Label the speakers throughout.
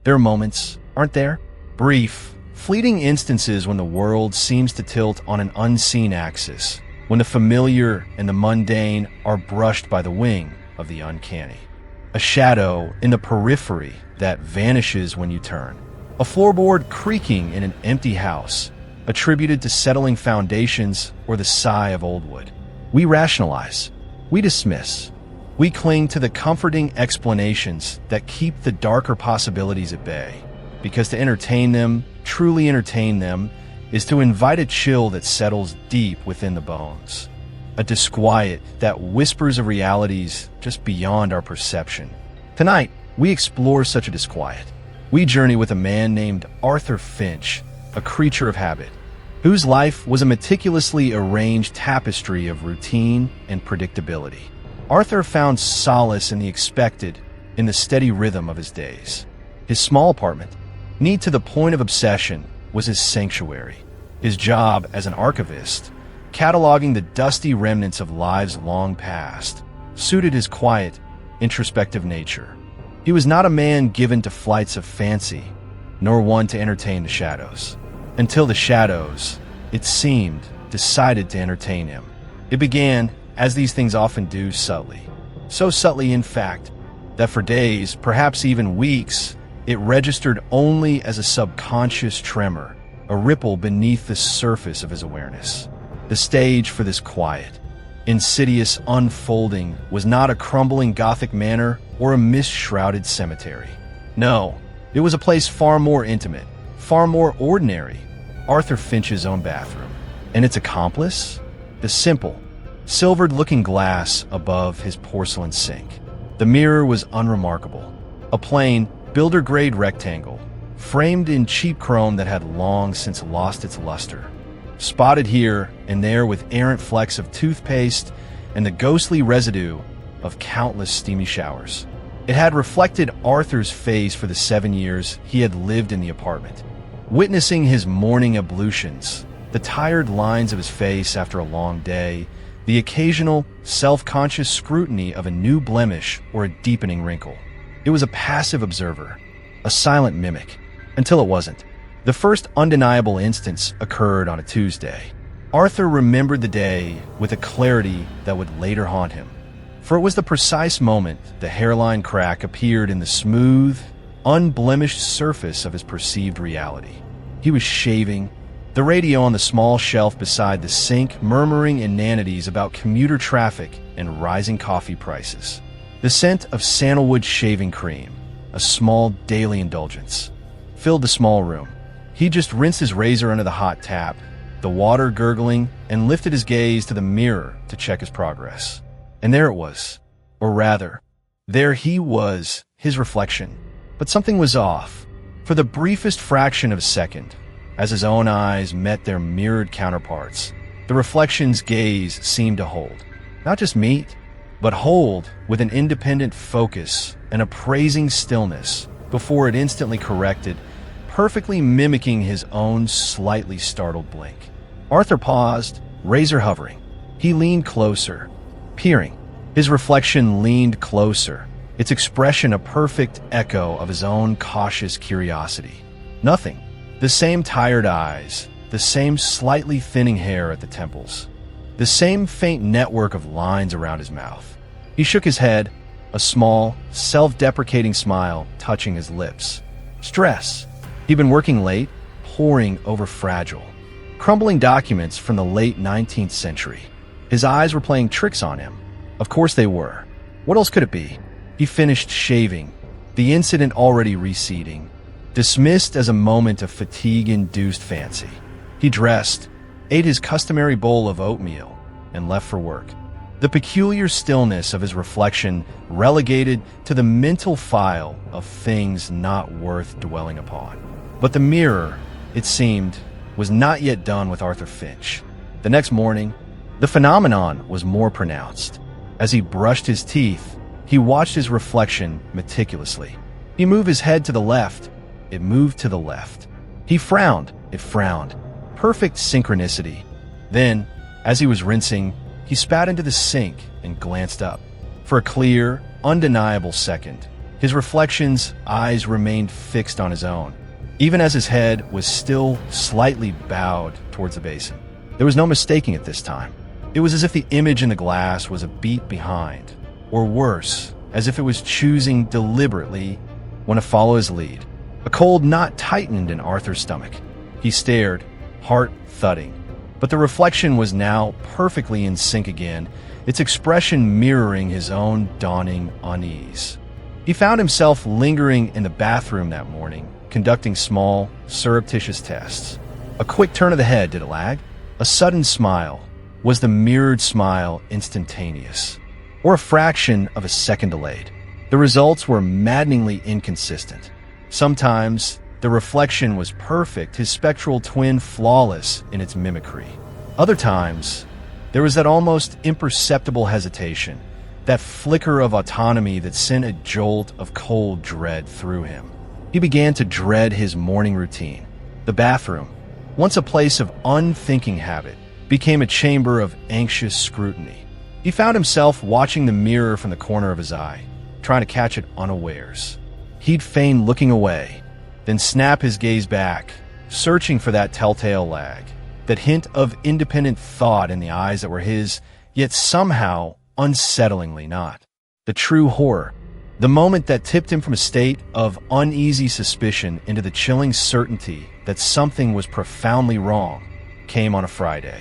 Speaker 1: There are moments, aren't there? Brief, fleeting instances when the world seems to tilt on an unseen axis, when the familiar and the mundane are brushed by the wing of the uncanny. A shadow in the periphery that vanishes when you turn. A floorboard creaking in an empty house, attributed to settling foundations or the sigh of old wood. We rationalize. We dismiss. We cling to the comforting explanations that keep the darker possibilities at bay, because to entertain them, truly entertain them, is to invite a chill that settles deep within the bones, a disquiet that whispers of realities just beyond our perception. Tonight, we explore such a disquiet. We journey with a man named Arthur Finch, a creature of habit, whose life was a meticulously arranged tapestry of routine and predictability. Arthur found solace in the expected, in the steady rhythm of his days. His small apartment, neat to the point of obsession, was his sanctuary. His job as an archivist, cataloging the dusty remnants of lives long past, suited his quiet, introspective nature. He was not a man given to flights of fancy, nor one to entertain the shadows. Until the shadows, it seemed, decided to entertain him. It began, as these things often do, subtly. So subtly, in fact, that for days, perhaps even weeks, it registered only as a subconscious tremor, a ripple beneath the surface of his awareness. The stage for this quiet, insidious unfolding was not a crumbling Gothic manor or a mist-shrouded cemetery. No, it was a place far more intimate, far more ordinary, Arthur Finch's own bathroom. And its accomplice? The simple, silvered-looking glass above his porcelain sink. The mirror was unremarkable, a plain, builder-grade rectangle, framed in cheap chrome that had long since lost its luster, spotted here and there with errant flecks of toothpaste and the ghostly residue of countless steamy showers. It had reflected Arthur's face for the 7 years he had lived in the apartment, witnessing his morning ablutions, the tired lines of his face after a long day, the occasional, self-conscious scrutiny of a new blemish or a deepening wrinkle. It was a passive observer, a silent mimic, until it wasn't. The first undeniable instance occurred on a Tuesday. Arthur remembered the day with a clarity that would later haunt him, for it was the precise moment the hairline crack appeared in the smooth, unblemished surface of his perceived reality. He was shaving, the radio on the small shelf beside the sink murmuring inanities about commuter traffic and rising coffee prices. The scent of sandalwood shaving cream, a small daily indulgence, filled the small room. He just rinsed his razor under the hot tap, the water gurgling, and lifted his gaze to the mirror to check his progress. And there it was. Or rather, there he was, his reflection. But something was off. For the briefest fraction of a second, as his own eyes met their mirrored counterparts, the reflection's gaze seemed to hold. Not just meet, but hold with an independent focus, an appraising stillness, before it instantly corrected, perfectly mimicking his own slightly startled blink. Arthur paused, razor hovering. He leaned closer, peering. His reflection leaned closer, its expression a perfect echo of his own cautious curiosity. Nothing. The same tired eyes, the same slightly thinning hair at the temples, the same faint network of lines around his mouth. He shook his head, a small, self-deprecating smile touching his lips. Stress. He'd been working late, poring over fragile, crumbling documents from the late 19th century. His eyes were playing tricks on him. Of course they were. What else could it be? He finished shaving, the incident already receding, dismissed as a moment of fatigue-induced fancy. He dressed, ate his customary bowl of oatmeal, and left for work. The peculiar stillness of his reflection relegated to the mental file of things not worth dwelling upon. But the mirror, it seemed, was not yet done with Arthur Finch. The next morning, the phenomenon was more pronounced. As he brushed his teeth, he watched his reflection meticulously. He moved his head to the left. It moved to the left. He frowned. It frowned. Perfect synchronicity. Then, as he was rinsing, he spat into the sink and glanced up. For a clear, undeniable second, His reflection's eyes remained fixed on his own, even as his head was still slightly bowed towards the basin. There was no mistaking it this time. It was as if the image in the glass was a beat behind, or worse, as if it was choosing deliberately when to follow his lead. A cold knot tightened in Arthur's stomach. He stared, heart thudding. But the reflection was now perfectly in sync again, its expression mirroring his own dawning unease. He found himself lingering in the bathroom that morning, conducting small, surreptitious tests. A quick turn of the head, did it lag? A sudden smile. Was the mirrored smile instantaneous? Or a fraction of a second delayed? The results were maddeningly inconsistent. Sometimes, the reflection was perfect, his spectral twin flawless in its mimicry. Other times, there was that almost imperceptible hesitation, that flicker of autonomy that sent a jolt of cold dread through him. He began to dread his morning routine. The bathroom, once a place of unthinking habit, became a chamber of anxious scrutiny. He found himself watching the mirror from the corner of his eye, trying to catch it unawares. He'd feign looking away, then snap his gaze back, searching for that telltale lag, that hint of independent thought in the eyes that were his, yet somehow unsettlingly not. The true horror, the moment that tipped him from a state of uneasy suspicion into the chilling certainty that something was profoundly wrong, came on a Friday.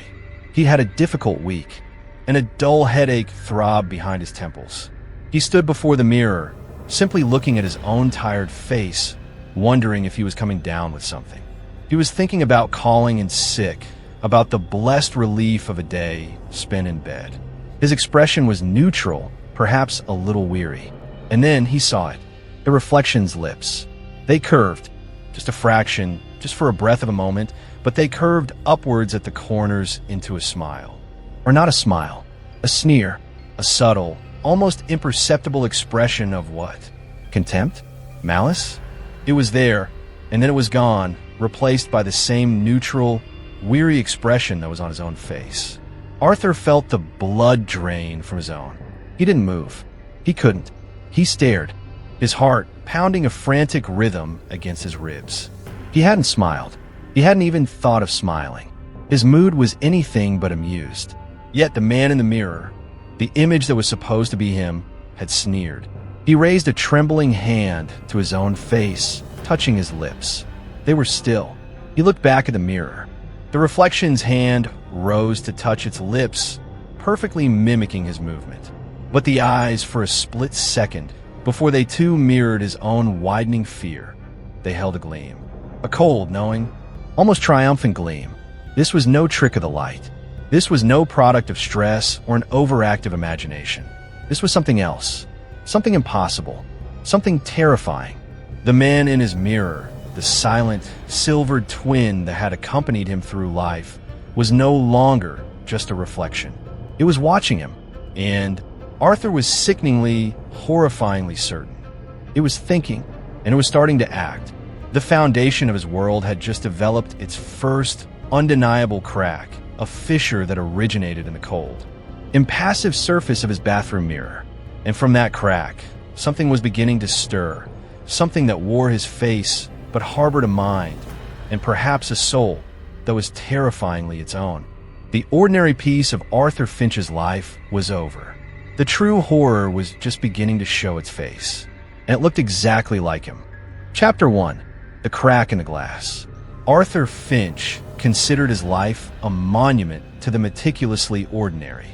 Speaker 1: He had a difficult week, and a dull headache throbbed behind his temples. He stood before the mirror, simply looking at his own tired face, wondering if he was coming down with something. He was thinking about calling in sick, about the blessed relief of a day spent in bed. His expression was neutral, perhaps a little weary. And then he saw it, the reflection's lips. They curved, just a fraction, just for a breath of a moment, but they curved upwards at the corners into a smile. Or not a smile, a sneer, a subtle, almost imperceptible expression of what? Contempt? Malice? It was there, and then it was gone, replaced by the same neutral, weary expression that was on his own face. Arthur felt the blood drain from his own. He didn't move. He couldn't. He stared, his heart pounding a frantic rhythm against his ribs. He hadn't smiled. He hadn't even thought of smiling. His mood was anything but amused. Yet the man in the mirror, the image that was supposed to be him, had sneered. He raised a trembling hand to his own face, touching his lips. They were still. He looked back at the mirror. The reflection's hand rose to touch its lips, perfectly mimicking his movement. But the eyes, for a split second, before they too mirrored his own widening fear, they held a gleam. A cold, knowing, almost triumphant gleam. This was no trick of the light. This was no product of stress or an overactive imagination. This was something else. Something impossible. Something terrifying. The man in his mirror, the silent, silvered twin that had accompanied him through life, was no longer just a reflection. It was watching him, and Arthur was sickeningly, horrifyingly certain. It was thinking, and it was starting to act. The foundation of his world had just developed its first undeniable crack, a fissure that originated in the cold, impassive surface of his bathroom mirror. And from that crack, something was beginning to stir, something that wore his face but harbored a mind, and perhaps a soul, that was terrifyingly its own. The ordinary piece of Arthur Finch's life was over. The true horror was just beginning to show its face, and it looked exactly like him. Chapter 1. The Crack in the Glass. Arthur Finch considered his life a monument to the meticulously ordinary,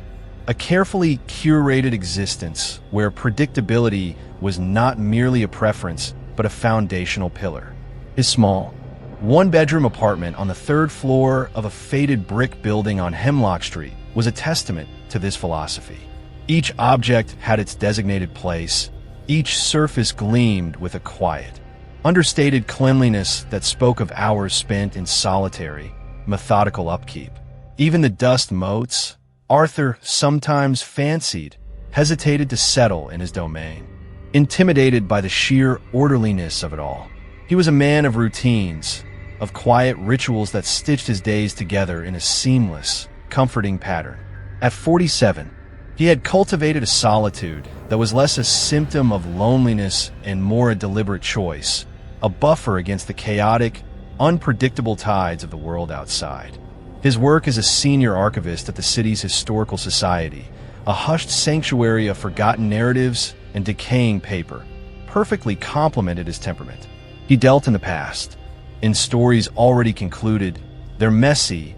Speaker 1: a carefully curated existence where predictability was not merely a preference but a foundational pillar. His small, one-bedroom apartment on the third floor of a faded brick building on Hemlock Street was a testament to this philosophy. Each object had its designated place. Each surface gleamed with a quiet, understated cleanliness that spoke of hours spent in solitary, methodical upkeep. Even the dust motes Arthur sometimes fancied hesitated to settle in his domain, intimidated by the sheer orderliness of it all. He was a man of routines, of quiet rituals that stitched his days together in a seamless, comforting pattern. At 47, He had cultivated a solitude that was less a symptom of loneliness and more a deliberate choice, a buffer against the chaotic, unpredictable tides of the world outside. His work as a senior archivist at the city's historical society, a hushed sanctuary of forgotten narratives and decaying paper, perfectly complemented his temperament. He dealt in the past, in stories already concluded, their messy,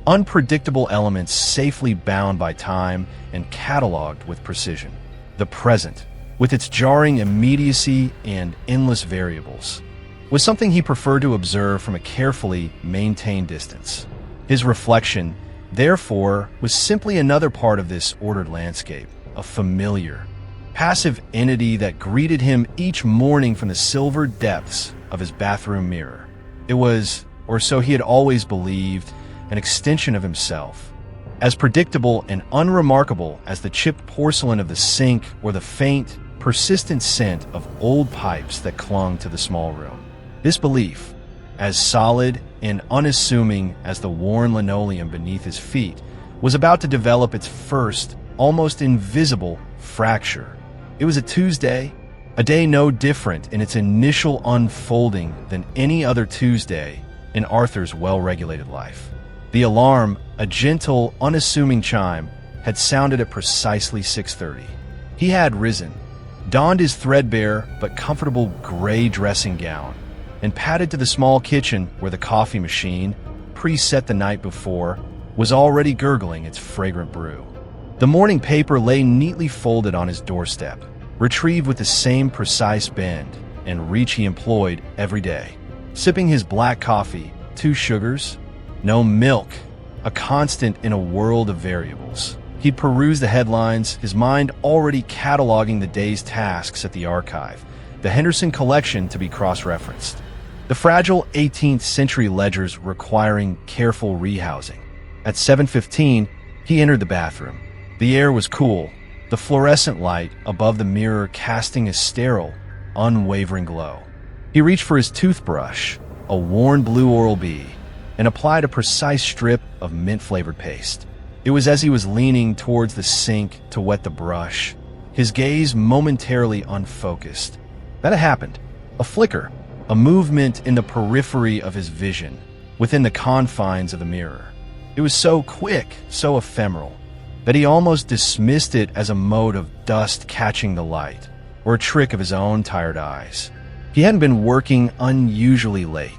Speaker 1: unpredictable elements safely bound by time and cataloged with precision. The present, with its jarring immediacy and endless variables, was something he preferred to observe from a carefully maintained distance. His reflection, therefore, was simply another part of this ordered landscape, a familiar, passive entity that greeted him each morning from the silver depths of his bathroom mirror. It was, or so he had always believed, an extension of himself, as predictable and unremarkable as the chipped porcelain of the sink or the faint, persistent scent of old pipes that clung to the small room. This belief, as solid and unassuming as the worn linoleum beneath his feet, was about to develop its first, almost invisible, fracture. It was a Tuesday, a day no different in its initial unfolding than any other Tuesday in Arthur's well-regulated life. The alarm, a gentle, unassuming chime, had sounded at precisely 6:30. He had risen, donned his threadbare but comfortable gray dressing gown, and padded to the small kitchen where the coffee machine, preset the night before, was already gurgling its fragrant brew. The morning paper lay neatly folded on his doorstep, retrieved with the same precise bend and reach he employed every day. Sipping his black coffee, 2 sugars, no milk, a constant in a world of variables. He'd peruse the headlines, his mind already cataloging the day's tasks at the archive, the Henderson collection to be cross-referenced, the fragile 18th century ledgers requiring careful rehousing. At 7:15, he entered the bathroom. The air was cool, the fluorescent light above the mirror casting a sterile, unwavering glow. He reached for his toothbrush, a worn blue Oral-B, and applied a precise strip of mint-flavored paste. It was as he was leaning towards the sink to wet the brush, his gaze momentarily unfocused, that it happened. A flicker, a movement in the periphery of his vision, within the confines of the mirror. It was so quick, so ephemeral, that he almost dismissed it as a mode of dust catching the light, or a trick of his own tired eyes. He hadn't been working unusually late,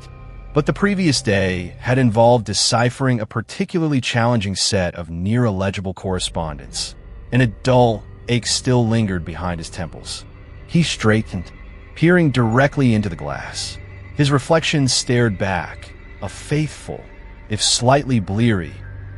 Speaker 1: but the previous day had involved deciphering a particularly challenging set of near-illegible correspondence, and a dull ache still lingered behind his temples. He straightened, peering directly into the glass. His reflection stared back, a faithful, if slightly bleary,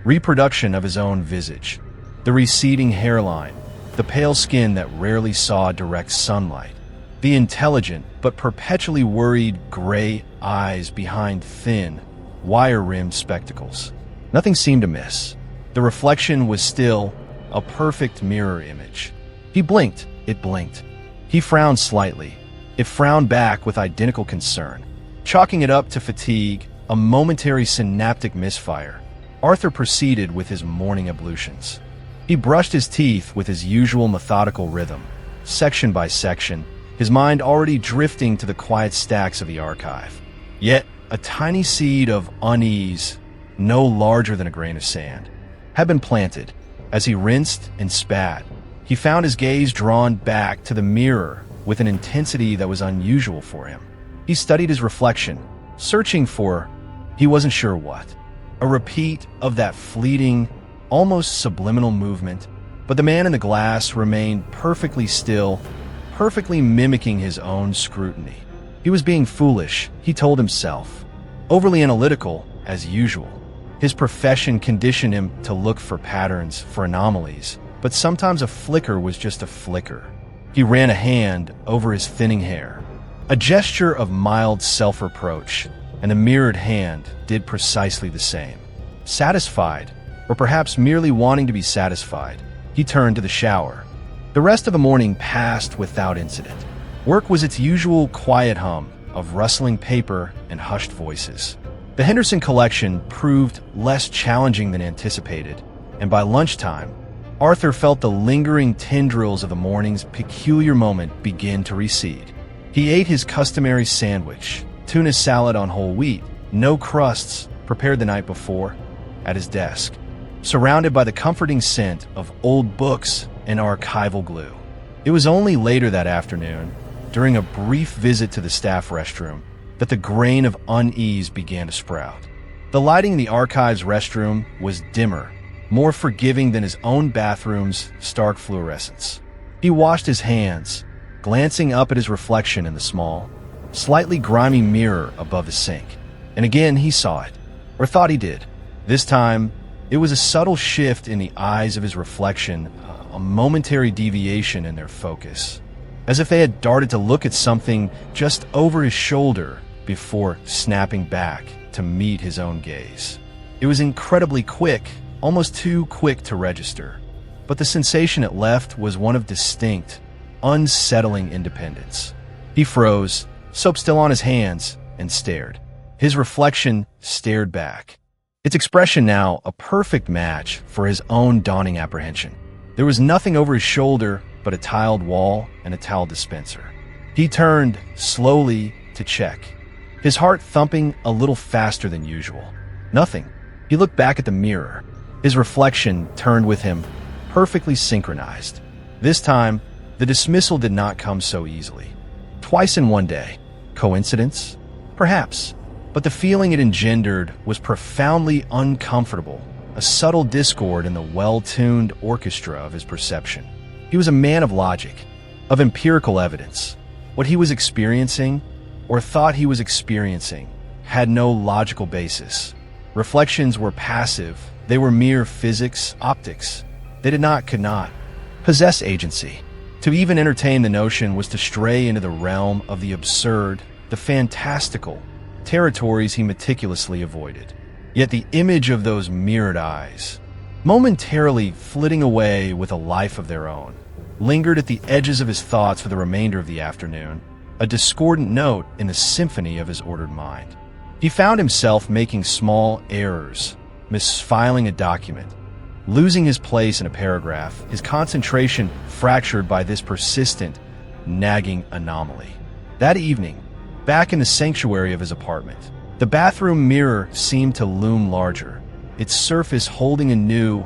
Speaker 1: reproduction of his own visage. The receding hairline, the pale skin that rarely saw direct sunlight, the intelligent but perpetually worried gray eyes behind thin, wire-rimmed spectacles. Nothing seemed amiss. The reflection was still a perfect mirror image. He blinked, it blinked. He frowned slightly. It frowned back with identical concern. Chalking it up to fatigue, a momentary synaptic misfire, Arthur proceeded with his morning ablutions. He brushed his teeth with his usual methodical rhythm, section by section, his mind already drifting to the quiet stacks of the archive. Yet, a tiny seed of unease, no larger than a grain of sand, had been planted. As he rinsed and spat, he found his gaze drawn back to the mirror with an intensity that was unusual for him. He studied his reflection, searching for, he wasn't sure what, a repeat of that fleeting, almost subliminal movement, but the man in the glass remained perfectly still, perfectly mimicking his own scrutiny. He was being foolish, he told himself, overly analytical, as usual. His profession conditioned him to look for patterns, for anomalies, but sometimes a flicker was just a flicker. He ran a hand over his thinning hair, a gesture of mild self-reproach, and the mirrored hand did precisely the same. Satisfied, or perhaps merely wanting to be satisfied, he turned to the shower. The rest of the morning passed without incident. Work was its usual quiet hum of rustling paper and hushed voices. The Henderson collection proved less challenging than anticipated, and by lunchtime, Arthur felt the lingering tendrils of the morning's peculiar moment begin to recede. He ate his customary sandwich, tuna salad on whole wheat, no crusts, prepared the night before, at his desk, surrounded by the comforting scent of old books and archival glue. It was only later that afternoon, during a brief visit to the staff restroom, that the grain of unease began to sprout. The lighting in the archives restroom was dimmer, more forgiving than his own bathroom's stark fluorescence. He washed his hands, glancing up at his reflection in the small, slightly grimy mirror above the sink. And again he saw it, or thought he did. This time, it was a subtle shift in the eyes of his reflection, a momentary deviation in their focus, as if they had darted to look at something just over his shoulder before snapping back to meet his own gaze. It was incredibly quick, almost too quick to register, but the sensation it left was one of distinct, unsettling independence. He froze, soap still on his hands, and stared. His reflection stared back, its expression now a perfect match for his own dawning apprehension. There was nothing over his shoulder but a tiled wall and a towel dispenser. He turned slowly to check, his heart thumping a little faster than usual. Nothing. He looked back at the mirror. His reflection turned with him, perfectly synchronized. This time, the dismissal did not come so easily. Twice in one day. Coincidence? Perhaps. But the feeling it engendered was profoundly uncomfortable, a subtle discord in the well-tuned orchestra of his perception. He was a man of logic, of empirical evidence. What he was experiencing, or thought he was experiencing, had no logical basis. Reflections were passive. They were mere physics, optics. They could not possess agency. To even entertain the notion was to stray into the realm of the absurd, the fantastical, territories he meticulously avoided. Yet the image of those mirrored eyes, momentarily flitting away with a life of their own, lingered at the edges of his thoughts for the remainder of the afternoon, a discordant note in the symphony of his ordered mind. He found himself making small errors, misfiling a document, losing his place in a paragraph, his concentration fractured by this persistent, nagging anomaly. That evening, back in the sanctuary of his apartment, the bathroom mirror seemed to loom larger, its surface holding a new,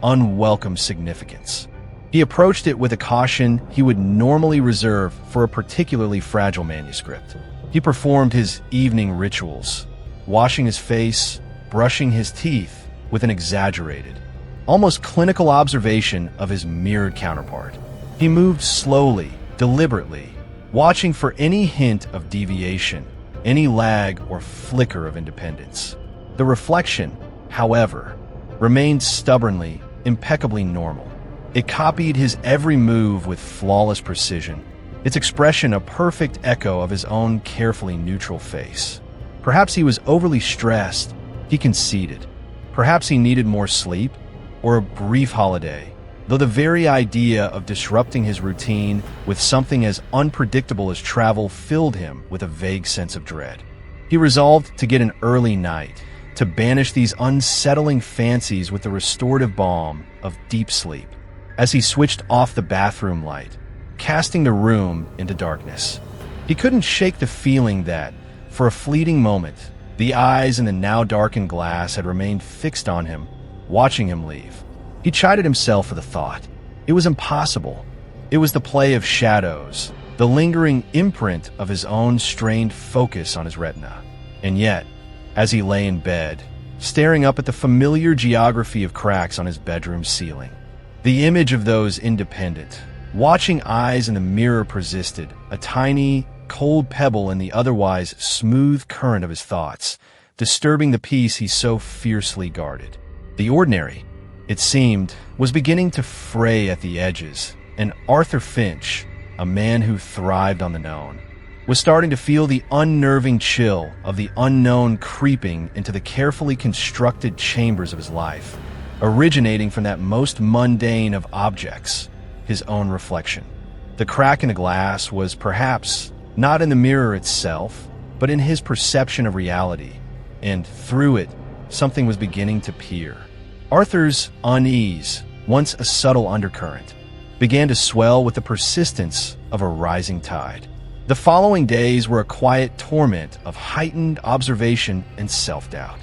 Speaker 1: unwelcome significance. He approached it with a caution he would normally reserve for a particularly fragile manuscript. He performed his evening rituals, washing his face, brushing his teeth with an exaggerated, almost clinical observation of his mirrored counterpart. He moved slowly, deliberately, watching for any hint of deviation, any lag or flicker of independence. The reflection, however, remained stubbornly, impeccably normal. It copied his every move with flawless precision, its expression a perfect echo of his own carefully neutral face. Perhaps he was overly stressed, he conceded. Perhaps he needed more sleep, or a brief holiday, though the very idea of disrupting his routine with something as unpredictable as travel filled him with a vague sense of dread. He resolved to get an early night, to banish these unsettling fancies with the restorative balm of deep sleep. As he switched off the bathroom light, casting the room into darkness, he couldn't shake the feeling that, for a fleeting moment, the eyes in the now darkened glass had remained fixed on him, watching him leave. He chided himself for the thought. It was impossible. It was the play of shadows, the lingering imprint of his own strained focus on his retina. And yet, as he lay in bed, staring up at the familiar geography of cracks on his bedroom ceiling, the image of those independent, watching eyes in the mirror persisted, a tiny, cold pebble in the otherwise smooth current of his thoughts, disturbing the peace he so fiercely guarded. The ordinary, it seemed, was beginning to fray at the edges, and Arthur Finch, a man who thrived on the known, was starting to feel the unnerving chill of the unknown creeping into the carefully constructed chambers of his life, originating from that most mundane of objects, his own reflection. The crack in the glass was perhaps not in the mirror itself, but in his perception of reality, and through it, something was beginning to peer. Arthur's unease once a subtle undercurrent, began to swell with the persistence of a rising tide. The following days were a quiet torment of heightened observation and self-doubt.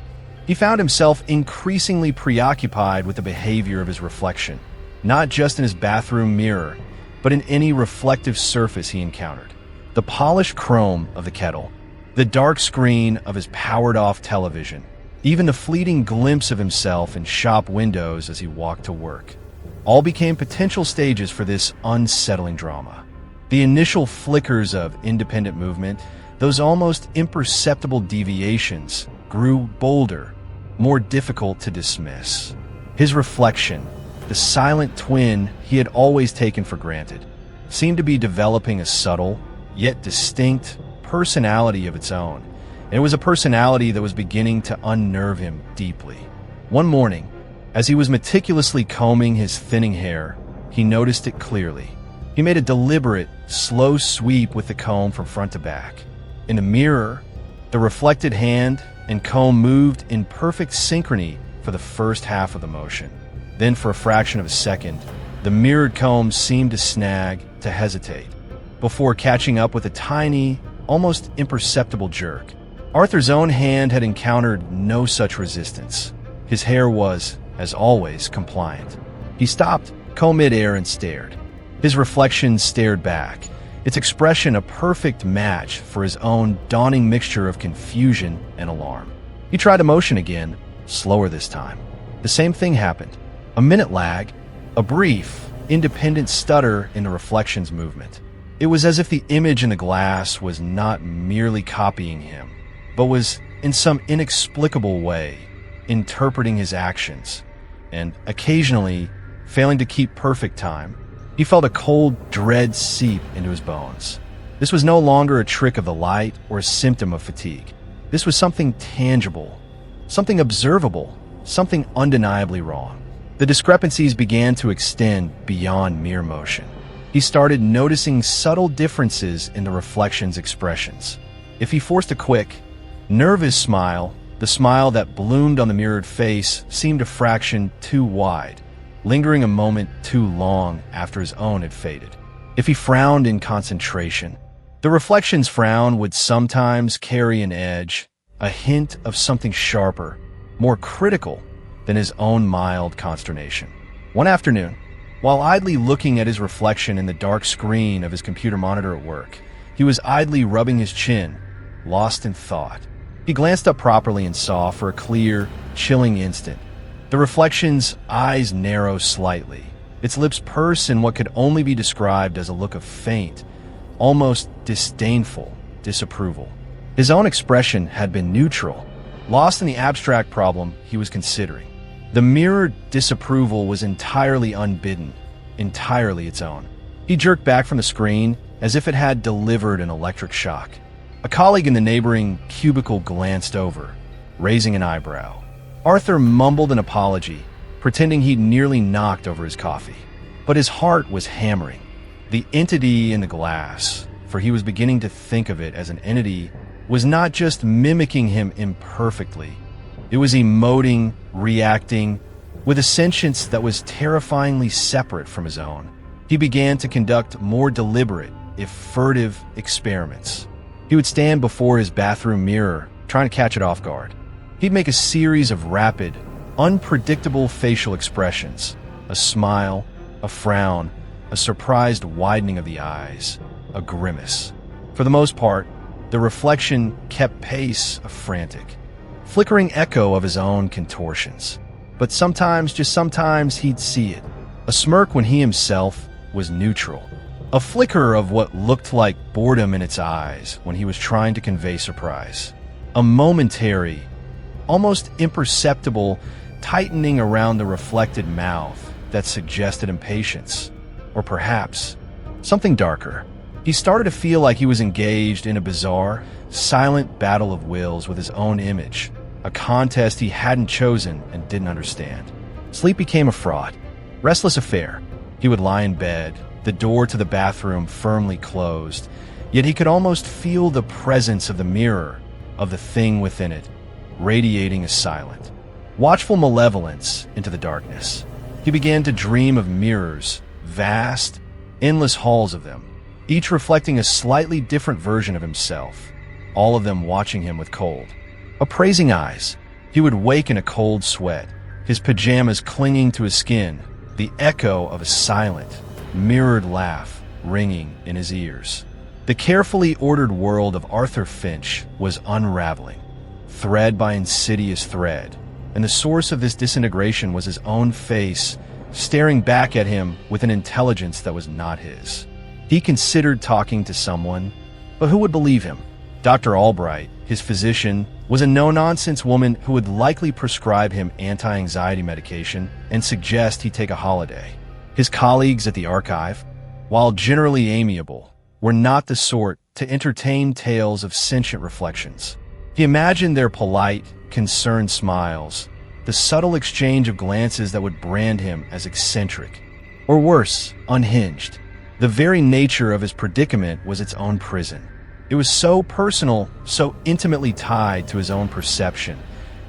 Speaker 1: He found himself increasingly preoccupied with the behavior of his reflection, not just in his bathroom mirror, but in any reflective surface he encountered. The polished chrome of the kettle, the dark screen of his powered-off television, even the fleeting glimpse of himself in shop windows as he walked to work, all became potential stages for this unsettling drama. The initial flickers of independent movement, those almost imperceptible deviations, grew bolder, more difficult to dismiss. His reflection, the silent twin he had always taken for granted, seemed to be developing a subtle, yet distinct, personality of its own. And it was a personality that was beginning to unnerve him deeply. One morning, as he was meticulously combing his thinning hair, he noticed it clearly. He made a deliberate, slow sweep with the comb from front to back. In the mirror, the reflected hand and comb moved in perfect synchrony for the first half of the motion. Then, for a fraction of a second, the mirrored comb seemed to snag, to hesitate, before catching up with a tiny, almost imperceptible jerk. Arthur's own hand had encountered no such resistance. His hair was, as always, compliant. He stopped, comb mid-air, and stared. His reflection stared back, its expression a perfect match for his own dawning mixture of confusion and alarm. He tried a motion again, slower this time. The same thing happened. A minute lag, a brief, independent stutter in the reflection's movement. It was as if the image in the glass was not merely copying him, but was, in some inexplicable way, interpreting his actions, and occasionally, failing to keep perfect time, he felt a cold dread seep into his bones. This was no longer a trick of the light or a symptom of fatigue. This was something tangible, something observable, something undeniably wrong. The discrepancies began to extend beyond mere motion. He started noticing subtle differences in the reflection's expressions. If he forced a quick, nervous smile, the smile that bloomed on the mirrored face seemed a fraction too wide, lingering a moment too long after his own had faded. If he frowned in concentration, the reflection's frown would sometimes carry an edge, a hint of something sharper, more critical than his own mild consternation. One afternoon, while idly looking at his reflection in the dark screen of his computer monitor at work, he was idly rubbing his chin, lost in thought. He glanced up properly and saw, for a clear, chilling instant, the reflection's eyes narrow slightly, its lips purse in what could only be described as a look of faint, almost disdainful disapproval. His own expression had been neutral, lost in the abstract problem he was considering. The mirrored disapproval was entirely unbidden, entirely its own. He jerked back from the screen as if it had delivered an electric shock. A colleague in the neighboring cubicle glanced over, raising an eyebrow. Arthur mumbled an apology, pretending he'd nearly knocked over his coffee. But his heart was hammering. The entity in the glass, for he was beginning to think of it as an entity, was not just mimicking him imperfectly. It was emoting, reacting, with a sentience that was terrifyingly separate from his own. He began to conduct more deliberate, if furtive, experiments. He would stand before his bathroom mirror, trying to catch it off guard. He'd make a series of rapid, unpredictable facial expressions, a smile, a frown, a surprised widening of the eyes, a grimace. For the most part, the reflection kept pace, a frantic, flickering echo of his own contortions. But sometimes, just sometimes, he'd see it. A smirk when he himself was neutral. A flicker of what looked like boredom in its eyes when he was trying to convey surprise. A momentary, almost imperceptible tightening around the reflected mouth that suggested impatience. Or perhaps something darker. He started to feel like he was engaged in a bizarre, silent battle of wills with his own image, a contest he hadn't chosen and didn't understand. Sleep became a fraught, restless affair. He would lie in bed, the door to the bathroom firmly closed, yet he could almost feel the presence of the mirror, of the thing within it, radiating a silent, watchful malevolence into the darkness. He began to dream of mirrors, vast, endless halls of them, each reflecting a slightly different version of himself, all of them watching him with cold, appraising eyes. He would wake in a cold sweat, his pajamas clinging to his skin, the echo of a silent, mirrored laugh ringing in his ears. The carefully ordered world of Arthur Finch was unraveling, thread by insidious thread, and the source of this disintegration was his own face, staring back at him with an intelligence that was not his. He considered talking to someone, but who would believe him? Dr. Albright, his physician, was a no-nonsense woman who would likely prescribe him anti-anxiety medication and suggest he take a holiday. His colleagues at the archive, while generally amiable, were not the sort to entertain tales of sentient reflections. He imagined their polite, concerned smiles, the subtle exchange of glances that would brand him as eccentric, or worse, unhinged. The very nature of his predicament was its own prison. It was so personal, so intimately tied to his own perception,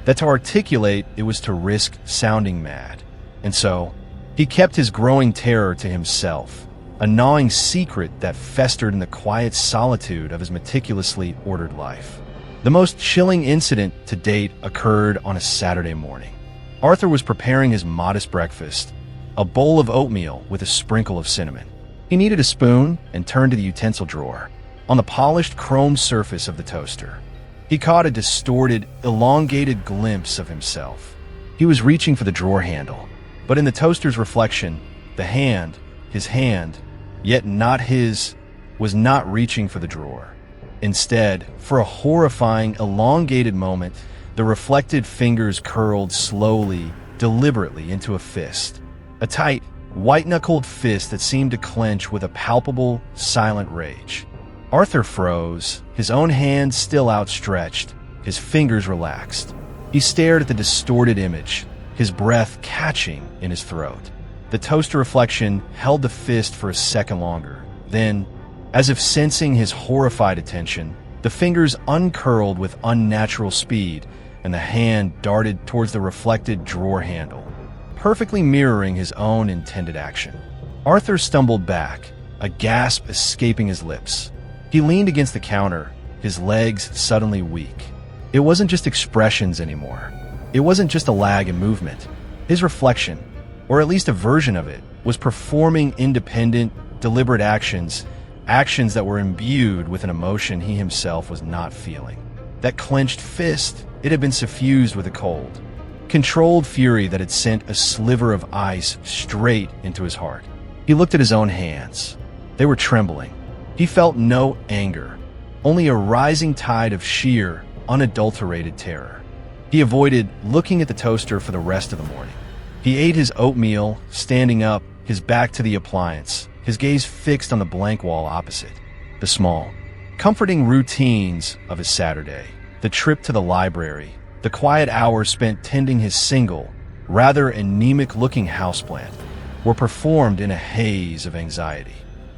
Speaker 1: that to articulate it was to risk sounding mad. And so, he kept his growing terror to himself, a gnawing secret that festered in the quiet solitude of his meticulously ordered life. The most chilling incident to date occurred on a Saturday morning. Arthur was preparing his modest breakfast, a bowl of oatmeal with a sprinkle of cinnamon. He needed a spoon and turned to the utensil drawer. On the polished chrome surface of the toaster, he caught a distorted, elongated glimpse of himself. He was reaching for the drawer handle, but in the toaster's reflection, the hand, his hand, yet not his, was not reaching for the drawer. Instead, for a horrifying, elongated moment, the reflected fingers curled slowly, deliberately into a fist. A tight, white-knuckled fist that seemed to clench with a palpable, silent rage. Arthur froze, his own hand still outstretched, his fingers relaxed. He stared at the distorted image, his breath catching in his throat. The toaster reflection held the fist for a second longer. Then, as if sensing his horrified attention, the fingers uncurled with unnatural speed, and the hand darted towards the reflected drawer handle, perfectly mirroring his own intended action. Arthur stumbled back, a gasp escaping his lips. He leaned against the counter, his legs suddenly weak. It wasn't just expressions anymore. It wasn't just a lag in movement. His reflection, or at least a version of it, was performing independent, deliberate actions that were imbued with an emotion he himself was not feeling. That clenched fist, it had been suffused with a cold, controlled fury that had sent a sliver of ice straight into his heart. He looked at his own hands. They were trembling. He felt no anger, only a rising tide of sheer, unadulterated terror. He avoided looking at the toaster for the rest of the morning. He ate his oatmeal, standing up, his back to the appliance, his gaze fixed on the blank wall opposite. The small, comforting routines of his Saturday, the trip to the library, the quiet hours spent tending his single, rather anemic-looking houseplant, were performed in a haze of anxiety.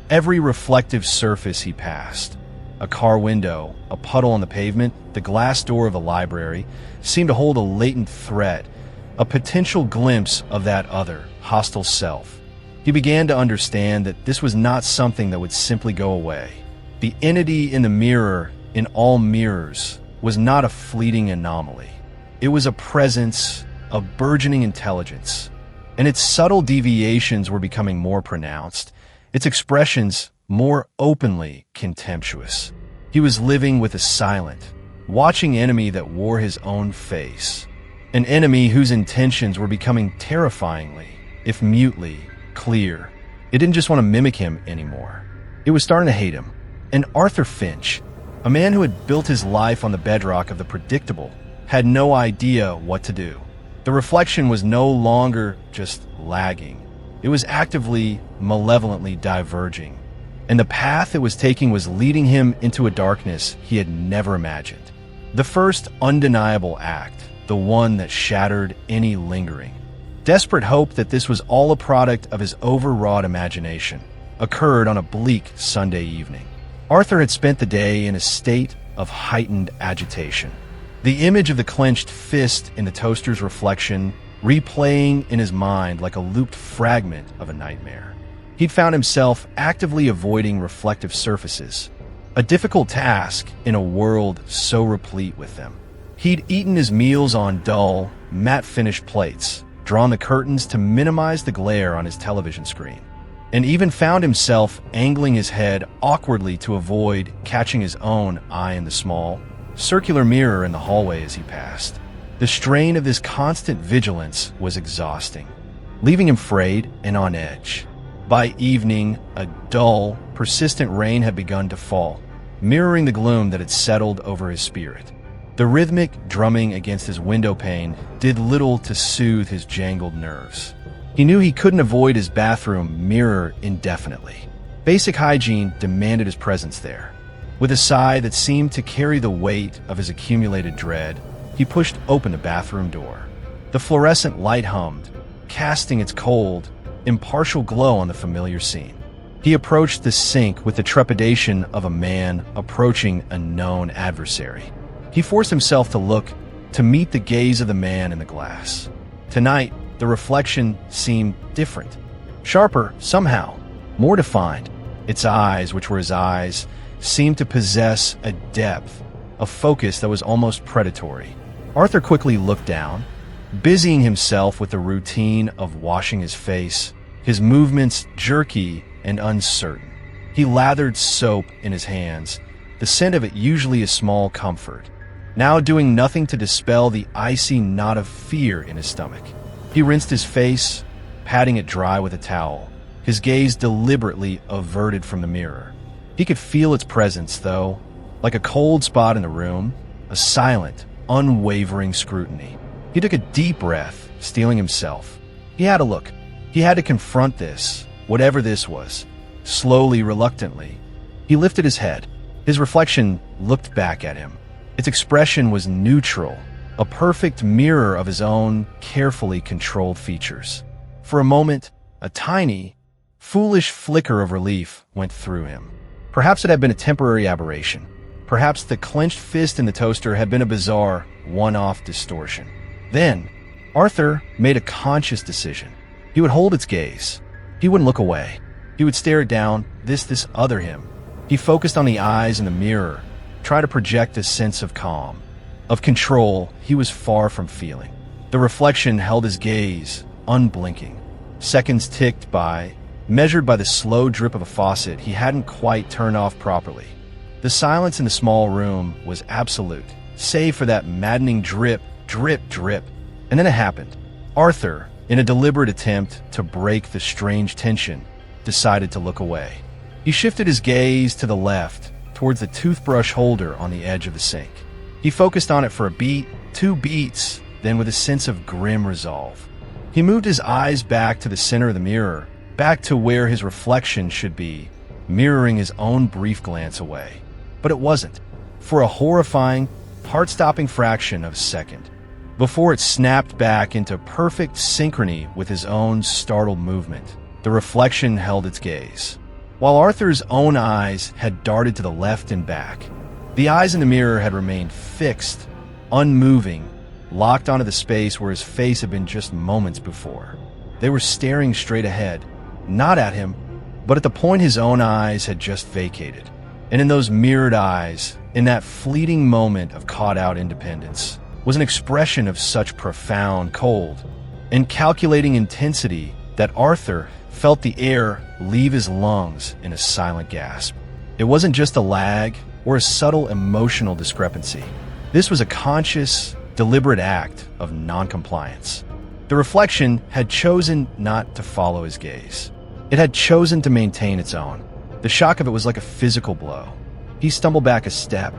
Speaker 1: Every reflective surface he passed, a car window, a puddle on the pavement, the glass door of the library, seemed to hold a latent threat, a potential glimpse of that other, hostile self. He began to understand that this was not something that would simply go away. The entity in the mirror, in all mirrors, was not a fleeting anomaly. It was a presence, a burgeoning intelligence, and its subtle deviations were becoming more pronounced, its expressions more openly contemptuous. He was living with a silent, watching enemy that wore his own face, an enemy whose intentions were becoming terrifyingly, if mutely, clear. It didn't just want to mimic him anymore. It was starting to hate him. And Arthur Finch, a man who had built his life on the bedrock of the predictable, had no idea what to do. The reflection was no longer just lagging. It was actively, malevolently diverging, and the path it was taking was leading him into a darkness he had never imagined. The first undeniable act, the one that shattered any lingering, desperate hope that this was all a product of his overwrought imagination, occurred on a bleak Sunday evening. Arthur had spent the day in a state of heightened agitation. The image of the clenched fist in the toaster's reflection, replaying in his mind like a looped fragment of a nightmare. He'd found himself actively avoiding reflective surfaces, a difficult task in a world so replete with them. He'd eaten his meals on dull, matte-finished plates, drawn the curtains to minimize the glare on his television screen, and even found himself angling his head awkwardly to avoid catching his own eye in the small, circular mirror in the hallway as he passed. The strain of this constant vigilance was exhausting, leaving him frayed and on edge. By evening, a dull, persistent rain had begun to fall, mirroring the gloom that had settled over his spirit. The rhythmic drumming against his window pane did little to soothe his jangled nerves. He knew he couldn't avoid his bathroom mirror indefinitely. Basic hygiene demanded his presence there. With a sigh that seemed to carry the weight of his accumulated dread, he pushed open the bathroom door. The fluorescent light hummed, casting its cold, impartial glow on the familiar scene. He approached the sink with the trepidation of a man approaching a known adversary. He forced himself to look, to meet the gaze of the man in the glass. Tonight, the reflection seemed different. Sharper, somehow. More defined. Its eyes, which were his eyes, seemed to possess a depth, a focus that was almost predatory. Arthur quickly looked down, busying himself with the routine of washing his face, his movements jerky and uncertain. He lathered soap in his hands, the scent of it usually a small comfort, now doing nothing to dispel the icy knot of fear in his stomach. He rinsed his face, patting it dry with a towel, his gaze deliberately averted from the mirror. He could feel its presence, though, like a cold spot in the room, a silent, unwavering scrutiny. He took a deep breath, steeling himself. He had to look. He had to confront this, whatever this was. Slowly, reluctantly, he lifted his head. His reflection looked back at him. Its expression was neutral, a perfect mirror of his own carefully controlled features. For a moment, a tiny, foolish flicker of relief went through him. Perhaps it had been a temporary aberration. Perhaps the clenched fist in the toaster had been a bizarre, one-off distortion. Then, Arthur made a conscious decision. He would hold its gaze. He wouldn't look away. He would stare it down, this other him. He focused on the eyes in the mirror, tried to project a sense of calm, of control he was far from feeling. The reflection held his gaze, unblinking. Seconds ticked by, measured by the slow drip of a faucet he hadn't quite turned off properly. The silence in the small room was absolute, save for that maddening drip, drip, drip. And then it happened. Arthur, in a deliberate attempt to break the strange tension, decided to look away. He shifted his gaze to the left, towards the toothbrush holder on the edge of the sink. He focused on it for a beat, 2 beats, then with a sense of grim resolve. He moved his eyes back to the center of the mirror, back to where his reflection should be, mirroring his own brief glance away. But it wasn't. For a horrifying, heart-stopping fraction of a second, before it snapped back into perfect synchrony with his own startled movement, the reflection held its gaze. While Arthur's own eyes had darted to the left and back, the eyes in the mirror had remained fixed, unmoving, locked onto the space where his face had been just moments before. They were staring straight ahead, not at him, but at the point his own eyes had just vacated. And in those mirrored eyes, in that fleeting moment of caught-out independence, was an expression of such profound, cold, and calculating intensity that Arthur felt the air leave his lungs in a silent gasp. It wasn't just a lag or a subtle emotional discrepancy. This was a conscious, deliberate act of noncompliance. The reflection had chosen not to follow his gaze. It had chosen to maintain its own. The shock of it was like a physical blow. He stumbled back a step,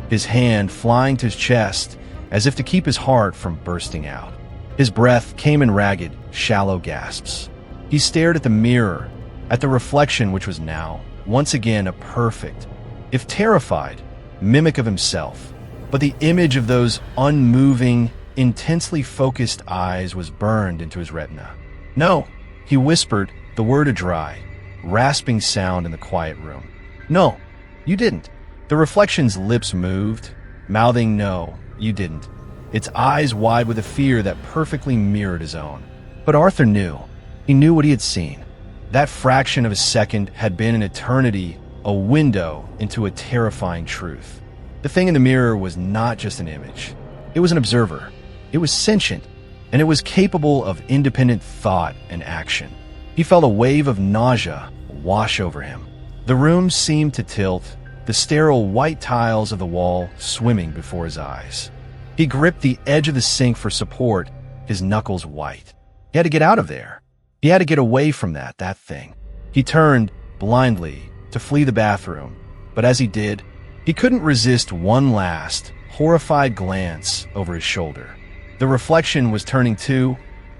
Speaker 1: his hand flying to his chest as if to keep his heart from bursting out. His breath came in ragged, shallow gasps. He stared at the mirror, at the reflection which was now, once again, a perfect, if terrified, mimic of himself. But the image of those unmoving, intensely focused eyes was burned into his retina. "No," he whispered, the word a dry, rasping sound in the quiet room. "No, you didn't." The reflection's lips moved, mouthing, "No, you didn't." its eyes wide with a fear that perfectly mirrored his own. But Arthur knew. He knew what he had seen. That fraction of a second had been an eternity, a window into a terrifying truth. The thing in the mirror was not just an image. It was an observer. It was sentient, and it was capable of independent thought and action. He felt a wave of nausea wash over him. The room seemed to tilt, the sterile white tiles of the wall swimming before his eyes. He gripped the edge of the sink for support, his knuckles white. He had to get out of there. He had to get away from that thing. He turned, blindly, to flee the bathroom, but as he did, he couldn't resist one last, horrified glance over his shoulder. The reflection was turning too.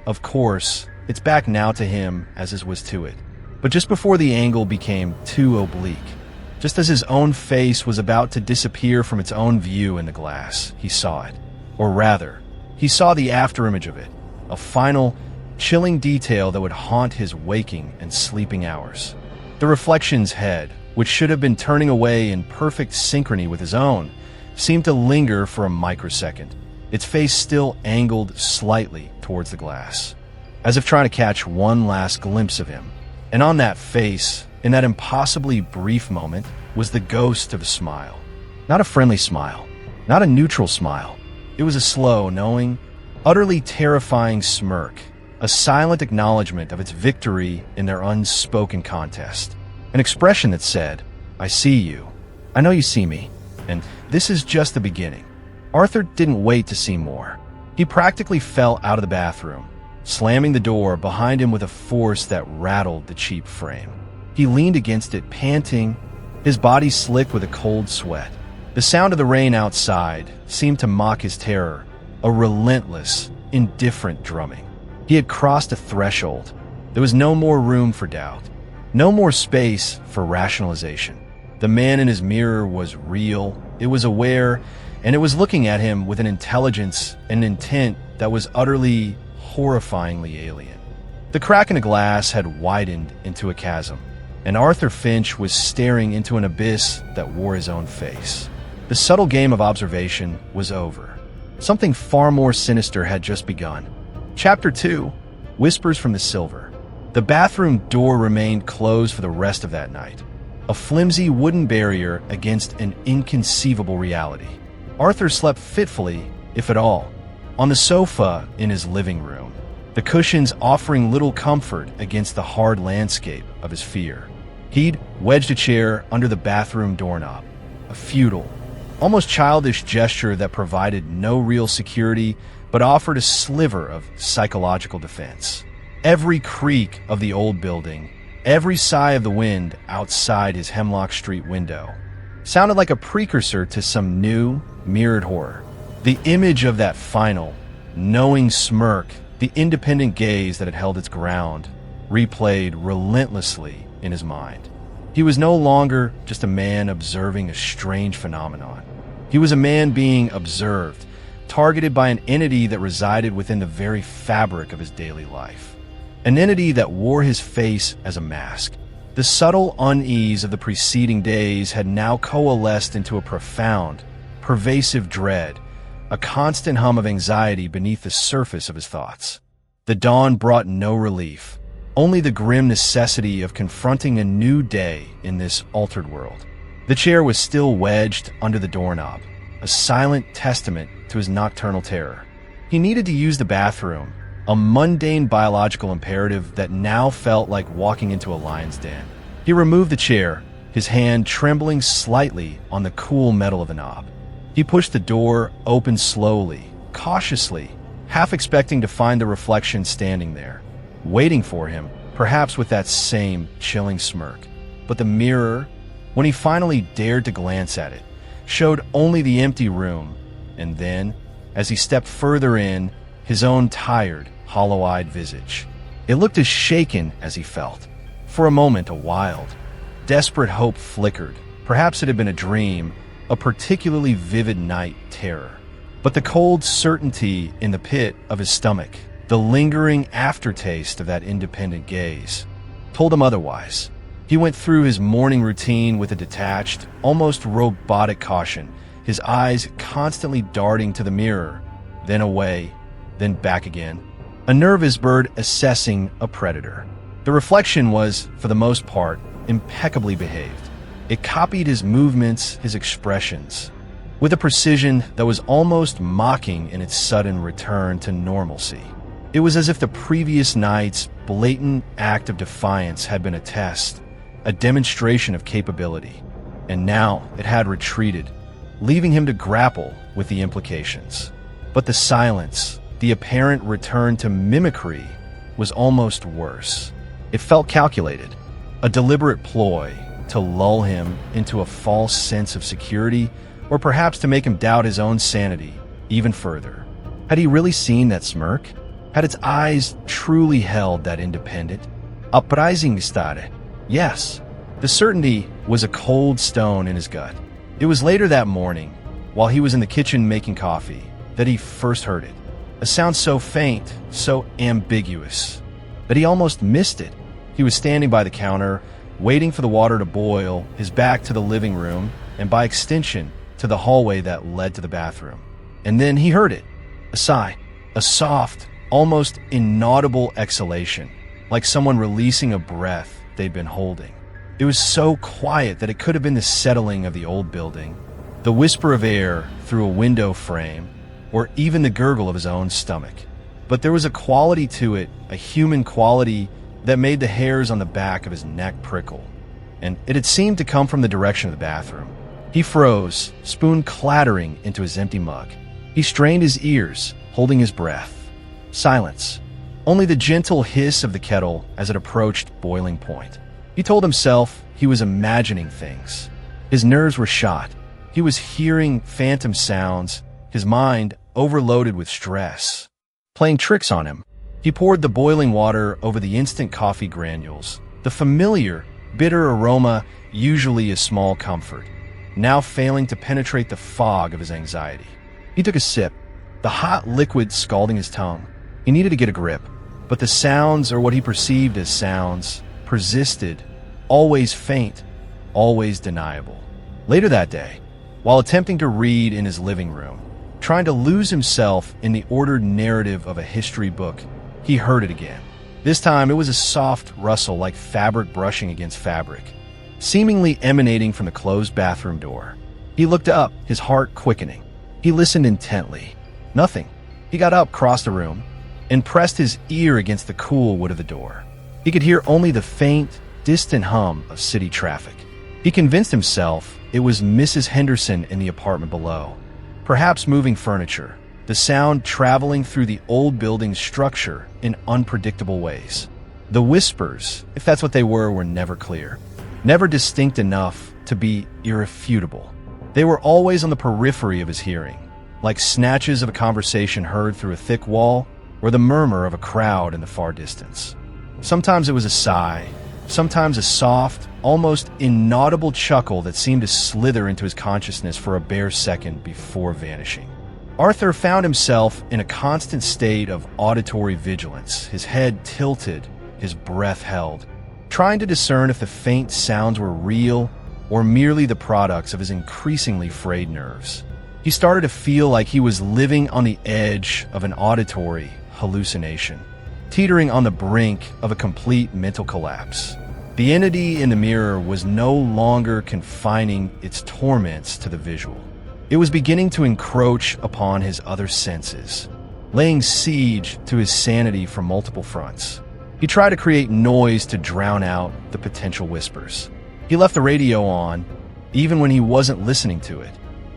Speaker 1: Of course, it's back now to him as it was to it. But just before the angle became too oblique, just as his own face was about to disappear from its own view in the glass, he saw it. Or rather, he saw the afterimage of it, a final, chilling detail that would haunt his waking and sleeping hours. The reflection's head, which should have been turning away in perfect synchrony with his own, seemed to linger for a microsecond, its face still angled slightly towards the glass, as if trying to catch one last glimpse of him. And on that face, in that impossibly brief moment, was the ghost of a smile. Not a friendly smile, not a neutral smile. It was a slow, knowing, utterly terrifying smirk, a silent acknowledgement of its victory in their unspoken contest. An expression that said, "I see you. I know you see me. And this is just the beginning." Arthur didn't wait to see more. He practically fell out of the bathroom, slamming the door behind him with a force that rattled the cheap frame. He leaned against it, panting, his body slick with a cold sweat. The sound of the rain outside seemed to mock his terror, a relentless, indifferent drumming. He had crossed a threshold. There was no more room for doubt, no more space for rationalization. The man in his mirror was real, it was aware, and it was looking at him with an intelligence and intent that was utterly, horrifyingly alien. The crack in the glass had widened into a chasm, and Arthur Finch was staring into an abyss that wore his own face. The subtle game of observation was over. Something far more sinister had just begun. Chapter 2, Whispers from the Silver. The bathroom door remained closed for the rest of that night, a flimsy wooden barrier against an inconceivable reality. Arthur slept fitfully, if at all, on the sofa in his living room, the cushions offering little comfort against the hard landscape of his fear. He'd wedged a chair under the bathroom doorknob, a futile, almost childish gesture that provided no real security but offered a sliver of psychological defense. Every creak of the old building, every sigh of the wind outside his Hemlock Street window sounded like a precursor to some new, mirrored horror. The image of that final, knowing smirk, the independent gaze that had held its ground, replayed relentlessly in his mind. He was no longer just a man observing a strange phenomenon. He was a man being observed, targeted by an entity that resided within the very fabric of his daily life. An entity that wore his face as a mask. The subtle unease of the preceding days had now coalesced into a profound, pervasive dread, a constant hum of anxiety beneath the surface of his thoughts. The dawn brought no relief, only the grim necessity of confronting a new day in this altered world. The chair was still wedged under the doorknob, a silent testament to his nocturnal terror. He needed to use the bathroom, a mundane biological imperative that now felt like walking into a lion's den. He removed the chair, his hand trembling slightly on the cool metal of the knob. He pushed the door open slowly, cautiously, half expecting to find the reflection standing there, waiting for him, perhaps with that same chilling smirk. But the mirror, when he finally dared to glance at it, showed only the empty room, and then, as he stepped further in, his own tired, hollow-eyed visage. It looked as shaken as he felt. For a moment, a wild, desperate hope flickered. Perhaps it had been a dream, a particularly vivid night terror. But the cold certainty in the pit of his stomach, the lingering aftertaste of that independent gaze, told him otherwise. He went through his morning routine with a detached, almost robotic caution, his eyes constantly darting to the mirror, then away, then back again. A nervous bird assessing a predator. The reflection was, for the most part, impeccably behaved. It copied his movements, his expressions, with a precision that was almost mocking in its sudden return to normalcy. It was as if the previous night's blatant act of defiance had been a test, a demonstration of capability, and now it had retreated, leaving him to grapple with the implications. But the silence, the apparent return to mimicry, was almost worse. It felt calculated, a deliberate ploy to lull him into a false sense of security, or perhaps to make him doubt his own sanity even further. Had he really seen that smirk? Had its eyes truly held that independent, uprising stare? Yes. The certainty was a cold stone in his gut. It was later that morning, while he was in the kitchen making coffee, that he first heard it. A sound so faint, so ambiguous, that he almost missed it. He was standing by the counter, waiting for the water to boil, his back to the living room, and by extension, to the hallway that led to the bathroom. And then he heard it. A sigh. A soft, almost inaudible exhalation, like someone releasing a breath they'd been holding. It was so quiet that it could have been the settling of the old building, the whisper of air through a window frame, or even the gurgle of his own stomach. But there was a quality to it, a human quality, that made the hairs on the back of his neck prickle, and it had seemed to come from the direction of the bathroom. He froze, spoon clattering into his empty mug. He strained his ears, holding his breath. Silence. Only the gentle hiss of the kettle as it approached boiling point. He told himself he was imagining things. His nerves were shot. He was hearing phantom sounds, his mind overloaded with stress, playing tricks on him. He poured the boiling water over the instant coffee granules, the familiar, bitter aroma usually a small comfort, now failing to penetrate the fog of his anxiety. He took a sip, the hot liquid scalding his tongue. He needed to get a grip, but the sounds, or what he perceived as sounds, persisted, always faint, always deniable. Later that day, while attempting to read in his living room, trying to lose himself in the ordered narrative of a history book, he heard it again. This time it was a soft rustle like fabric brushing against fabric, seemingly emanating from the closed bathroom door. He looked up, his heart quickening. He listened intently. Nothing. He got up, crossed the room, and pressed his ear against the cool wood of the door. He could hear only the faint, distant hum of city traffic. He convinced himself it was Mrs. Henderson in the apartment below, perhaps moving furniture, the sound traveling through the old building's structure in unpredictable ways. The whispers, if that's what they were never clear, never distinct enough to be irrefutable. They were always on the periphery of his hearing, like snatches of a conversation heard through a thick wall, or the murmur of a crowd in the far distance. Sometimes it was a sigh, sometimes a soft, almost inaudible chuckle that seemed to slither into his consciousness for a bare second before vanishing. Arthur found himself in a constant state of auditory vigilance, his head tilted, his breath held, trying to discern if the faint sounds were real or merely the products of his increasingly frayed nerves. He started to feel like he was living on the edge of an auditory hallucination, teetering on the brink of a complete mental collapse. The entity in the mirror was no longer confining its torments to the visual. It was beginning to encroach upon his other senses, laying siege to his sanity from multiple fronts. He tried to create noise to drown out the potential whispers. He left the radio on, even when he wasn't listening to it.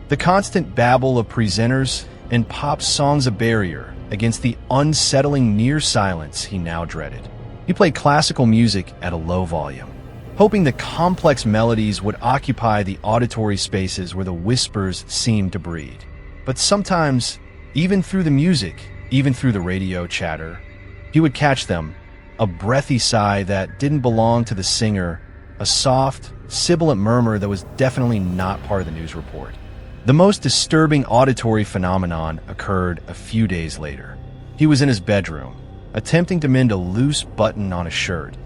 Speaker 1: The constant babble of presenters and pop songs a barrier against the unsettling near silence he now dreaded. He played classical music at a low volume, hoping the complex melodies would occupy the auditory spaces where the whispers seemed to breed. But sometimes, even through the music, even through the radio chatter, he would catch them, a breathy sigh that didn't belong to the singer, a soft, sibilant murmur that was definitely not part of the news report. The most disturbing auditory phenomenon occurred a few days later. He was in his bedroom, attempting to mend a loose button on a shirt,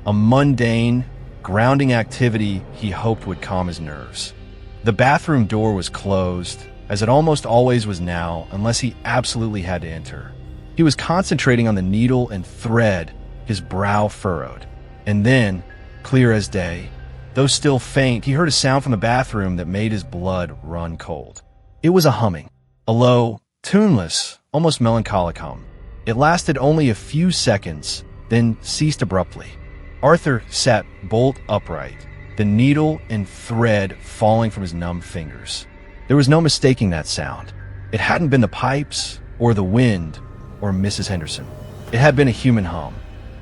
Speaker 1: a mundane, grounding activity he hoped would calm his nerves. The bathroom door was closed, as it almost always was now, unless he absolutely had to enter. He was concentrating on the needle and thread, his brow furrowed. And then, clear as day, though still faint, he heard a sound from the bathroom that made his blood run cold. It was a humming, a low, tuneless, almost melancholic hum. It lasted only a few seconds, then ceased abruptly. Arthur sat bolt upright, the needle and thread falling from his numb fingers. There was no mistaking that sound. It hadn't been the pipes, or the wind, or Mrs. Henderson. It had been a human hum,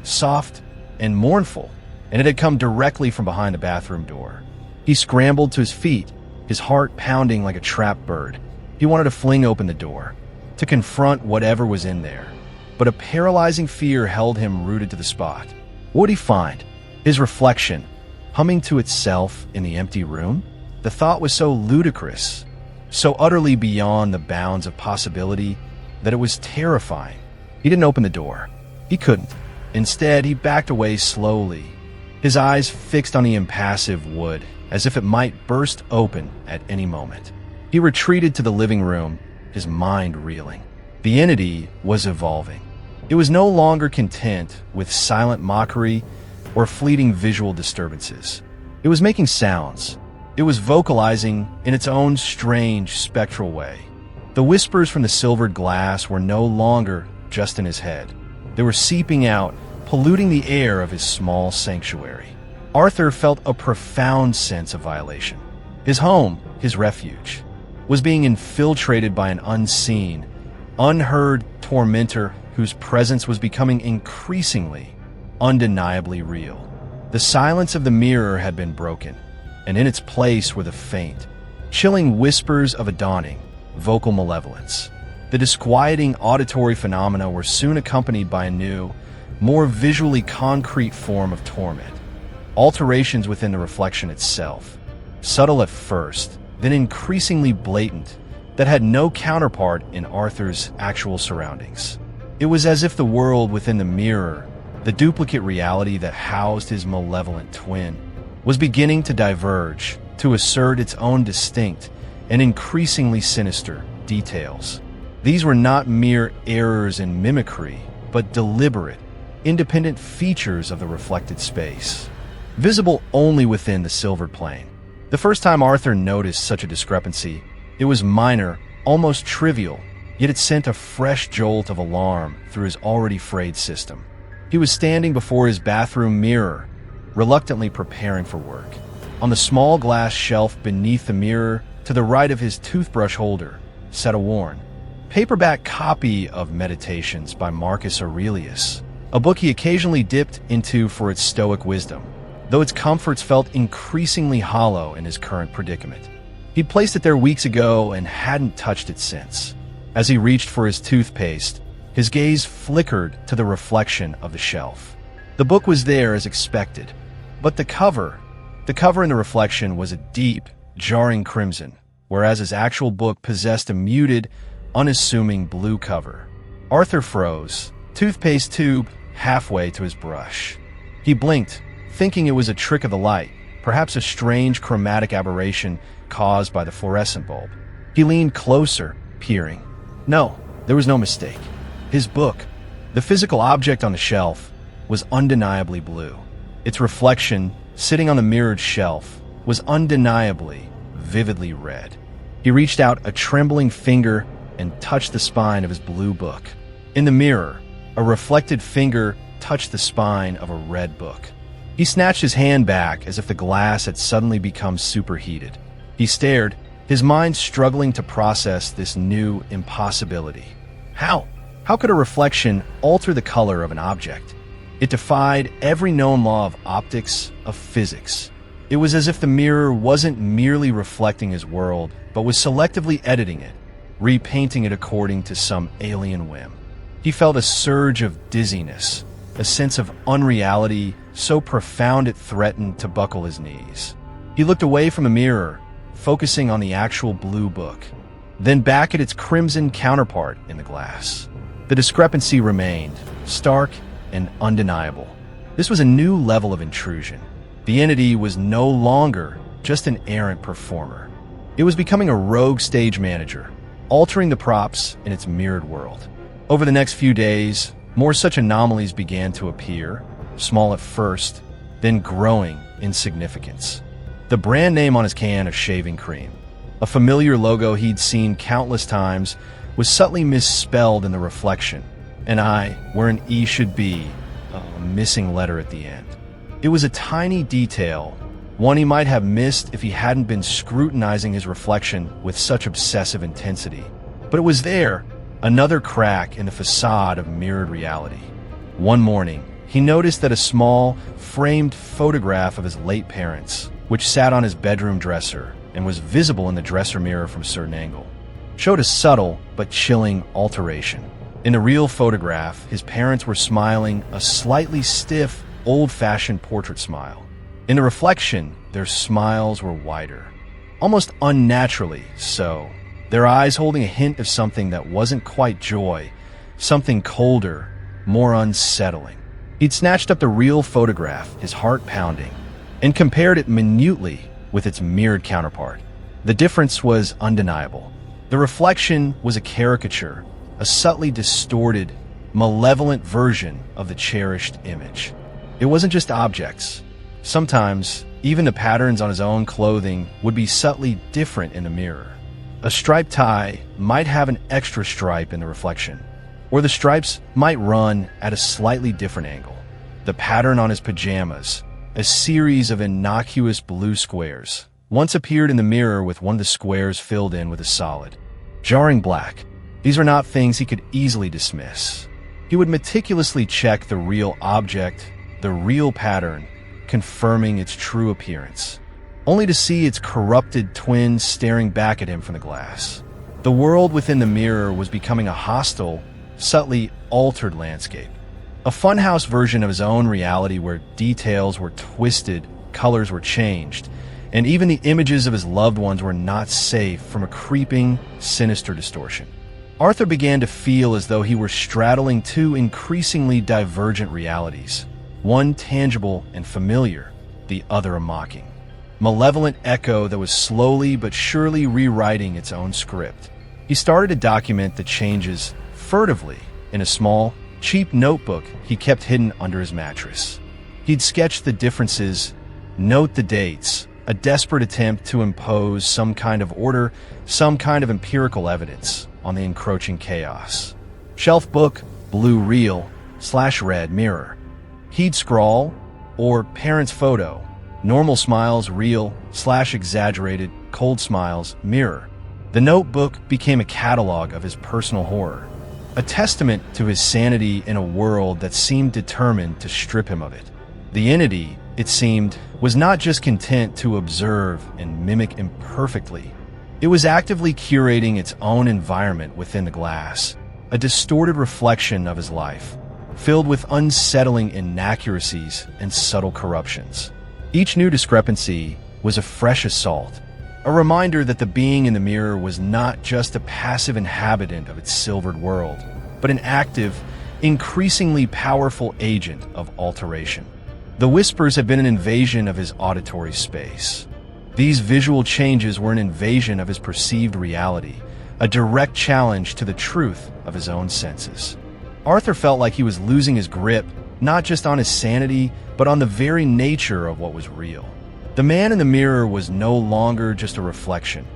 Speaker 1: soft and mournful, and it had come directly from behind the bathroom door. He scrambled to his feet, his heart pounding like a trapped bird. He wanted to fling open the door, to confront whatever was in there. But a paralyzing fear held him rooted to the spot. What would he find? His reflection, humming to itself in the empty room? The thought was so ludicrous, so utterly beyond the bounds of possibility, that it was terrifying. He didn't open the door. He couldn't. Instead, he backed away slowly, his eyes fixed on the impassive wood, as if it might burst open at any moment. He retreated to the living room, his mind reeling. The entity was evolving. It was no longer content with silent mockery or fleeting visual disturbances. It was making sounds. It was vocalizing in its own strange, spectral way. The whispers from the silvered glass were no longer just in his head. They were seeping out, polluting the air of his small sanctuary. Arthur felt a profound sense of violation. His home, his refuge, was being infiltrated by an unseen, unheard tormentor whose presence was becoming increasingly, undeniably real. The silence of the mirror had been broken, and in its place were the faint, chilling whispers of a dawning, vocal malevolence. The disquieting auditory phenomena were soon accompanied by a new, more visually concrete form of torment. Alterations within the reflection itself, subtle at first, then increasingly blatant, that had no counterpart in Arthur's actual surroundings. It was as if the world within the mirror, the duplicate reality that housed his malevolent twin, was beginning to diverge, to assert its own distinct and increasingly sinister details. These were not mere errors in mimicry, but deliberate, independent features of the reflected space, visible only within the silvered plane. The first time Arthur noticed such a discrepancy, it was minor, almost trivial, yet it sent a fresh jolt of alarm through his already frayed system. He was standing before his bathroom mirror, reluctantly preparing for work. On the small glass shelf beneath the mirror, to the right of his toothbrush holder, sat a worn, paperback copy of Meditations by Marcus Aurelius, a book he occasionally dipped into for its stoic wisdom, though its comforts felt increasingly hollow in his current predicament. He'd placed it there weeks ago and hadn't touched it since. As he reached for his toothpaste, his gaze flickered to the reflection of the shelf. The book was there as expected, but the cover in the reflection was a deep, jarring crimson, whereas his actual book possessed a muted, unassuming blue cover. Arthur froze, toothpaste tube halfway to his brush. He blinked, thinking it was a trick of the light, perhaps a strange chromatic aberration caused by the fluorescent bulb. He leaned closer, peering. No, there was no mistake. His book, the physical object on the shelf, was undeniably blue. Its reflection, sitting on the mirrored shelf, was undeniably, vividly red. He reached out a trembling finger and touched the spine of his blue book. In the mirror, a reflected finger touched the spine of a red book. He snatched his hand back as if the glass had suddenly become superheated. He stared, his mind struggling to process this new impossibility. How? How could a reflection alter the color of an object? It defied every known law of optics, of physics. It was as if the mirror wasn't merely reflecting his world, but was selectively editing it, repainting it according to some alien whim. He felt a surge of dizziness, a sense of unreality so profound it threatened to buckle his knees. He looked away from the mirror, focusing on the actual blue book, then back at its crimson counterpart in the glass. The discrepancy remained, stark and undeniable. This was a new level of intrusion. The entity was no longer just an errant performer. It was becoming a rogue stage manager, altering the props in its mirrored world. Over the next few days, more such anomalies began to appear, small at first, then growing in significance. The brand name on his can of shaving cream, a familiar logo he'd seen countless times, was subtly misspelled in the reflection, an I where an E should be, a missing letter at the end. It was a tiny detail, one he might have missed if he hadn't been scrutinizing his reflection with such obsessive intensity. But it was there, another crack in the facade of mirrored reality. One morning, he noticed that a small, framed photograph of his late parents, which sat on his bedroom dresser and was visible in the dresser mirror from a certain angle, showed a subtle but chilling alteration. In the real photograph, his parents were smiling a slightly stiff, old-fashioned portrait smile. In the reflection, their smiles were wider, almost unnaturally so, their eyes holding a hint of something that wasn't quite joy, something colder, more unsettling. He'd snatched up the real photograph, his heart pounding, and compared it minutely with its mirrored counterpart. The difference was undeniable. The reflection was a caricature, a subtly distorted, malevolent version of the cherished image. It wasn't just objects. Sometimes, even the patterns on his own clothing would be subtly different in the mirror. A striped tie might have an extra stripe in the reflection, or the stripes might run at a slightly different angle. The pattern on his pajamas, a series of innocuous blue squares, once appeared in the mirror with one of the squares filled in with a solid, jarring black. These were not things he could easily dismiss. He would meticulously check the real object, the real pattern, confirming its true appearance, only to see its corrupted twin staring back at him from the glass. The world within the mirror was becoming a hostile, subtly altered landscape. A funhouse version of his own reality where details were twisted, colors were changed, and even the images of his loved ones were not safe from a creeping, sinister distortion. Arthur began to feel as though he were straddling two increasingly divergent realities, one tangible and familiar, the other a mocking, malevolent echo that was slowly but surely rewriting its own script. He started to document the changes furtively in a small, cheap notebook he kept hidden under his mattress. He'd sketch the differences, note the dates, a desperate attempt to impose some kind of order, some kind of empirical evidence on the encroaching chaos. Shelf book, blue reel/red mirror. He'd scrawl, or parents' photo, normal smiles real/exaggerated, cold smiles mirror. The notebook became a catalog of his personal horror, a testament to his sanity in a world that seemed determined to strip him of it. The entity, it seemed, was not just content to observe and mimic imperfectly. It was actively curating its own environment within the glass, a distorted reflection of his life, filled with unsettling inaccuracies and subtle corruptions. Each new discrepancy was a fresh assault, a reminder that the being in the mirror was not just a passive inhabitant of its silvered world, but an active, increasingly powerful agent of alteration. The whispers had been an invasion of his auditory space. These visual changes were an invasion of his perceived reality, a direct challenge to the truth of his own senses. Arthur felt like he was losing his grip, not just on his sanity, but on the very nature of what was real. The man in the mirror was no longer just a reflection.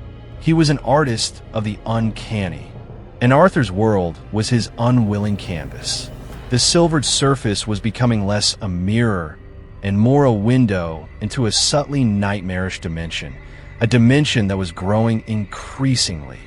Speaker 1: He was an artist of the uncanny, and Arthur's world was his unwilling canvas. The silvered surface was becoming less a mirror and more a window into a subtly nightmarish dimension, a dimension that was growing increasingly,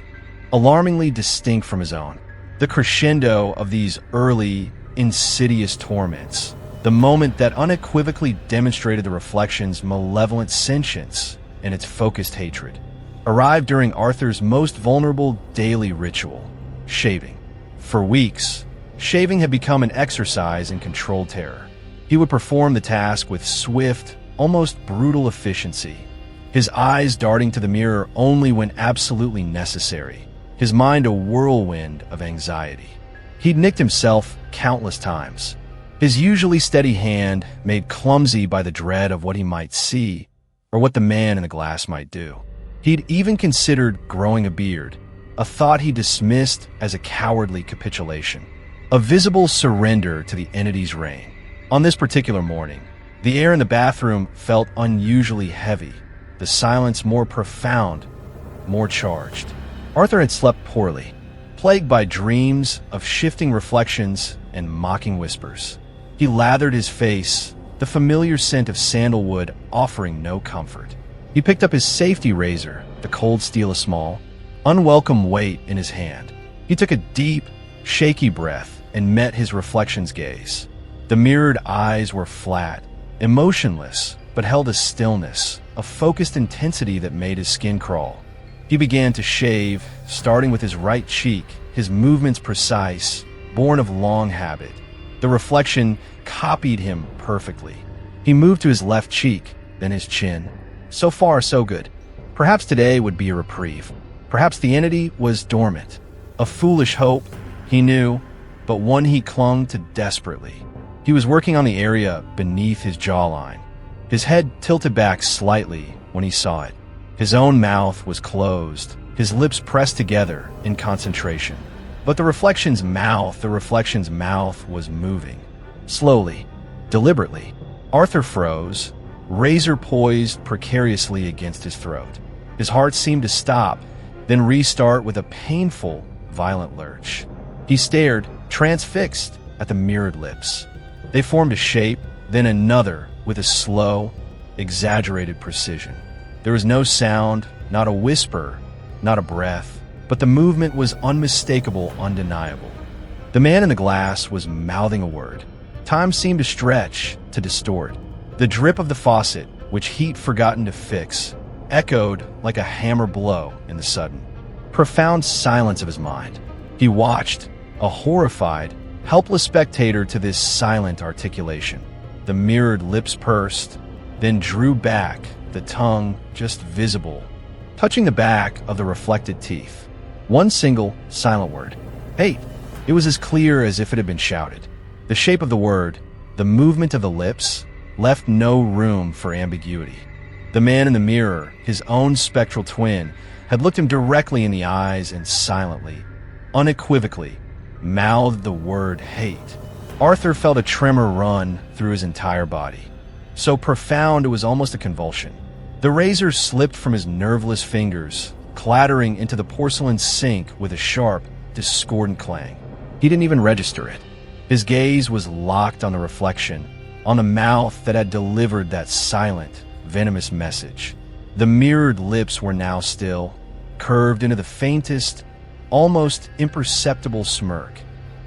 Speaker 1: alarmingly distinct from his own. The crescendo of these early, insidious torments, the moment that unequivocally demonstrated the reflection's malevolent sentience and its focused hatred, arrived during Arthur's most vulnerable daily ritual, shaving. For weeks, shaving had become an exercise in controlled terror. He would perform the task with swift, almost brutal efficiency, his eyes darting to the mirror only when absolutely necessary, his mind a whirlwind of anxiety. He'd nicked himself countless times, his usually steady hand made clumsy by the dread of what he might see or what the man in the glass might do. He'd even considered growing a beard, a thought he dismissed as a cowardly capitulation, a visible surrender to the entity's reign. On this particular morning, the air in the bathroom felt unusually heavy, the silence more profound, more charged. Arthur had slept poorly, plagued by dreams of shifting reflections and mocking whispers. He lathered his face, the familiar scent of sandalwood offering no comfort. He picked up his safety razor, the cold steel a small, unwelcome weight in his hand. He took a deep, shaky breath and met his reflection's gaze. The mirrored eyes were flat, emotionless, but held a stillness, a focused intensity that made his skin crawl. He began to shave, starting with his right cheek, his movements precise, born of long habit. The reflection copied him perfectly. He moved to his left cheek, then his chin. So far, so good. Perhaps today would be a reprieve. Perhaps the entity was dormant. A foolish hope, he knew, but one he clung to desperately. He was working on the area beneath his jawline. His head tilted back slightly when he saw it. His own mouth was closed, his lips pressed together in concentration. But the reflection's mouth was moving. Slowly, deliberately. Arthur froze, razor poised precariously against his throat. His heart seemed to stop, then restart with a painful, violent lurch. He stared, transfixed, at the mirrored lips. They formed a shape, then another, with a slow, exaggerated precision. There was no sound, not a whisper, not a breath, but the movement was unmistakable, undeniable. The man in the glass was mouthing a word. Time seemed to stretch, to distort. The drip of the faucet, which heat forgotten to fix, echoed like a hammer blow in the sudden, profound silence of his mind. He watched, a horrified, helpless spectator to this silent articulation. The mirrored lips pursed, then drew back, the tongue just visible, touching the back of the reflected teeth. One single, silent word. Hate. It was as clear as if it had been shouted. The shape of the word, the movement of the lips, left no room for ambiguity. The man in the mirror, his own spectral twin, had looked him directly in the eyes and silently, unequivocally, mouthed the word hate. Arthur felt a tremor run through his entire body. So profound it was almost a convulsion. The razor slipped from his nerveless fingers, clattering into the porcelain sink with a sharp, discordant clang. He didn't even register it. His gaze was locked on the reflection, on the mouth that had delivered that silent, venomous message. The mirrored lips were now still, curved into the faintest, almost imperceptible smirk.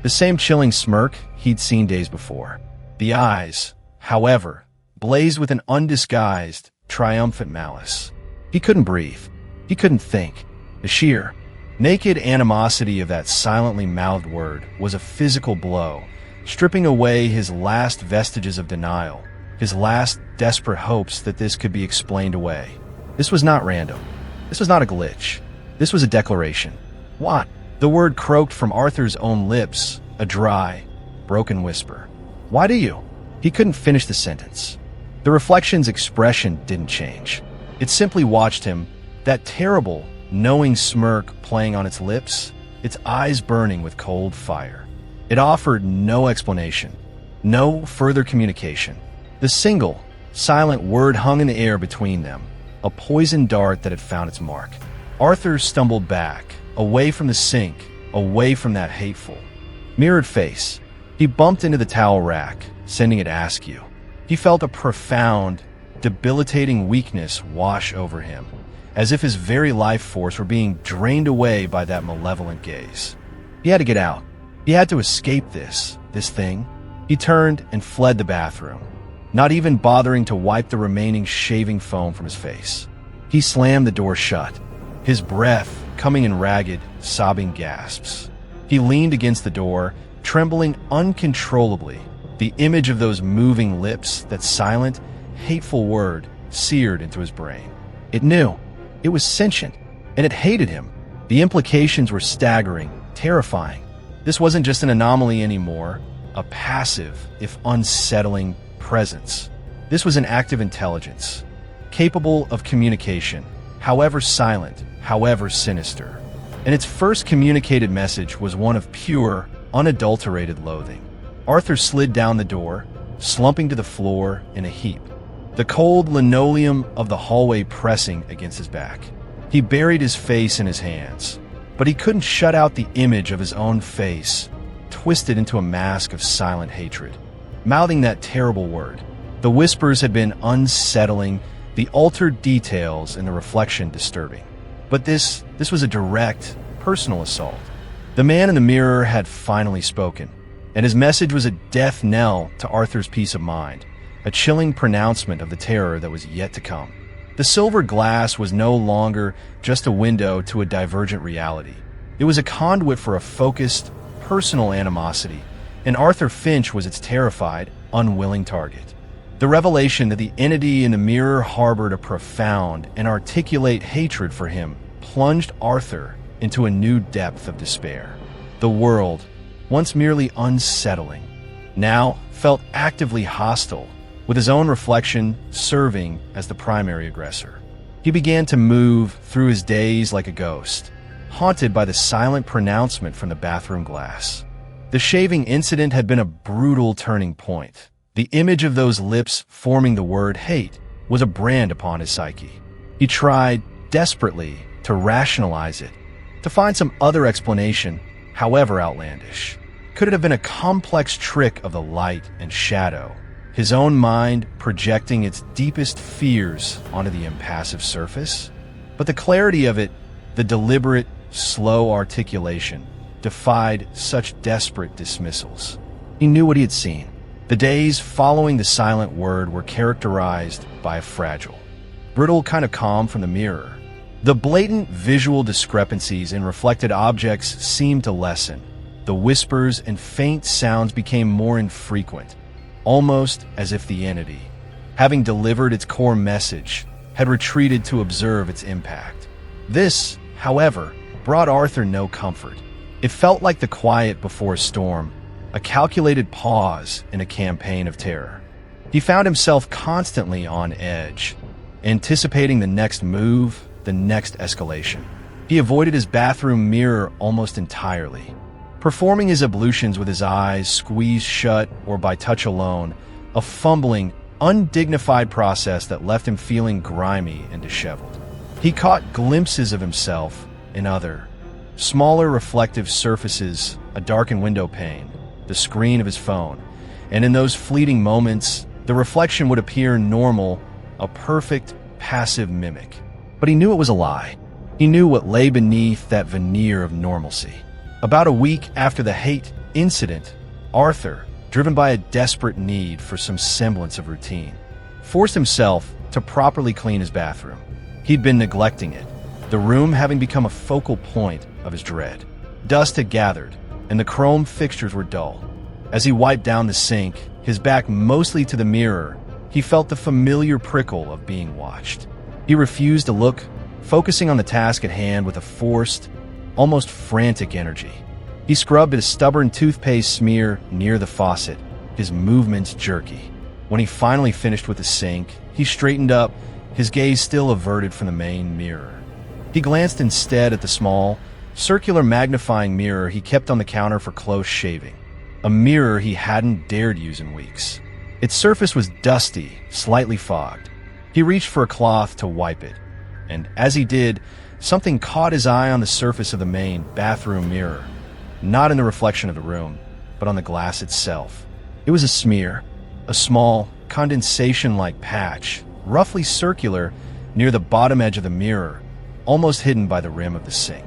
Speaker 1: The same chilling smirk he'd seen days before. The eyes, however, blazed with an undisguised, triumphant malice. He couldn't breathe. He couldn't think. The sheer, naked animosity of that silently mouthed word was a physical blow, stripping away his last vestiges of denial, his last desperate hopes that this could be explained away. This was not random. This was not a glitch. This was a declaration. What? The word croaked from Arthur's own lips, a dry, broken whisper. Why do you? He couldn't finish the sentence. The reflection's expression didn't change. It simply watched him, that terrible, knowing smirk playing on its lips, its eyes burning with cold fire. It offered no explanation, no further communication. The single, silent word hung in the air between them, a poisoned dart that had found its mark. Arthur stumbled back, away from the sink, away from that hateful, mirrored face. He bumped into the towel rack, sending it askew. He felt a profound, debilitating weakness wash over him, as if his very life force were being drained away by that malevolent gaze. He had to get out. He had to escape this thing. He turned and fled the bathroom, not even bothering to wipe the remaining shaving foam from his face. He slammed the door shut, his breath coming in ragged, sobbing gasps. He leaned against the door, trembling uncontrollably. The image of those moving lips, that silent, hateful word, seared into his brain. It knew. It was sentient, and it hated him. The implications were staggering, terrifying. This wasn't just an anomaly anymore, a passive, if unsettling, presence. This was an active intelligence, capable of communication, however silent, however sinister. And its first communicated message was one of pure, unadulterated loathing. Arthur slid down the door, slumping to the floor in a heap, the cold linoleum of the hallway pressing against his back. He buried his face in his hands, but he couldn't shut out the image of his own face, twisted into a mask of silent hatred, mouthing that terrible word. The whispers had been unsettling, the altered details in the reflection disturbing. But this was a direct, personal assault. The man in the mirror had finally spoken, and his message was a death knell to Arthur's peace of mind, a chilling pronouncement of the terror that was yet to come. The silver glass was no longer just a window to a divergent reality. It was a conduit for a focused, personal animosity, and Arthur Finch was its terrified, unwilling target. The revelation that the entity in the mirror harbored a profound and articulate hatred for him plunged Arthur into a new depth of despair. The world, once merely unsettling, now felt actively hostile, with his own reflection serving as the primary aggressor. He began to move through his days like a ghost, haunted by the silent pronouncement from the bathroom glass. The shaving incident had been a brutal turning point. The image of those lips forming the word hate was a brand upon his psyche. He tried desperately to rationalize it, to find some other explanation, however outlandish. Could it have been a complex trick of the light and shadow, his own mind projecting its deepest fears onto the impassive surface? But the clarity of it, the deliberate, slow articulation, defied such desperate dismissals. He knew what he had seen. The days following the silent word were characterized by a fragile, brittle kind of calm from the mirror. The blatant visual discrepancies in reflected objects seemed to lessen. The whispers and faint sounds became more infrequent, almost as if the entity, having delivered its core message, had retreated to observe its impact. This, however, brought Arthur no comfort. It felt like the quiet before a storm, a calculated pause in a campaign of terror. He found himself constantly on edge, anticipating the next move, the next escalation. He avoided his bathroom mirror almost entirely, performing his ablutions with his eyes squeezed shut or by touch alone, a fumbling, undignified process that left him feeling grimy and disheveled. He caught glimpses of himself in other, smaller reflective surfaces, a darkened window pane, the screen of his phone, and in those fleeting moments, the reflection would appear normal, a perfect, passive mimic. But he knew it was a lie. He knew what lay beneath that veneer of normalcy. About a week after the hate incident, Arthur, driven by a desperate need for some semblance of routine, forced himself to properly clean his bathroom. He'd been neglecting it, the room having become a focal point of his dread. Dust had gathered, and the chrome fixtures were dull. As he wiped down the sink, his back mostly to the mirror, he felt the familiar prickle of being watched. He refused to look, focusing on the task at hand with a forced, almost frantic energy. He scrubbed at a stubborn toothpaste smear near the faucet, his movements jerky. When he finally finished with the sink, he straightened up, his gaze still averted from the main mirror. He glanced instead at the small, circular magnifying mirror he kept on the counter for close shaving, a mirror he hadn't dared use in weeks. Its surface was dusty, slightly fogged. He reached for a cloth to wipe it, and as he did, something caught his eye on the surface of the main bathroom mirror, not in the reflection of the room, but on the glass itself. It was a smear, a small, condensation-like patch, roughly circular, near the bottom edge of the mirror, almost hidden by the rim of the sink.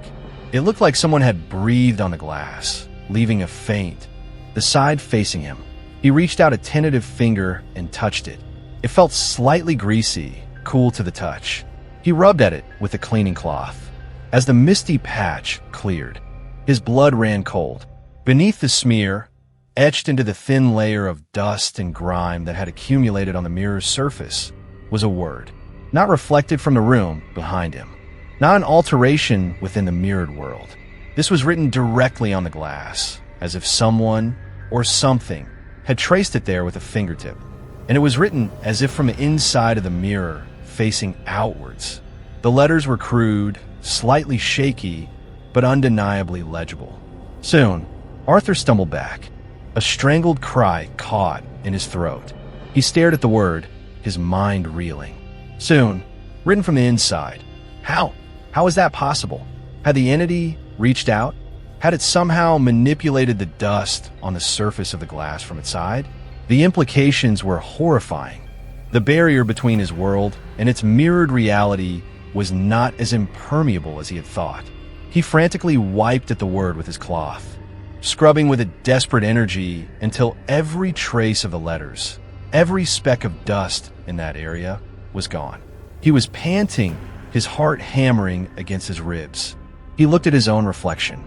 Speaker 1: It looked like someone had breathed on the glass, leaving a faint, the side facing him. He reached out a tentative finger and touched it. It felt slightly greasy, cool to the touch. He rubbed at it with a cleaning cloth. As the misty patch cleared, his blood ran cold. Beneath the smear, etched into the thin layer of dust and grime that had accumulated on the mirror's surface, was a word, not reflected from the room behind him, not an alteration within the mirrored world. This was written directly on the glass, as if someone or something had traced it there with a fingertip. And it was written as if from the inside of the mirror, facing outwards. The letters were crude, slightly shaky, but undeniably legible. Soon, Arthur stumbled back. A strangled cry caught in his throat. He stared at the word, his mind reeling. Soon, written from the inside. How? How is that possible? Had the entity reached out? Had it somehow manipulated the dust on the surface of the glass from its side? The implications were horrifying. The barrier between his world and its mirrored reality was not as impermeable as he had thought. He frantically wiped at the word with his cloth, scrubbing with a desperate energy until every trace of the letters, every speck of dust in that area was gone. He was panting, his heart hammering against his ribs. He looked at his own reflection,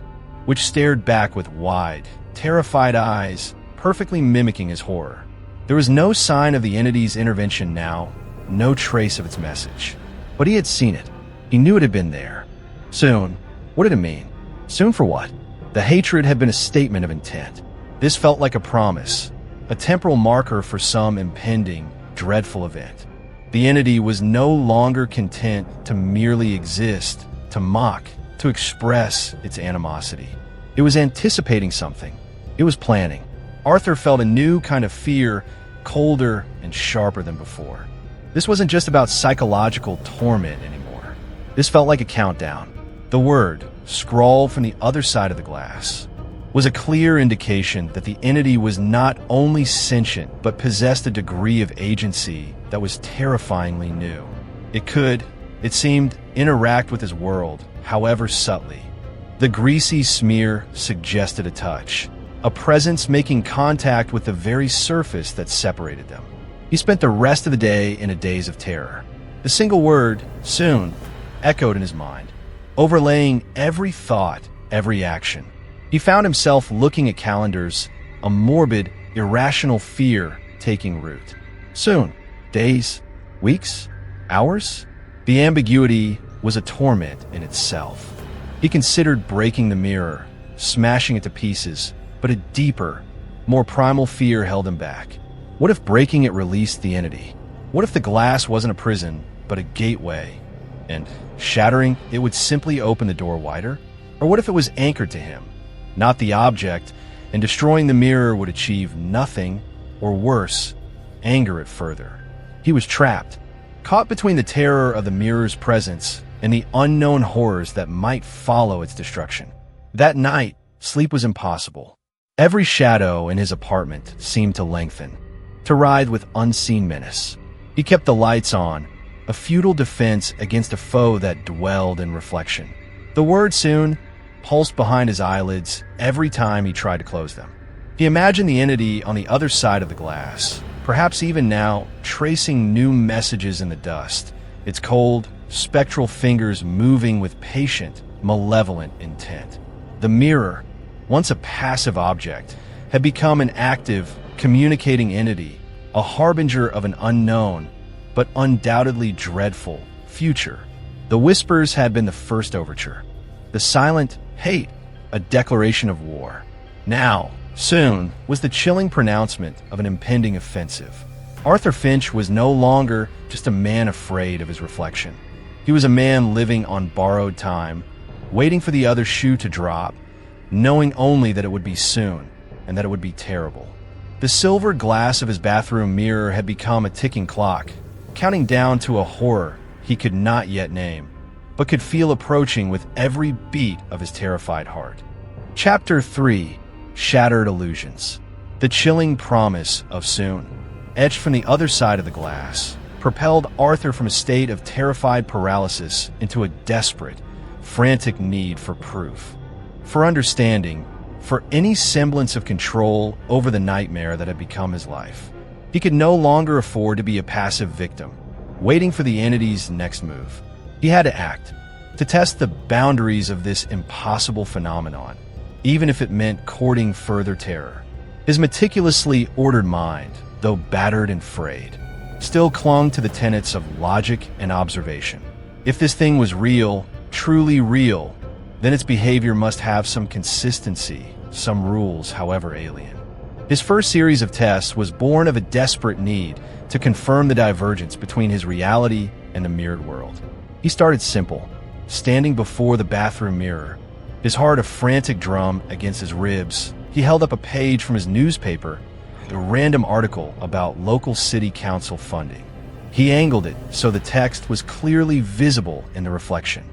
Speaker 1: which stared back with wide, terrified eyes, perfectly mimicking his horror. There was no sign of the entity's intervention now, no trace of its message. But he had seen it. He knew it had been there. Soon. What did it mean? Soon for what? The hatred had been a statement of intent. This felt like a promise, a temporal marker for some impending, dreadful event. The entity was no longer content to merely exist, to mock, to express its animosity. It was anticipating something. It was planning. Arthur felt a new kind of fear, colder and sharper than before. This wasn't just about psychological torment anymore. This felt like a countdown. The word, scrawled from the other side of the glass, was a clear indication that the entity was not only sentient, but possessed a degree of agency that was terrifyingly new. It could, it seemed, interact with his world, however subtly. The greasy smear suggested a touch, a presence making contact with the very surface that separated them. He spent the rest of the day in a daze of terror. The single word, soon, echoed in his mind, overlaying every thought, every action. He found himself looking at calendars, a morbid, irrational fear taking root. Soon. Days? Weeks? Hours? The ambiguity was a torment in itself. He considered breaking the mirror, smashing it to pieces, but a deeper, more primal fear held him back. What if breaking it released the entity? What if the glass wasn't a prison, but a gateway? And shattering it would simply open the door wider? Or what if it was anchored to him, not the object, and destroying the mirror would achieve nothing, or worse, anger it further? He was trapped, caught between the terror of the mirror's presence and the unknown horrors that might follow its destruction. That night, sleep was impossible. Every shadow in his apartment seemed to lengthen, to writhe with unseen menace. He kept the lights on, a futile defense against a foe that dwelled in reflection. The word soon pulsed behind his eyelids every time he tried to close them. He imagined the entity on the other side of the glass, perhaps even now tracing new messages in the dust, its cold, spectral fingers moving with patient, malevolent intent. The mirror, once a passive object, had become an active, communicating entity, a harbinger of an unknown, but undoubtedly dreadful, future. The whispers had been the first overture. The silent hate, a declaration of war. Now, soon, was the chilling pronouncement of an impending offensive. Arthur Finch was no longer just a man afraid of his reflection. He was a man living on borrowed time, waiting for the other shoe to drop, knowing only that it would be soon, and that it would be terrible. The silver glass of his bathroom mirror had become a ticking clock, counting down to a horror he could not yet name, but could feel approaching with every beat of his terrified heart. Chapter 3: Shattered Illusions. The chilling promise of soon, etched from the other side of the glass, propelled Arthur from a state of terrified paralysis into a desperate, frantic need for proof, for understanding, for any semblance of control over the nightmare that had become his life. He could no longer afford to be a passive victim, waiting for the entity's next move. He had to act, to test the boundaries of this impossible phenomenon, even if it meant courting further terror. His meticulously ordered mind, though battered and frayed, still clung to the tenets of logic and observation. If this thing was real, truly real, then its behavior must have some consistency, some rules, however alien. His first series of tests was born of a desperate need to confirm the divergence between his reality and the mirrored world. He started simple, standing before the bathroom mirror, his heart a frantic drum against his ribs. He held up a page from his newspaper, a random article about local city council funding. He angled it so the text was clearly visible in the reflection.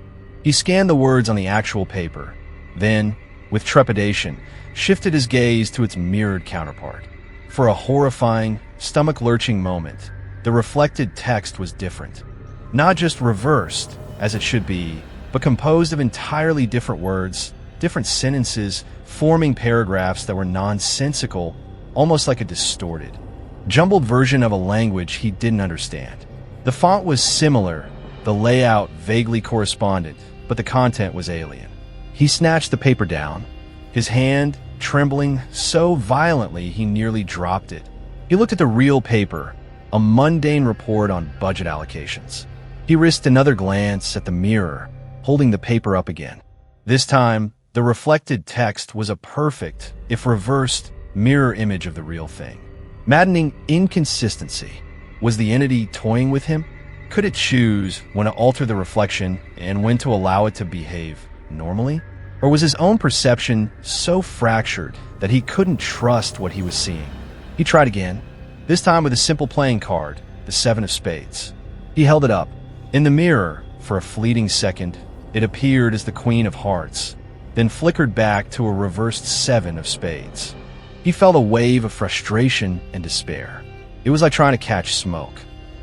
Speaker 1: He scanned the words on the actual paper, then, with trepidation, shifted his gaze to its mirrored counterpart. For a horrifying, stomach-lurching moment, the reflected text was different. Not just reversed, as it should be, but composed of entirely different words, different sentences, forming paragraphs that were nonsensical, almost like a distorted, jumbled version of a language he didn't understand. The font was similar, the layout vaguely corresponded, but the content was alien. He snatched the paper down, his hand trembling so violently he nearly dropped it. He looked at the real paper, a mundane report on budget allocations. He risked another glance at the mirror, holding the paper up again. This time, the reflected text was a perfect, if reversed, mirror image of the real thing. Maddening inconsistency. Was the entity toying with him? Could it choose when to alter the reflection and when to allow it to behave normally? Or was his own perception so fractured that he couldn't trust what he was seeing? He tried again, this time with a simple playing card, the 7 of spades. He held it up. In the mirror, for a fleeting second, it appeared as the Queen of Hearts, then flickered back to a reversed 7 of spades. He felt a wave of frustration and despair. It was like trying to catch smoke.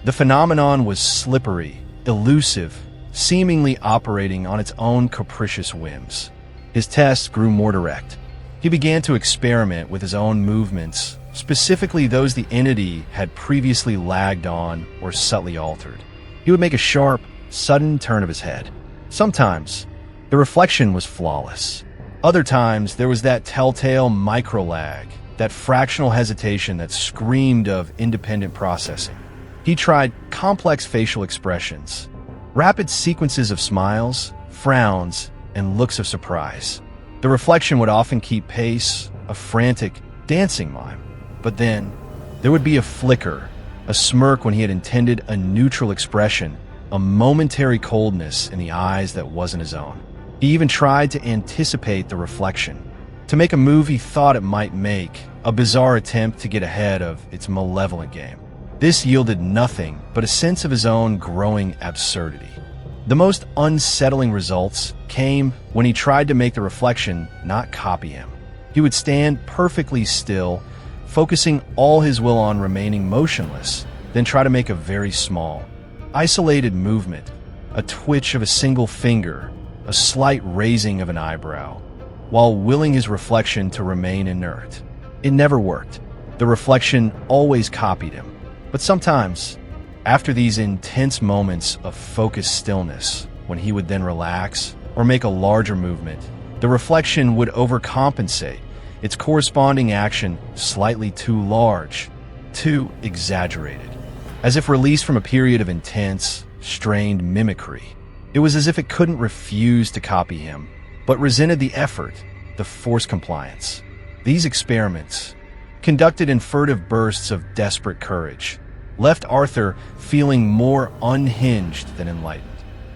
Speaker 1: The phenomenon was slippery, elusive, seemingly operating on its own capricious whims. His tests grew more direct. He began to experiment with his own movements, specifically those the entity had previously lagged on or subtly altered. He would make a sharp, sudden turn of his head. Sometimes, the reflection was flawless. Other times, there was that telltale micro-lag, that fractional hesitation that screamed of independent processing. He tried complex facial expressions, rapid sequences of smiles, frowns, and looks of surprise. The reflection would often keep pace, a frantic, dancing mime. But then, there would be a flicker, a smirk when he had intended a neutral expression, a momentary coldness in the eyes that wasn't his own. He even tried to anticipate the reflection, to make a move he thought it might make, a bizarre attempt to get ahead of its malevolent game. This yielded nothing but a sense of his own growing absurdity. The most unsettling results came when he tried to make the reflection not copy him. He would stand perfectly still, focusing all his will on remaining motionless, then try to make a very small, isolated movement, a twitch of a single finger, a slight raising of an eyebrow, while willing his reflection to remain inert. It never worked. The reflection always copied him. But sometimes, after these intense moments of focused stillness, when he would then relax or make a larger movement, the reflection would overcompensate, its corresponding action slightly too large, too exaggerated. As if released from a period of intense, strained mimicry. It was as if it couldn't refuse to copy him, but resented the effort, the forced compliance. These experiments, conducted in furtive bursts of desperate courage, left Arthur feeling more unhinged than enlightened.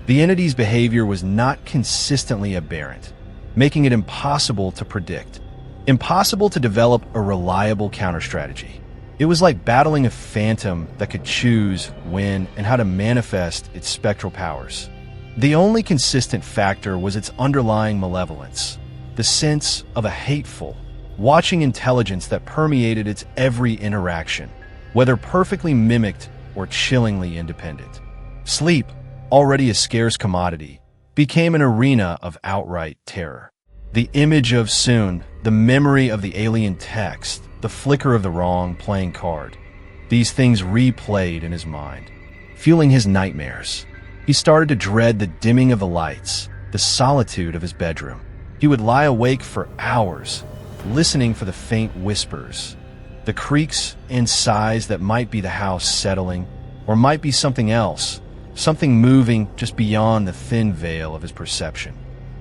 Speaker 1: The entity's behavior was not consistently aberrant, making it impossible to predict, impossible to develop a reliable counter-strategy. It was like battling a phantom that could choose when and how to manifest its spectral powers. The only consistent factor was its underlying malevolence, the sense of a hateful, watching intelligence that permeated its every interaction, whether perfectly mimicked or chillingly independent. Sleep, already a scarce commodity, became an arena of outright terror. The image of soon, the memory of the alien text, the flicker of the wrong playing card, these things replayed in his mind, fueling his nightmares. He started to dread the dimming of the lights, the solitude of his bedroom. He would lie awake for hours, listening for the faint whispers, the creaks and sighs that might be the house settling, or might be something else, something moving just beyond the thin veil of his perception.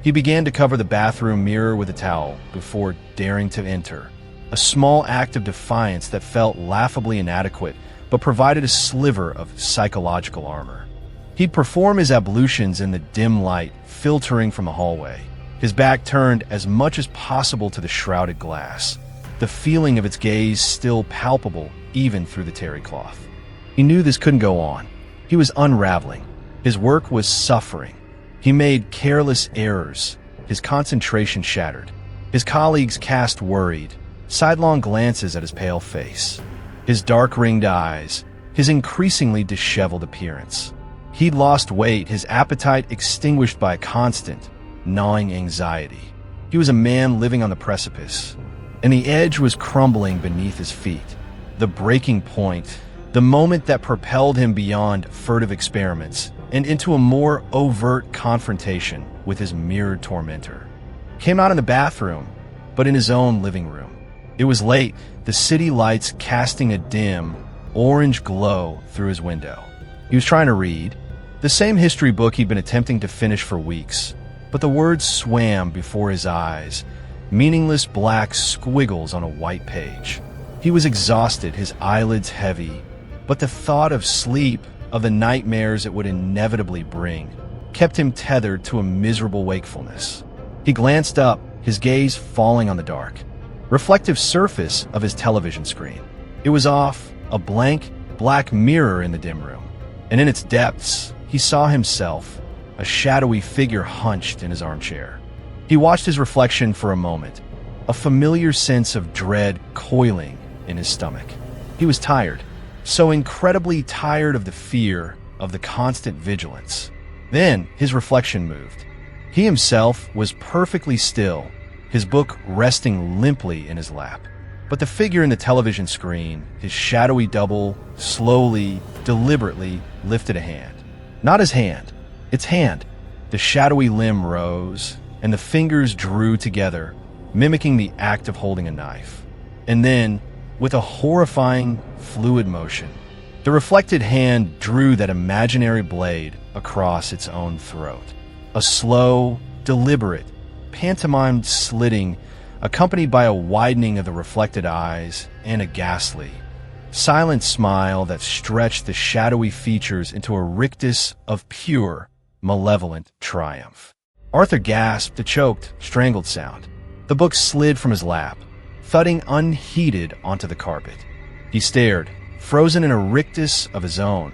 Speaker 1: He began to cover the bathroom mirror with a towel before daring to enter, a small act of defiance that felt laughably inadequate but provided a sliver of psychological armor. He'd perform his ablutions in the dim light filtering from the hallway, his back turned as much as possible to the shrouded glass, the feeling of its gaze still palpable even through the terry cloth. He knew this couldn't go on. He was unraveling. His work was suffering. He made careless errors. His concentration shattered. His colleagues cast worried, sidelong glances at his pale face, his dark-ringed eyes, his increasingly disheveled appearance. He'd lost weight, his appetite extinguished by a constant, gnawing anxiety. He was a man living on the precipice, and the edge was crumbling beneath his feet. The breaking point, the moment that propelled him beyond furtive experiments and into a more overt confrontation with his mirrored tormentor, came not in the bathroom, but in his own living room. It was late, the city lights casting a dim, orange glow through his window. He was trying to read, the same history book he'd been attempting to finish for weeks, but the words swam before his eyes, meaningless black squiggles on a white page. He was exhausted, his eyelids heavy, but the thought of sleep, of the nightmares it would inevitably bring, kept him tethered to a miserable wakefulness. He glanced up, his gaze falling on the dark, reflective surface of his television screen. It was off, a blank, black mirror in the dim room, and in its depths, he saw himself, a shadowy figure hunched in his armchair. He watched his reflection for a moment, a familiar sense of dread coiling in his stomach. He was tired, so incredibly tired of the fear, of the constant vigilance. Then his reflection moved. He himself was perfectly still, his book resting limply in his lap. But the figure in the television screen, his shadowy double, slowly, deliberately lifted a hand. Not his hand, its hand. The shadowy limb rose, and the fingers drew together, mimicking the act of holding a knife. And then, with a horrifying, fluid motion, the reflected hand drew that imaginary blade across its own throat. A slow, deliberate, pantomimed slitting, accompanied by a widening of the reflected eyes and a ghastly, silent smile that stretched the shadowy features into a rictus of pure, malevolent triumph. Arthur gasped a choked, strangled sound. The book slid from his lap, thudding unheeded onto the carpet. He stared, frozen in a rictus of his own,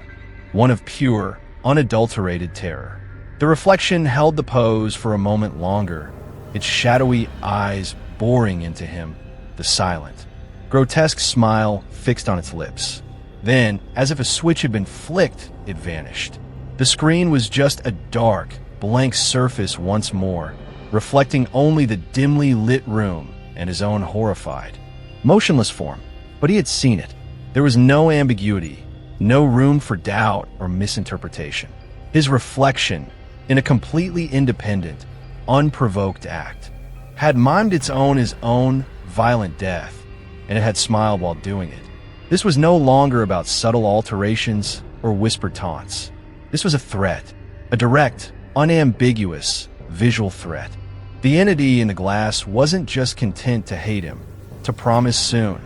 Speaker 1: one of pure, unadulterated terror. The reflection held the pose for a moment longer, its shadowy eyes boring into him, the silent, grotesque smile fixed on its lips. Then, as if a switch had been flicked, it vanished. The screen was just a dark, blank surface once more, reflecting only the dimly lit room and his own horrified, motionless form. But he had seen it. There was no ambiguity, no room for doubt or misinterpretation. His reflection, in a completely independent, unprovoked act, had mimed its own his own violent death, and it had smiled while doing it. This was no longer about subtle alterations or whispered taunts. This was a threat, a direct, unambiguous, visual threat. The entity in the glass wasn't just content to hate him, to promise soon.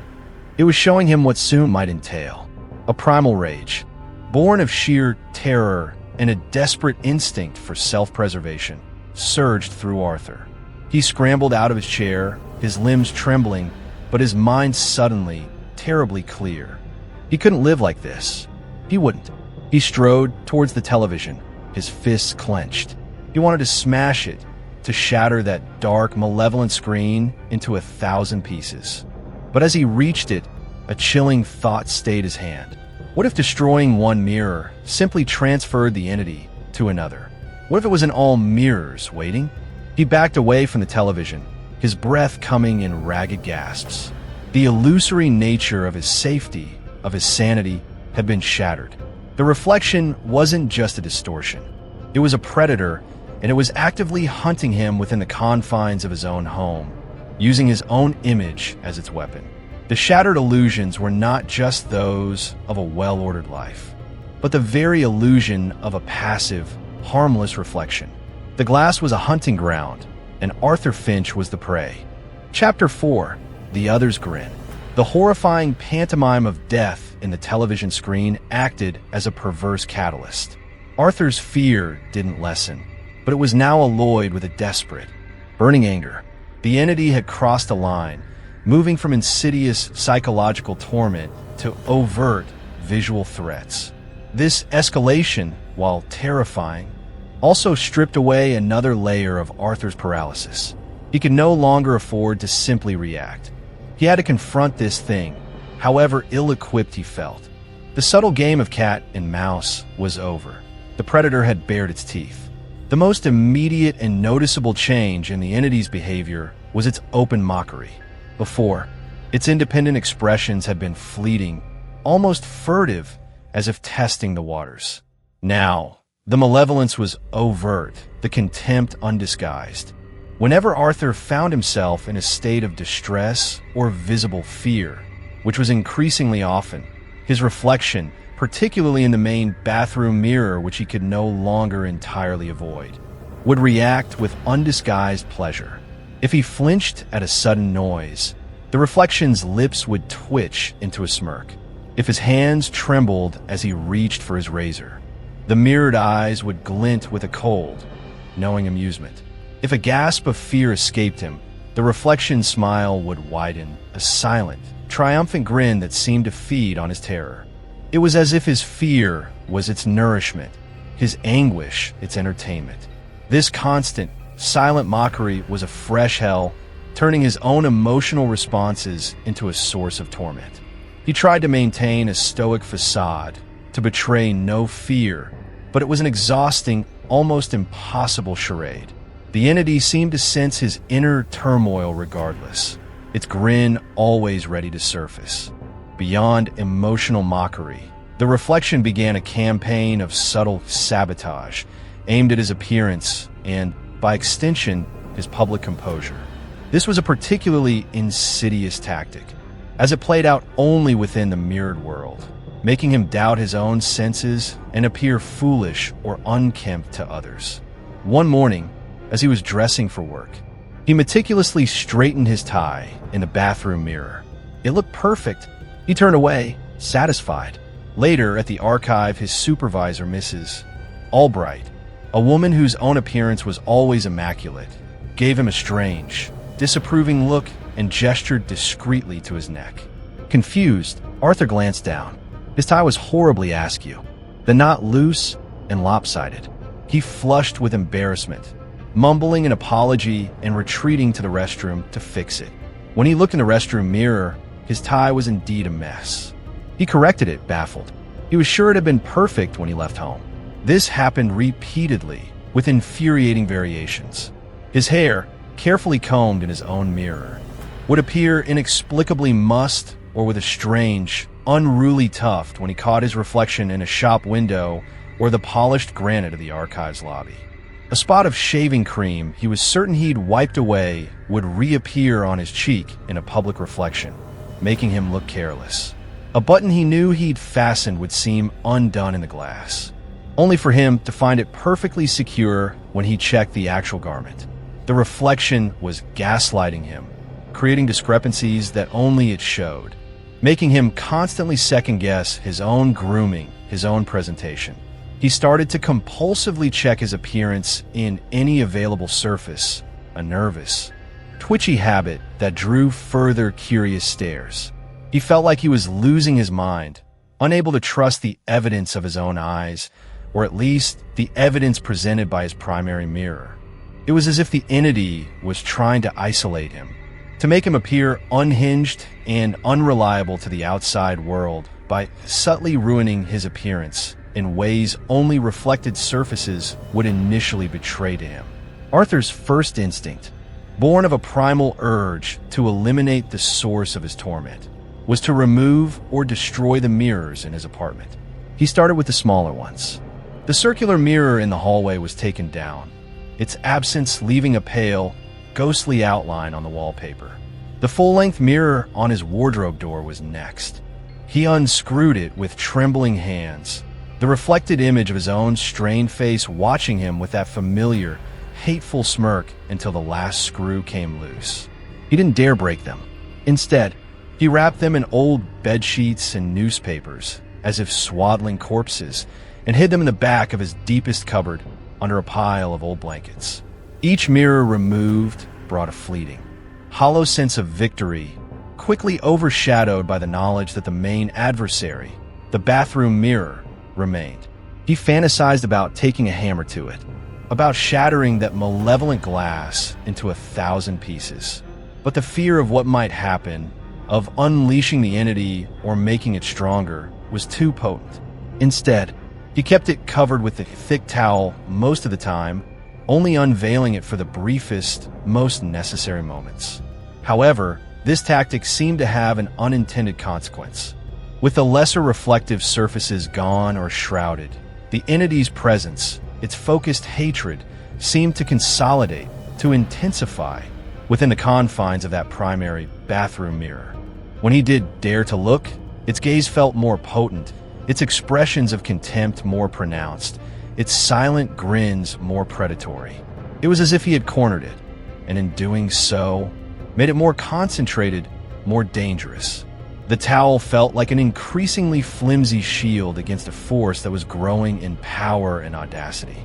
Speaker 1: It was showing him what soon might entail. A primal rage, born of sheer terror and a desperate instinct for self-preservation, surged through Arthur. He scrambled out of his chair, his limbs trembling, but his mind suddenly, terribly clear. He couldn't live like this. He wouldn't. He strode towards the television, his fists clenched. He wanted to smash it, to shatter that dark, malevolent screen into 1,000 pieces. But as he reached it, a chilling thought stayed his hand. What if destroying one mirror simply transferred the entity to another? What if it was an all mirrors waiting? He backed away from the television, his breath coming in ragged gasps. The illusory nature of his safety, of his sanity, had been shattered. The reflection wasn't just a distortion. It was a predator, and it was actively hunting him within the confines of his own home, using his own image as its weapon. The shattered illusions were not just those of a well-ordered life, but the very illusion of a passive, harmless reflection. The glass was a hunting ground, and Arthur Finch was the prey. Chapter 4, The Other's Grin. The horrifying pantomime of death in the television screen acted as a perverse catalyst. Arthur's fear didn't lessen, but it was now alloyed with a desperate, burning anger. The entity had crossed a line, moving from insidious psychological torment to overt visual threats. This escalation, while terrifying, also stripped away another layer of Arthur's paralysis. He could no longer afford to simply react. He had to confront this thing, however ill-equipped he felt. The subtle game of cat and mouse was over. The predator had bared its teeth. The most immediate and noticeable change in the entity's behavior was its open mockery. Before, its independent expressions had been fleeting, almost furtive, as if testing the waters. Now, the malevolence was overt, the contempt undisguised. Whenever Arthur found himself in a state of distress or visible fear, which was increasingly often, his reflection, particularly in the main bathroom mirror which he could no longer entirely avoid, would react with undisguised pleasure. If he flinched at a sudden noise, the reflection's lips would twitch into a smirk. If his hands trembled as he reached for his razor, the mirrored eyes would glint with a cold, knowing amusement. If a gasp of fear escaped him, the reflection's smile would widen, a silent, triumphant grin that seemed to feed on his terror. It was as if his fear was its nourishment, his anguish its entertainment. This constant, silent mockery was a fresh hell, turning his own emotional responses into a source of torment. He tried to maintain a stoic facade, to betray no fear, but it was an exhausting, almost impossible charade. The entity seemed to sense his inner turmoil regardless, its grin always ready to surface. Beyond emotional mockery, the reflection began a campaign of subtle sabotage, aimed at his appearance and, by extension, his public composure. This was a particularly insidious tactic, as it played out only within the mirrored world, making him doubt his own senses and appear foolish or unkempt to others. One morning, as he was dressing for work, he meticulously straightened his tie in the bathroom mirror. It looked perfect. He turned away, satisfied. Later, at the archive, his supervisor, Mrs. Albright, a woman whose own appearance was always immaculate, gave him a strange, disapproving look and gestured discreetly to his neck. Confused, Arthur glanced down. His tie was horribly askew, the knot loose and lopsided. He flushed with embarrassment, mumbling an apology and retreating to the restroom to fix it. When he looked in the restroom mirror, his tie was indeed a mess. He corrected it, baffled. He was sure it had been perfect when he left home. This happened repeatedly, with infuriating variations. His hair, carefully combed in his own mirror, would appear inexplicably mussed or with a strange, unruly tuft when he caught his reflection in a shop window or the polished granite of the archives lobby. A spot of shaving cream he was certain he'd wiped away would reappear on his cheek in a public reflection, making him look careless. A button he knew he'd fastened would seem undone in the glass, only for him to find it perfectly secure when he checked the actual garment. The reflection was gaslighting him, creating discrepancies that only it showed, making him constantly second-guess his own grooming, his own presentation. He started to compulsively check his appearance in any available surface, a nervous, twitchy habit that drew further curious stares. He felt like he was losing his mind, unable to trust the evidence of his own eyes, or at least the evidence presented by his primary mirror. It was as if the entity was trying to isolate him, to make him appear unhinged and unreliable to the outside world by subtly ruining his appearance in ways only reflected surfaces would initially betray to him. Arthur's first instinct, born of a primal urge to eliminate the source of his torment, was to remove or destroy the mirrors in his apartment. He started with the smaller ones. The circular mirror in the hallway was taken down, its absence leaving a pale, ghostly outline on the wallpaper. The full-length mirror on his wardrobe door was next. He unscrewed it with trembling hands, the reflected image of his own strained face watching him with that familiar, hateful smirk until the last screw came loose. He didn't dare break them. Instead, he wrapped them in old bed sheets and newspapers, as if swaddling corpses, and hid them in the back of his deepest cupboard under a pile of old blankets. Each mirror removed brought a fleeting, hollow sense of victory, quickly overshadowed by the knowledge that the main adversary, the bathroom mirror, remained. He fantasized about taking a hammer to it, about shattering that malevolent glass into 1,000 pieces. But the fear of what might happen, of unleashing the entity or making it stronger, was too potent. Instead, he kept it covered with a thick towel most of the time, only unveiling it for the briefest, most necessary moments. However, this tactic seemed to have an unintended consequence. With the lesser reflective surfaces gone or shrouded, the entity's presence, its focused hatred, seemed to consolidate, to intensify, within the confines of that primary bathroom mirror. When he did dare to look, its gaze felt more potent, its expressions of contempt more pronounced, its silent grins more predatory. It was as if he had cornered it, and in doing so, made it more concentrated, more dangerous. The towel felt like an increasingly flimsy shield against a force that was growing in power and audacity.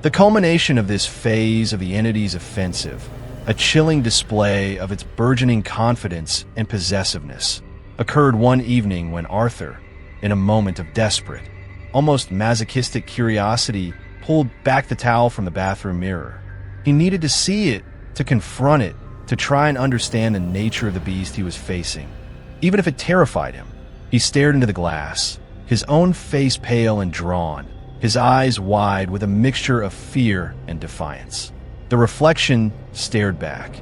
Speaker 1: The culmination of this phase of the entity's offensive, a chilling display of its burgeoning confidence and possessiveness, occurred one evening when Arthur, in a moment of desperate, almost masochistic curiosity, pulled back the towel from the bathroom mirror. He needed to see it, to confront it, to try and understand the nature of the beast he was facing. Even if it terrified him, he stared into the glass, his own face pale and drawn, his eyes wide with a mixture of fear and defiance. The reflection stared back,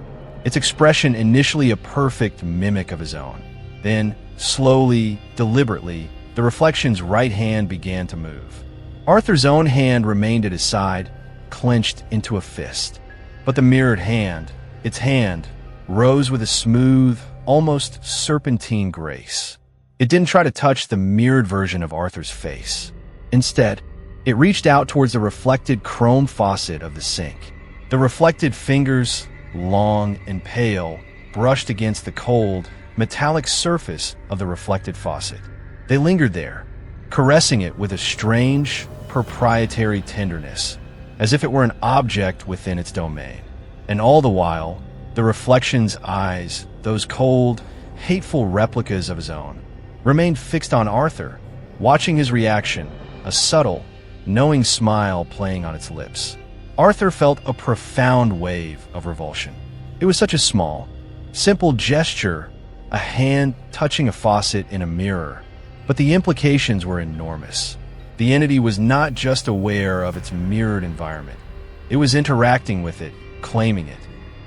Speaker 1: its expression initially a perfect mimic of his own. Then, slowly, deliberately, the reflection's right hand began to move. Arthur's own hand remained at his side, clenched into a fist. But the mirrored hand, its hand, rose with a smooth, almost serpentine grace. It didn't try to touch the mirrored version of Arthur's face. Instead, it reached out towards the reflected chrome faucet of the sink. The reflected fingers, long and pale, brushed against the cold, metallic surface of the reflected faucet. They lingered there, caressing it with a strange, proprietary tenderness, as if it were an object within its domain. And all the while, the reflection's eyes, those cold, hateful replicas of his own, remained fixed on Arthur, watching his reaction, a subtle, knowing smile playing on its lips. Arthur felt a profound wave of revulsion. It was such a small, simple gesture, a hand touching a faucet in a mirror, but the implications were enormous. The entity was not just aware of its mirrored environment. It was interacting with it, claiming it,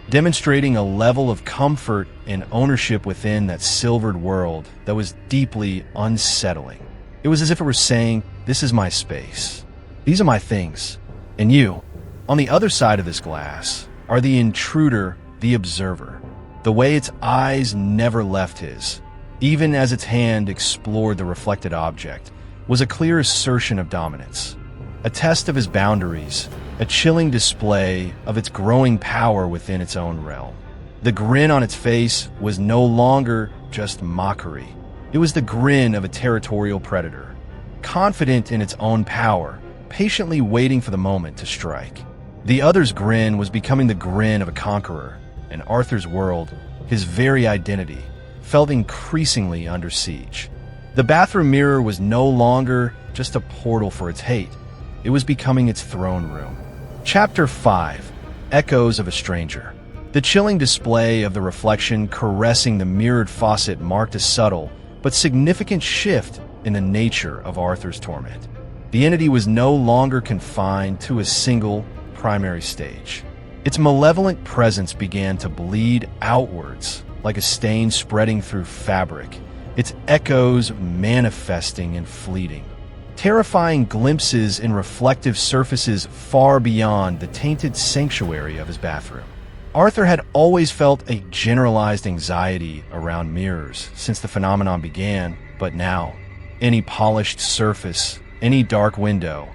Speaker 1: demonstrating a level of comfort and ownership within that silvered world that was deeply unsettling. It was as if it were saying, "This is my space. These are my things. And you, on the other side of this glass, are the intruder, the observer." The way its eyes never left his, even as its hand explored the reflected object, was a clear assertion of dominance, a test of his boundaries, a chilling display of its growing power within its own realm. The grin on its face was no longer just mockery. It was the grin of a territorial predator, confident in its own power, patiently waiting for the moment to strike. The other's grin was becoming the grin of a conqueror, and Arthur's world, his very identity, felt increasingly under siege. The bathroom mirror was no longer just a portal for its hate. It was becoming its throne room. Chapter 5. Echoes of a Stranger. The chilling display of the reflection caressing the mirrored faucet marked a subtle but significant shift in the nature of Arthur's torment. The entity was no longer confined to a single primary stage. Its malevolent presence began to bleed outwards like a stain spreading through fabric, its echoes manifesting and fleeting. Terrifying glimpses in reflective surfaces far beyond the tainted sanctuary of his bathroom. Arthur had always felt a generalized anxiety around mirrors since the phenomenon began, but now, any polished surface, any dark window,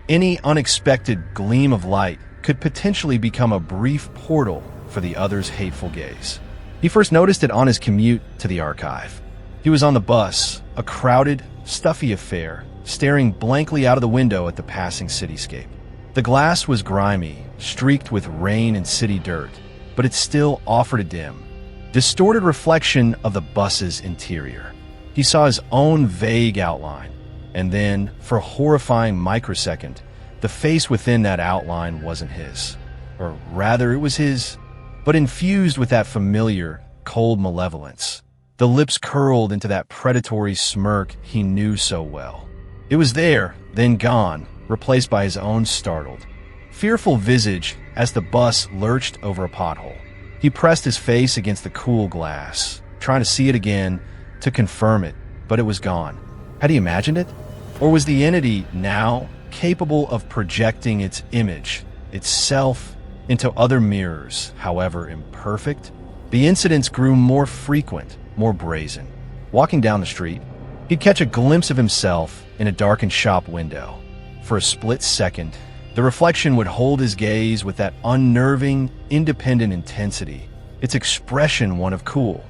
Speaker 1: any unexpected gleam of light could potentially become a brief portal for the other's hateful gaze. He first noticed it on his commute to the archive. He was on the bus, a crowded, stuffy affair, staring blankly out of the window at the passing cityscape. The glass was grimy, streaked with rain and city dirt, but it still offered a dim, distorted reflection of the bus's interior. He saw his own vague outline, and then, for a horrifying microsecond, the face within that outline wasn't his. Or rather, it was his, but infused with that familiar, cold malevolence. The lips curled into that predatory smirk he knew so well. It was there, then gone, replaced by his own startled, fearful visage as the bus lurched over a pothole. He pressed his face against the cool glass, trying to see it again, to confirm it, but it was gone. Had he imagined it? Or was the entity now capable of projecting its image, itself, into other mirrors, however imperfect? The incidents grew more frequent, more brazen. Walking down the street, he'd catch a glimpse of himself in a darkened shop window. For a split second, the reflection would hold his gaze with that unnerving, independent intensity, its expression one of cool,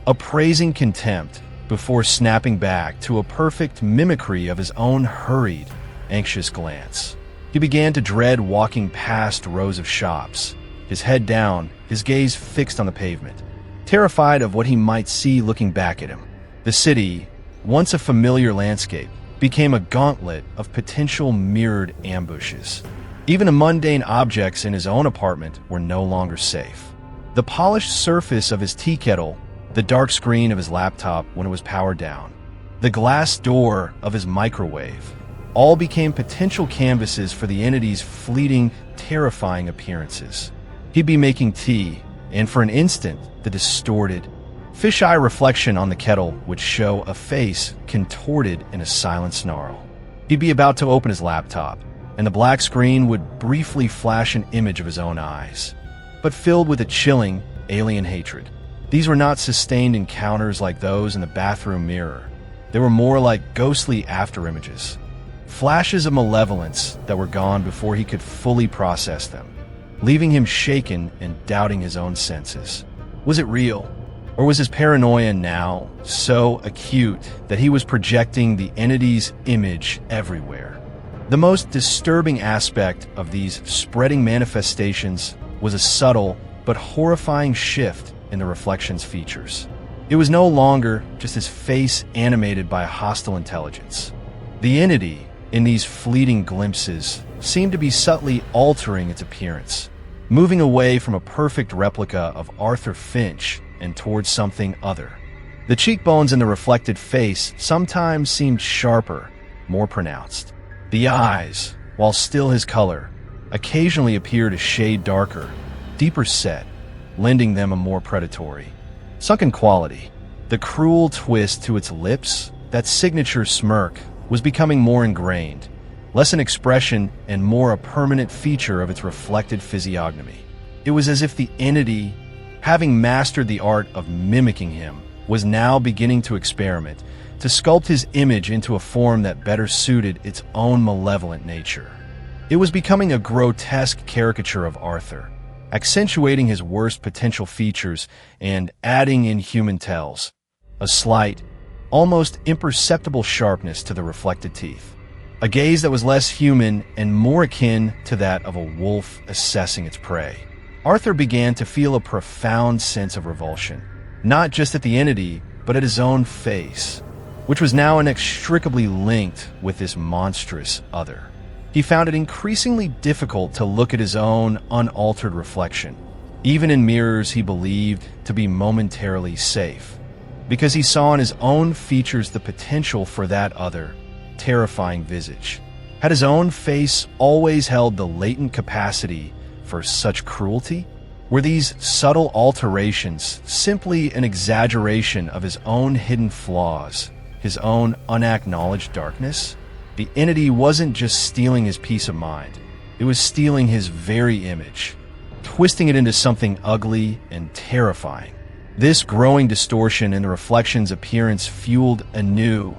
Speaker 1: appraising contempt, before snapping back to a perfect mimicry of his own hurried, anxious glance. He began to dread walking past rows of shops, his head down, his gaze fixed on the pavement, terrified of what he might see looking back at him. The city, once a familiar landscape, became a gauntlet of potential mirrored ambushes. Even the mundane objects in his own apartment were no longer safe. The polished surface of his tea kettle, the dark screen of his laptop when it was powered down, the glass door of his microwave, all became potential canvases for the entity's fleeting, terrifying appearances. He'd be making tea, and for an instant, the distorted, fisheye reflection on the kettle would show a face contorted in a silent snarl. He'd be about to open his laptop, and the black screen would briefly flash an image of his own eyes, but filled with a chilling, alien hatred. These were not sustained encounters like those in the bathroom mirror. They were more like ghostly afterimages, flashes of malevolence that were gone before he could fully process them, leaving him shaken and doubting his own senses. Was it real? Or was his paranoia now so acute that he was projecting the entity's image everywhere? The most disturbing aspect of these spreading manifestations was a subtle but horrifying shift in the reflection's features. It was no longer just his face animated by a hostile intelligence. The entity, in these fleeting glimpses, seemed to be subtly altering its appearance, moving away from a perfect replica of Arthur Finch and towards something other. The cheekbones in the reflected face sometimes seemed sharper, more pronounced. The eyes, while still his color, occasionally appeared a shade darker, deeper set, lending them a more predatory, sunken quality. The cruel twist to its lips, that signature smirk, was becoming more ingrained, less an expression and more a permanent feature of its reflected physiognomy. It was as if the entity, having mastered the art of mimicking him, was now beginning to experiment, to sculpt his image into a form that better suited its own malevolent nature. It was becoming a grotesque caricature of Arthur, accentuating his worst potential features and adding in human tells, a slight, almost imperceptible sharpness to the reflected teeth, a gaze that was less human and more akin to that of a wolf assessing its prey. Arthur began to feel a profound sense of revulsion, not just at the entity, but at his own face, which was now inextricably linked with this monstrous other. He found it increasingly difficult to look at his own unaltered reflection, even in mirrors he believed to be momentarily safe, because he saw in his own features the potential for that other, terrifying visage. Had his own face always held the latent capacity for such cruelty? Were these subtle alterations simply an exaggeration of his own hidden flaws, his own unacknowledged darkness? The entity wasn't just stealing his peace of mind. It was stealing his very image, twisting it into something ugly and terrifying. This growing distortion in the reflection's appearance fueled a new,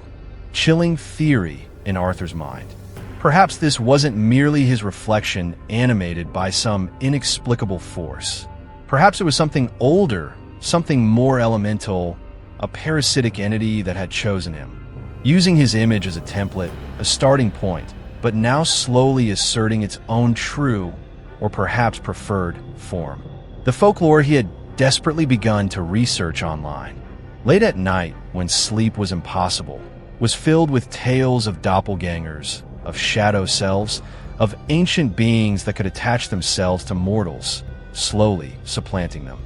Speaker 1: chilling theory in Arthur's mind. Perhaps this wasn't merely his reflection animated by some inexplicable force. Perhaps it was something older, something more elemental, a parasitic entity that had chosen him. using his image as a template, a starting point, but now slowly asserting its own true, or perhaps preferred, form. The folklore he had desperately begun to research online, late at night when sleep was impossible, was filled with tales of doppelgangers, of shadow selves, of ancient beings that could attach themselves to mortals, slowly supplanting them.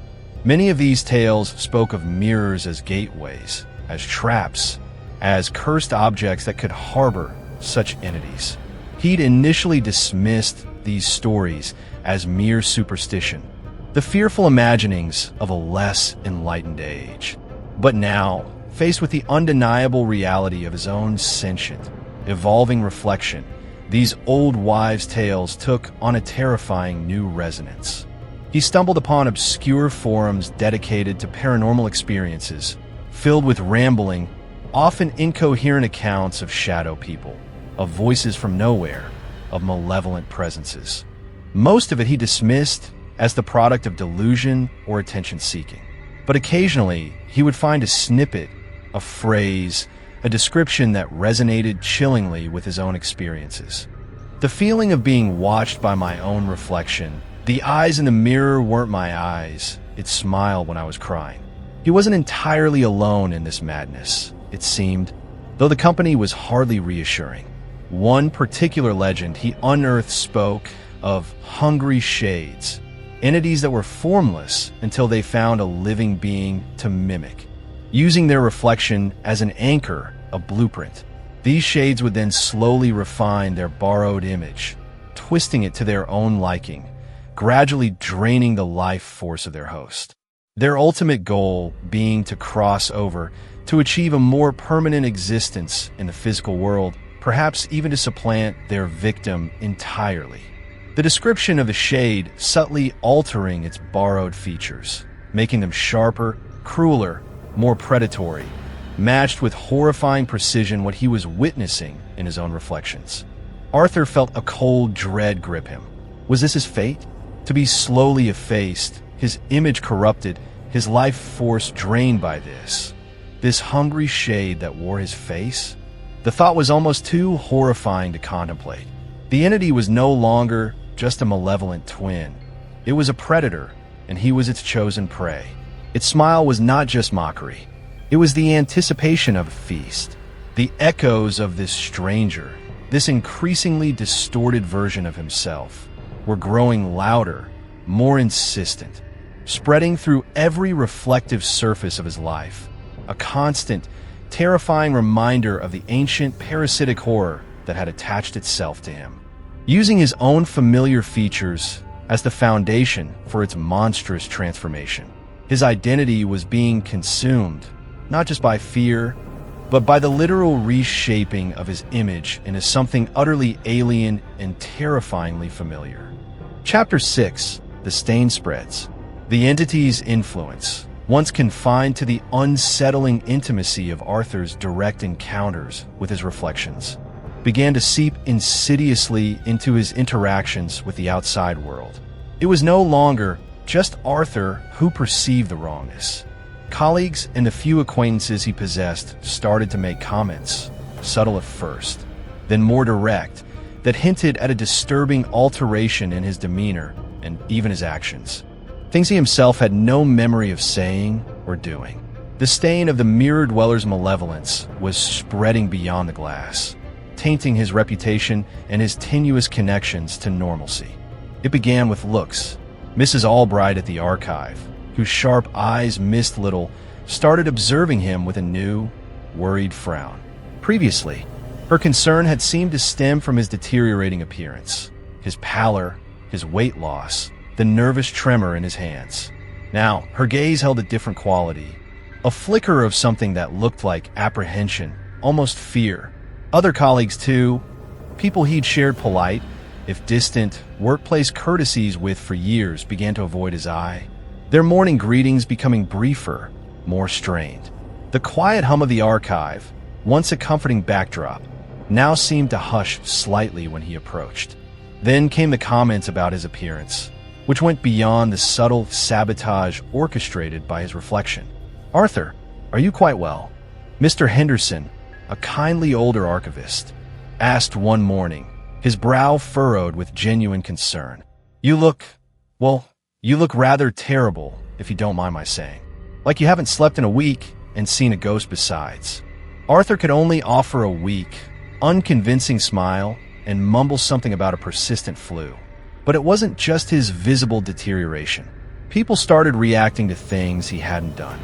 Speaker 1: Many of these tales spoke of mirrors as gateways, as traps, as cursed objects that could harbor such entities. He'd initially dismissed these stories as mere superstition, the fearful imaginings of a less enlightened age. But now, faced with the undeniable reality of his own sentient, evolving reflection, these old wives' tales took on a terrifying new resonance. He stumbled upon obscure forums dedicated to paranormal experiences, filled with rambling, often incoherent accounts of shadow people, of voices from nowhere, of malevolent presences. Most of it he dismissed as the product of delusion or attention-seeking. But occasionally, he would find a snippet, a phrase, a description that resonated chillingly with his own experiences. The feeling of being watched by my own reflection, the eyes in the mirror weren't my eyes, it smiled when I was crying. He wasn't entirely alone in this madness, it seemed, though the company was hardly reassuring. One particular legend he unearthed spoke of hungry shades, entities that were formless until they found a living being to mimic. Using their reflection as an anchor, a blueprint, these shades would then slowly refine their borrowed image, twisting it to their own liking, gradually draining the life force of their host. Their ultimate goal being to cross over, to achieve a more permanent existence in the physical world, perhaps even to supplant their victim entirely. The description of the shade subtly altering its borrowed features, making them sharper, crueler, more predatory, matched with horrifying precision what he was witnessing in his own reflections. Arthur felt a cold dread grip him. Was this his fate? To be slowly effaced, his image corrupted, his life force drained by this hungry shade that wore his face? The thought was almost too horrifying to contemplate. The entity was no longer just a malevolent twin. It was a predator, and he was its chosen prey. Its smile was not just mockery. It was the anticipation of a feast. The echoes of this stranger, this increasingly distorted version of himself, were growing louder, more insistent, spreading through every reflective surface of his life, a constant, terrifying reminder of the ancient parasitic horror that had attached itself to him. Using his own familiar features as the foundation for its monstrous transformation, his identity was being consumed, not just by fear, but by the literal reshaping of his image into something utterly alien and terrifyingly familiar. Chapter 6, The Stain Spreads. The entity's influence, once confined to the unsettling intimacy of Arthur's direct encounters with his reflections, began to seep insidiously into his interactions with the outside world. It was no longer just Arthur who perceived the wrongness. Colleagues and the few acquaintances he possessed started to make comments, subtle at first, then more direct, that hinted at a disturbing alteration in his demeanor and even his actions. Things he himself had no memory of saying or doing. The stain of the mirror dweller's malevolence was spreading beyond the glass, tainting his reputation and his tenuous connections to normalcy. It began with looks. Mrs. Albright at the archive, whose sharp eyes missed little, started observing him with a new, worried frown. Previously, her concern had seemed to stem from his deteriorating appearance, his pallor, his weight loss, the nervous tremor in his hands. Now, her gaze held a different quality, a flicker of something that looked like apprehension, almost fear. Other colleagues, too, people he'd shared polite, if distant, workplace courtesies with for years, began to avoid his eye, their morning greetings becoming briefer, more strained. The quiet hum of the archive, once a comforting backdrop, now seemed to hush slightly when he approached. Then came the comments about his appearance, which went beyond the subtle sabotage orchestrated by his reflection. "Arthur, are you quite well? Mr. Henderson, a kindly older archivist, asked one morning, his brow furrowed with genuine concern. You look rather terrible, if you don't mind my saying. Like you haven't slept in a week and seen a ghost besides." Arthur could only offer a weak, unconvincing smile and mumble something about a persistent flu. But it wasn't just his visible deterioration. People started reacting to things he hadn't done.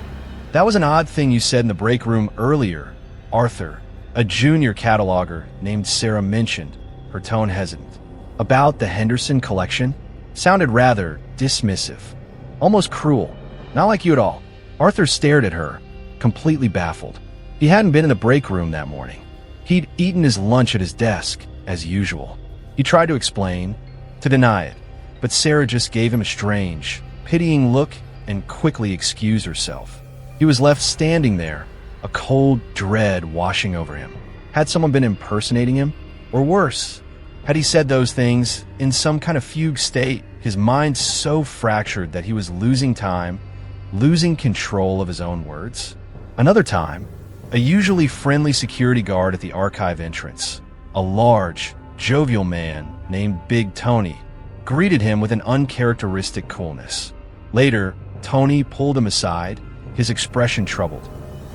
Speaker 1: "That was an odd thing you said in the break room earlier, Arthur," a junior cataloger named Sarah mentioned, her tone hesitant. "About the Henderson collection?" Sounded rather dismissive, almost cruel. "Not like you at all." Arthur stared at her, completely baffled. He hadn't been in the break room that morning. He'd eaten his lunch at his desk, as usual. He tried to explain, to deny it, but Sarah just gave him a strange, pitying look and quickly excused herself. He was left standing there, a cold dread washing over him. Had someone been impersonating him? Or worse, had he said those things in some kind of fugue state, his mind so fractured that he was losing time, losing control of his own words? Another time, a usually friendly security guard at the archive entrance, a large, jovial man named Big Tony, greeted him with an uncharacteristic coolness. Later, Tony pulled him aside, his expression troubled.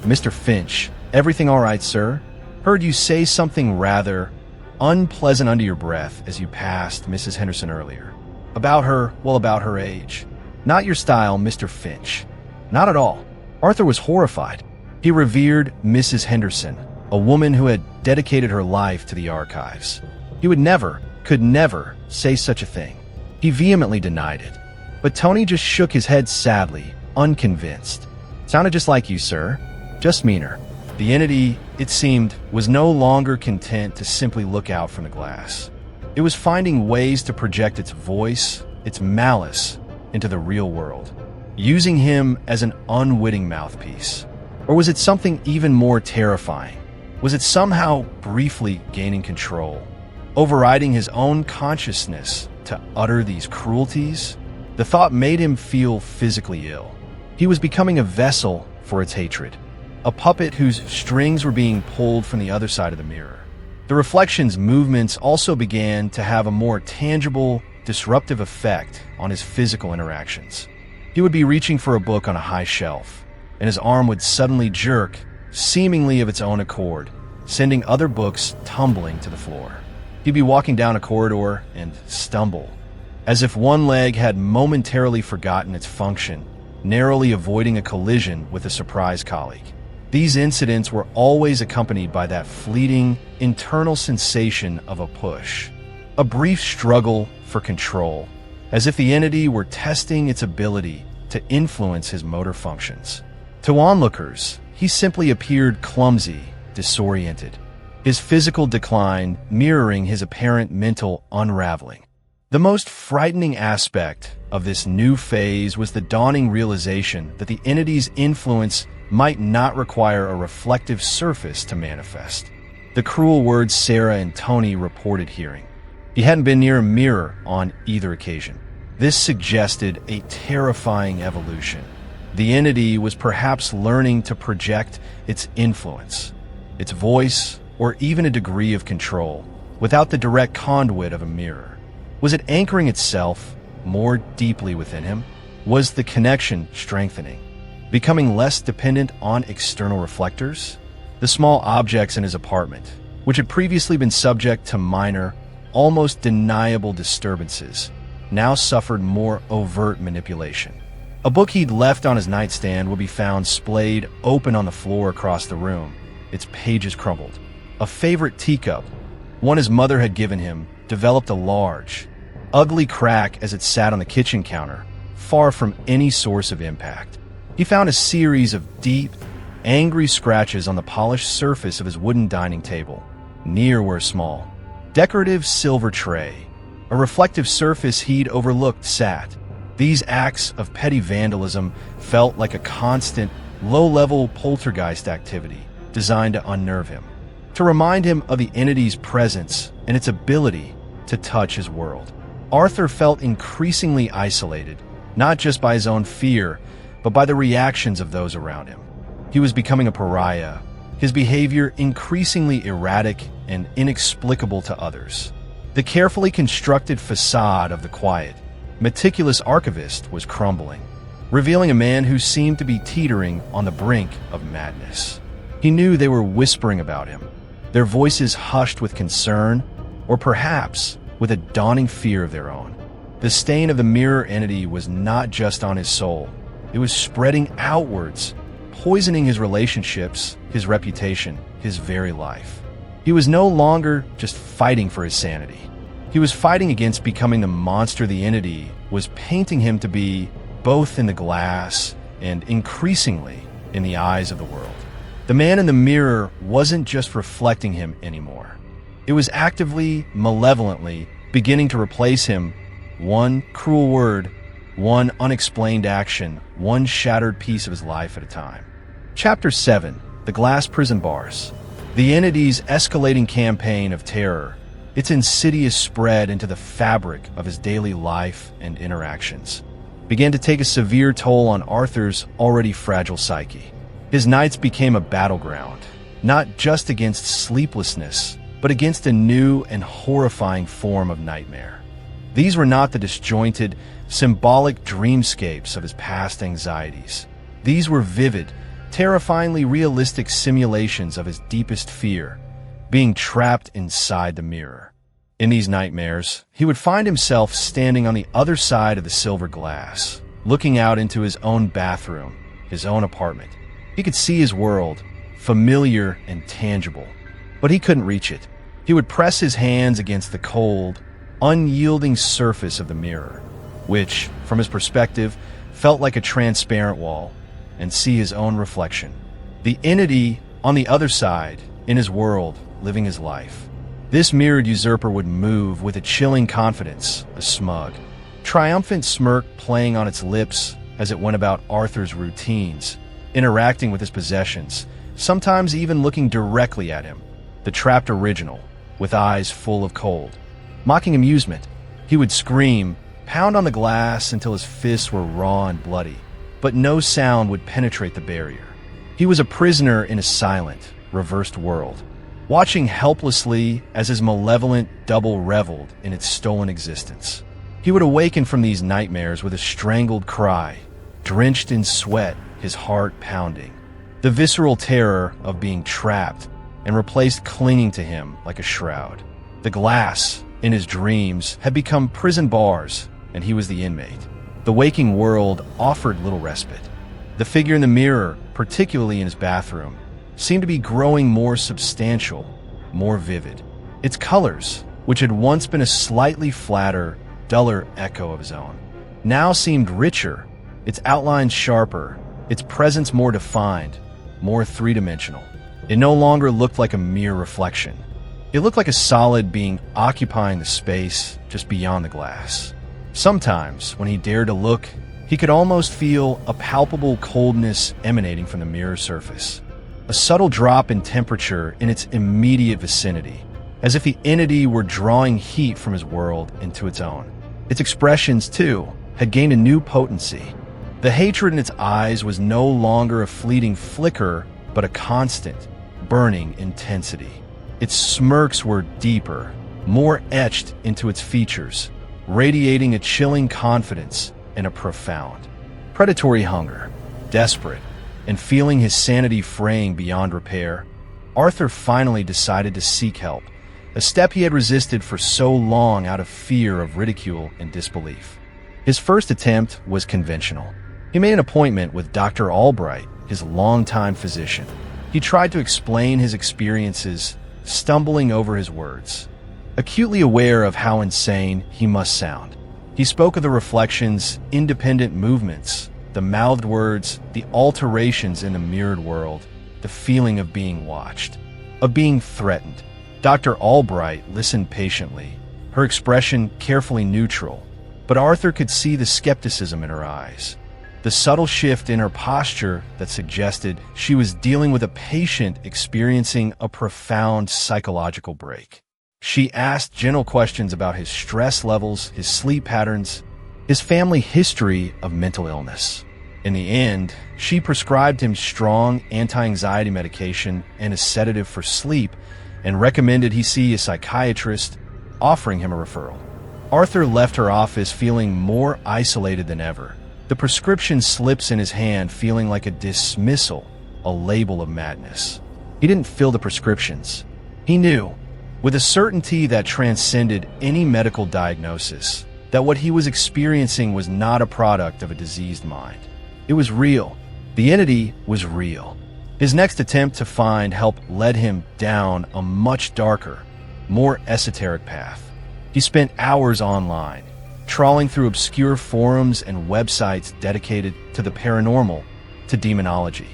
Speaker 1: "Mr. Finch, everything all right, sir? Heard you say something rather unpleasant under your breath as you passed Mrs. Henderson earlier. About her age. Not your style, Mr. Finch. Not at all." Arthur was horrified. He revered Mrs. Henderson, a woman who had dedicated her life to the archives. He could never say such a thing. He vehemently denied it. But Tony just shook his head sadly, unconvinced. "Sounded just like you, sir. Just meaner." The entity, it seemed, was no longer content to simply look out from the glass. It was finding ways to project its voice, its malice, into the real world, using him as an unwitting mouthpiece. Or was it something even more terrifying? Was it somehow briefly gaining control, overriding his own consciousness to utter these cruelties? The thought made him feel physically ill. He was becoming a vessel for its hatred, a puppet whose strings were being pulled from the other side of the mirror. The reflection's movements also began to have a more tangible, disruptive effect on his physical interactions. He would be reaching for a book on a high shelf, and his arm would suddenly jerk, seemingly of its own accord, sending other books tumbling to the floor. He'd be walking down a corridor and stumble, as if one leg had momentarily forgotten its function, narrowly avoiding a collision with a surprise colleague. These incidents were always accompanied by that fleeting, internal sensation of a push, a brief struggle for control, as if the entity were testing its ability to influence his motor functions. To onlookers, he simply appeared clumsy, disoriented, his physical decline mirroring his apparent mental unraveling. The most frightening aspect of this new phase was the dawning realization that the entity's influence might not require a reflective surface to manifest. The cruel words Sarah and Tony reported hearing. He hadn't been near a mirror on either occasion. This suggested a terrifying evolution. The entity was perhaps learning to project its influence, its voice, or even a degree of control, without the direct conduit of a mirror. Was it anchoring itself more deeply within him? Was the connection strengthening, becoming less dependent on external reflectors? The small objects in his apartment, which had previously been subject to minor, almost deniable disturbances, now suffered more overt manipulation. A book he'd left on his nightstand would be found splayed open on the floor across the room, its pages crumpled. A favorite teacup, one his mother had given him, developed a large, ugly crack as it sat on the kitchen counter, far from any source of impact. He found a series of deep, angry scratches on the polished surface of his wooden dining table, near where a small, decorative silver tray, a reflective surface he'd overlooked, sat. These acts of petty vandalism felt like a constant, low-level poltergeist activity designed to unnerve him, to remind him of the entity's presence and its ability to touch his world. Arthur felt increasingly isolated, not just by his own fear, but by the reactions of those around him. He was becoming a pariah, his behavior increasingly erratic and inexplicable to others. The carefully constructed facade of the quiet, meticulous archivist was crumbling, revealing a man who seemed to be teetering on the brink of madness. He knew they were whispering about him, their voices hushed with concern, or perhaps with a dawning fear of their own. The stain of the mirror entity was not just on his soul. It was spreading outwards, poisoning his relationships, his reputation, his very life. He was no longer just fighting for his sanity. He was fighting against becoming the monster the entity was painting him to be, both in the glass and increasingly in the eyes of the world. The man in the mirror wasn't just reflecting him anymore. It was actively, malevolently beginning to replace him, one cruel word, one unexplained action, one shattered piece of his life at a time. Chapter 7. The Glass Prison Bars. The entity's escalating campaign of terror, its insidious spread into the fabric of his daily life and interactions, began to take a severe toll on Arthur's already fragile psyche. His nights became a battleground, not just against sleeplessness, but against a new and horrifying form of nightmare. These were not the disjointed, symbolic dreamscapes of his past anxieties. These were vivid, terrifyingly realistic simulations of his deepest fear, being trapped inside the mirror. In these nightmares, he would find himself standing on the other side of the silver glass, looking out into his own bathroom, his own apartment. He could see his world, familiar and tangible, but he couldn't reach it. He would press his hands against the cold, unyielding surface of the mirror, which, from his perspective, felt like a transparent wall, and see his own reflection. The entity on the other side, in his world, living his life. This mirrored usurper would move with a chilling confidence, a smug, triumphant smirk playing on its lips as it went about Arthur's routines, interacting with his possessions, sometimes even looking directly at him, the trapped original, with eyes full of cold. Mocking amusement, he would scream, pound on the glass until his fists were raw and bloody, but no sound would penetrate the barrier. He was a prisoner in a silent, reversed world, watching helplessly as his malevolent double reveled in its stolen existence. He would awaken from these nightmares with a strangled cry, drenched in sweat, his heart pounding, the visceral terror of being trapped and replaced clinging to him like a shroud. The glass, in his dreams, had become prison bars, and he was the inmate. The waking world offered little respite. The figure in the mirror, particularly in his bathroom, seemed to be growing more substantial, more vivid. Its colors, which had once been a slightly flatter, duller echo of his own, now seemed richer, its outlines sharper, its presence more defined, more three-dimensional. It no longer looked like a mere reflection. It looked like a solid being occupying the space just beyond the glass. Sometimes, when he dared to look, he could almost feel a palpable coldness emanating from the mirror surface, a subtle drop in temperature in its immediate vicinity, as if the entity were drawing heat from his world into its own. Its expressions, too, had gained a new potency. The hatred in its eyes was no longer a fleeting flicker, but a constant, burning intensity. Its smirks were deeper, more etched into its features, radiating a chilling confidence and a profound, predatory hunger. Desperate, and feeling his sanity fraying beyond repair, Arthur finally decided to seek help, a step he had resisted for so long out of fear of ridicule and disbelief. His first attempt was conventional. He made an appointment with Dr. Albright, his longtime physician. He tried to explain his experiences, stumbling over his words, acutely aware of how insane he must sound. He spoke of the reflections, independent movements, the mouthed words, the alterations in the mirrored world, the feeling of being watched, of being threatened. Dr. Albright listened patiently, her expression carefully neutral, but Arthur could see the skepticism in her eyes, the subtle shift in her posture that suggested she was dealing with a patient experiencing a profound psychological break. She asked gentle questions about his stress levels, his sleep patterns, his family history of mental illness. In the end, she prescribed him strong anti-anxiety medication and a sedative for sleep and recommended he see a psychiatrist, offering him a referral. Arthur left her office feeling more isolated than ever. The prescription slips in his hand feeling like a dismissal, a label of madness. He didn't fill the prescriptions. He knew, with a certainty that transcended any medical diagnosis, that what he was experiencing was not a product of a diseased mind. It was real. The entity was real. His next attempt to find help led him down a much darker, more esoteric path. He spent hours online, trawling through obscure forums and websites dedicated to the paranormal, to demonology,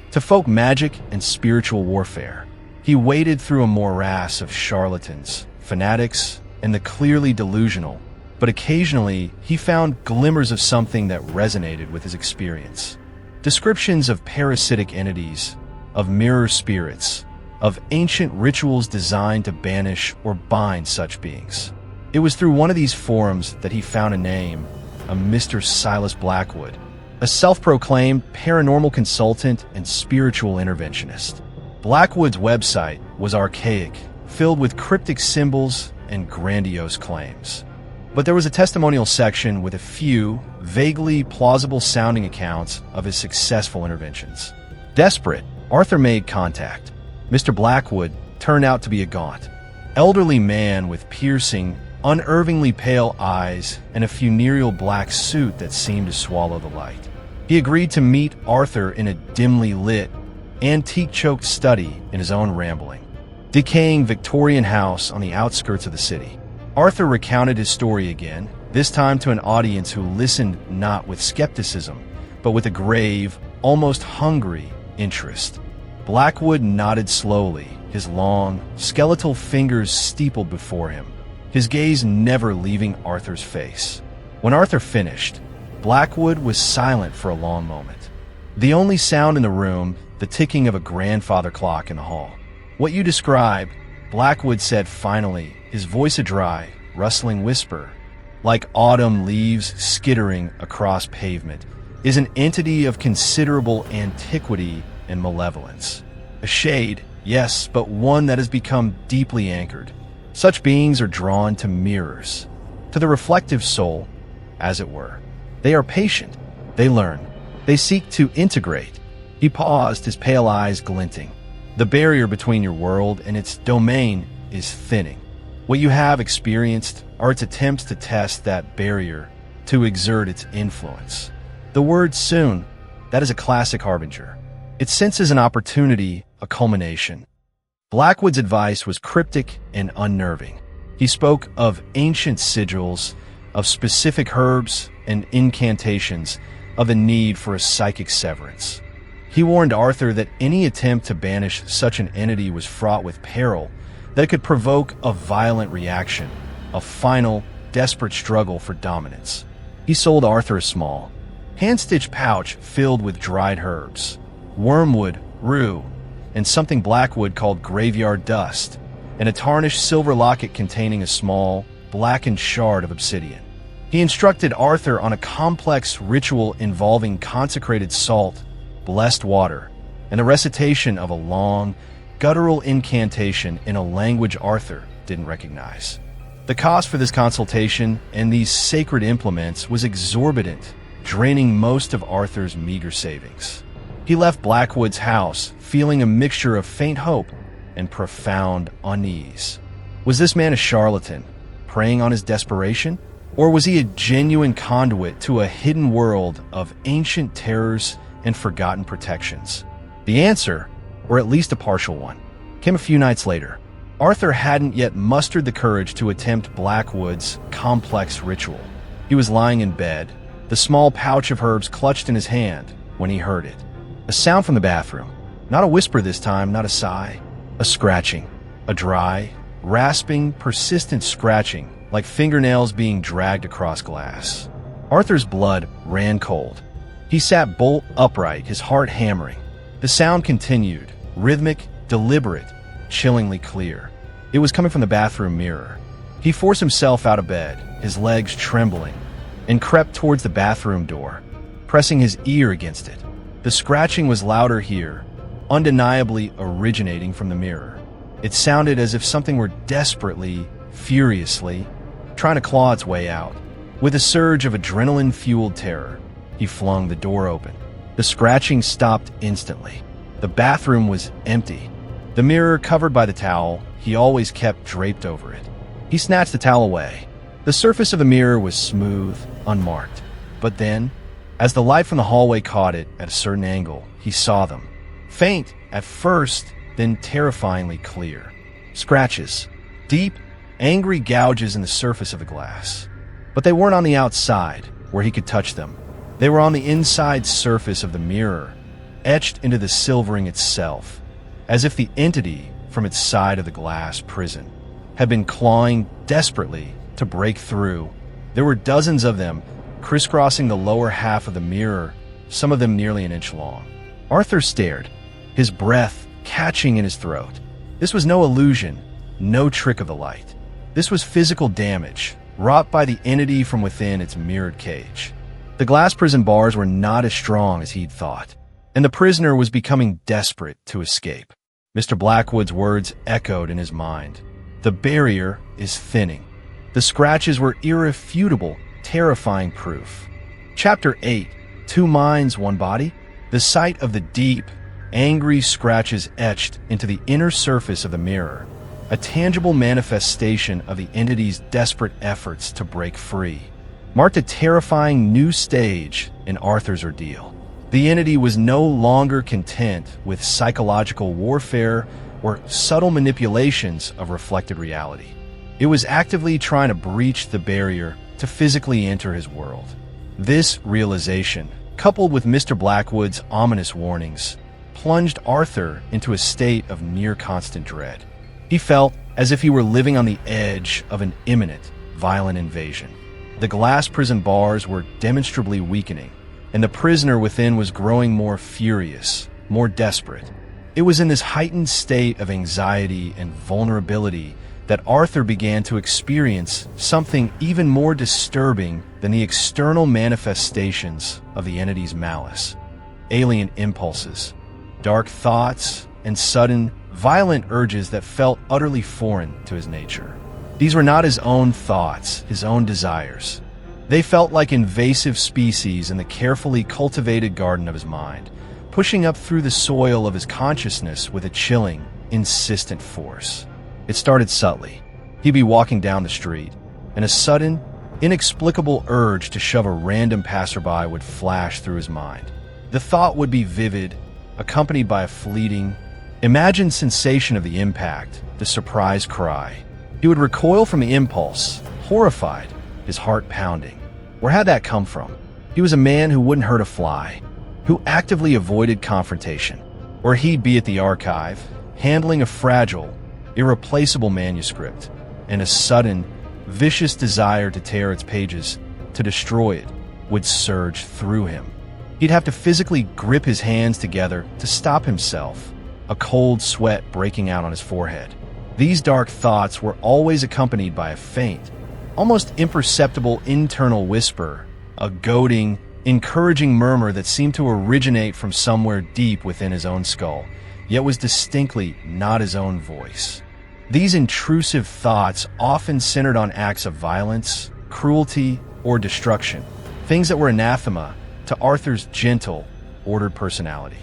Speaker 1: to folk magic and spiritual warfare. He waded through a morass of charlatans, fanatics, and the clearly delusional, but occasionally he found glimmers of something that resonated with his experience. Descriptions of parasitic entities, of mirror spirits, of ancient rituals designed to banish or bind such beings. It was through one of these forums that he found a name, a Mr. Silas Blackwood, a self-proclaimed paranormal consultant and spiritual interventionist. Blackwood's website was archaic, filled with cryptic symbols and grandiose claims. But there was a testimonial section with a few, vaguely plausible-sounding accounts of his successful interventions. Desperate, Arthur made contact. Mr. Blackwood turned out to be a gaunt, elderly man with piercing, unervingly pale eyes and a funereal black suit that seemed to swallow the light. He agreed to meet Arthur in a dimly lit, antique-choked study in his own rambling, decaying Victorian house on the outskirts of the city. Arthur recounted his story again, this time to an audience who listened not with skepticism, but with a grave, almost hungry interest. Blackwood nodded slowly, his long, skeletal fingers steepled before him, his gaze never leaving Arthur's face. When Arthur finished, Blackwood was silent for a long moment. The only sound in the room, the ticking of a grandfather clock in the hall. "What you describe," Blackwood said finally, his voice a dry, rustling whisper, like autumn leaves skittering across pavement, "is an entity of considerable antiquity and malevolence. A shade, yes, but one that has become deeply anchored. Such beings are drawn to mirrors, to the reflective soul, as it were. They are patient, they learn, they seek to integrate." He paused, his pale eyes glinting. "The barrier between your world and its domain is thinning. What you have experienced are its attempts to test that barrier, to exert its influence. The word soon, that is a classic harbinger. It senses an opportunity, a culmination." Blackwood's advice was cryptic and unnerving. He spoke of ancient sigils, of specific herbs and incantations, of the need for a psychic severance. He warned Arthur that any attempt to banish such an entity was fraught with peril, that it could provoke a violent reaction, a final, desperate struggle for dominance. He sold Arthur a small, hand-stitched pouch filled with dried herbs, wormwood, rue, and something Blackwood called graveyard dust, and a tarnished silver locket containing a small, blackened shard of obsidian. He instructed Arthur on a complex ritual involving consecrated salt, blessed water, and the recitation of a long, guttural incantation in a language Arthur didn't recognize. The cost for this consultation and these sacred implements was exorbitant, draining most of Arthur's meager savings. He left Blackwood's house feeling a mixture of faint hope and profound unease. Was this man a charlatan, preying on his desperation? Or was he a genuine conduit to a hidden world of ancient terrors and forgotten protections? The answer, or at least a partial one, came a few nights later. Arthur hadn't yet mustered the courage to attempt Blackwood's complex ritual. He was lying in bed, the small pouch of herbs clutched in his hand, when he heard it. A sound from the bathroom. Not a whisper this time, not a sigh. A scratching. A dry, rasping, persistent scratching, like fingernails being dragged across glass. Arthur's blood ran cold. He sat bolt upright, his heart hammering. The sound continued, rhythmic, deliberate, chillingly clear. It was coming from the bathroom mirror. He forced himself out of bed, his legs trembling, and crept towards the bathroom door, pressing his ear against it. The scratching was louder here, undeniably originating from the mirror. It sounded as if something were desperately, furiously, trying to claw its way out. With a surge of adrenaline-fueled terror, he flung the door open. The scratching stopped instantly. The bathroom was empty. The mirror covered by the towel he always kept draped over it. He snatched the towel away. The surface of the mirror was smooth, unmarked. But then, as the light from the hallway caught it at a certain angle, he saw them. Faint at first, then terrifyingly clear. Scratches. Deep, angry gouges in the surface of the glass. But they weren't on the outside, where he could touch them. They were on the inside surface of the mirror, etched into the silvering itself, as if the entity from its side of the glass prison had been clawing desperately to break through. There were dozens of them, crisscrossing the lower half of the mirror, some of them nearly an inch long. Arthur stared, his breath catching in his throat. This was no illusion, no trick of the light. This was physical damage, wrought by the entity from within its mirrored cage. The glass prison bars were not as strong as he'd thought, and the prisoner was becoming desperate to escape. Mr. Blackwood's words echoed in his mind. The barrier is thinning. The scratches were irrefutable, terrifying proof. Chapter 8, Two Minds, One Body. The sight of the deep, angry scratches etched into the inner surface of the mirror, a tangible manifestation of the entity's desperate efforts to break free, marked a terrifying new stage in Arthur's ordeal. The entity was no longer content with psychological warfare or subtle manipulations of reflected reality. It was actively trying to breach the barrier to physically enter his world. This realization, coupled with Mr. Blackwood's ominous warnings, plunged Arthur into a state of near constant dread. He felt as if he were living on the edge of an imminent, violent invasion. The glass prison bars were demonstrably weakening, and the prisoner within was growing more furious, more desperate. It was in this heightened state of anxiety and vulnerability that Arthur began to experience something even more disturbing than the external manifestations of the entity's malice. Alien impulses, dark thoughts, and sudden, violent urges that felt utterly foreign to his nature. These were not his own thoughts, his own desires. They felt like invasive species in the carefully cultivated garden of his mind, pushing up through the soil of his consciousness with a chilling, insistent force. It started subtly. He'd be walking down the street, and a sudden, inexplicable urge to shove a random passerby would flash through his mind. The thought would be vivid, accompanied by a fleeting, imagined sensation of the impact, the surprise cry. He would recoil from the impulse, horrified, his heart pounding. Where had that come from? He was a man who wouldn't hurt a fly, who actively avoided confrontation. Or he'd be at the archive, handling a fragile, irreplaceable manuscript, and a sudden, vicious desire to tear its pages, to destroy it, would surge through him. He'd have to physically grip his hands together to stop himself, a cold sweat breaking out on his forehead. These dark thoughts were always accompanied by a faint, almost imperceptible internal whisper, a goading, encouraging murmur that seemed to originate from somewhere deep within his own skull, yet was distinctly not his own voice. These intrusive thoughts often centered on acts of violence, cruelty, or destruction, things that were anathema to Arthur's gentle, ordered personality.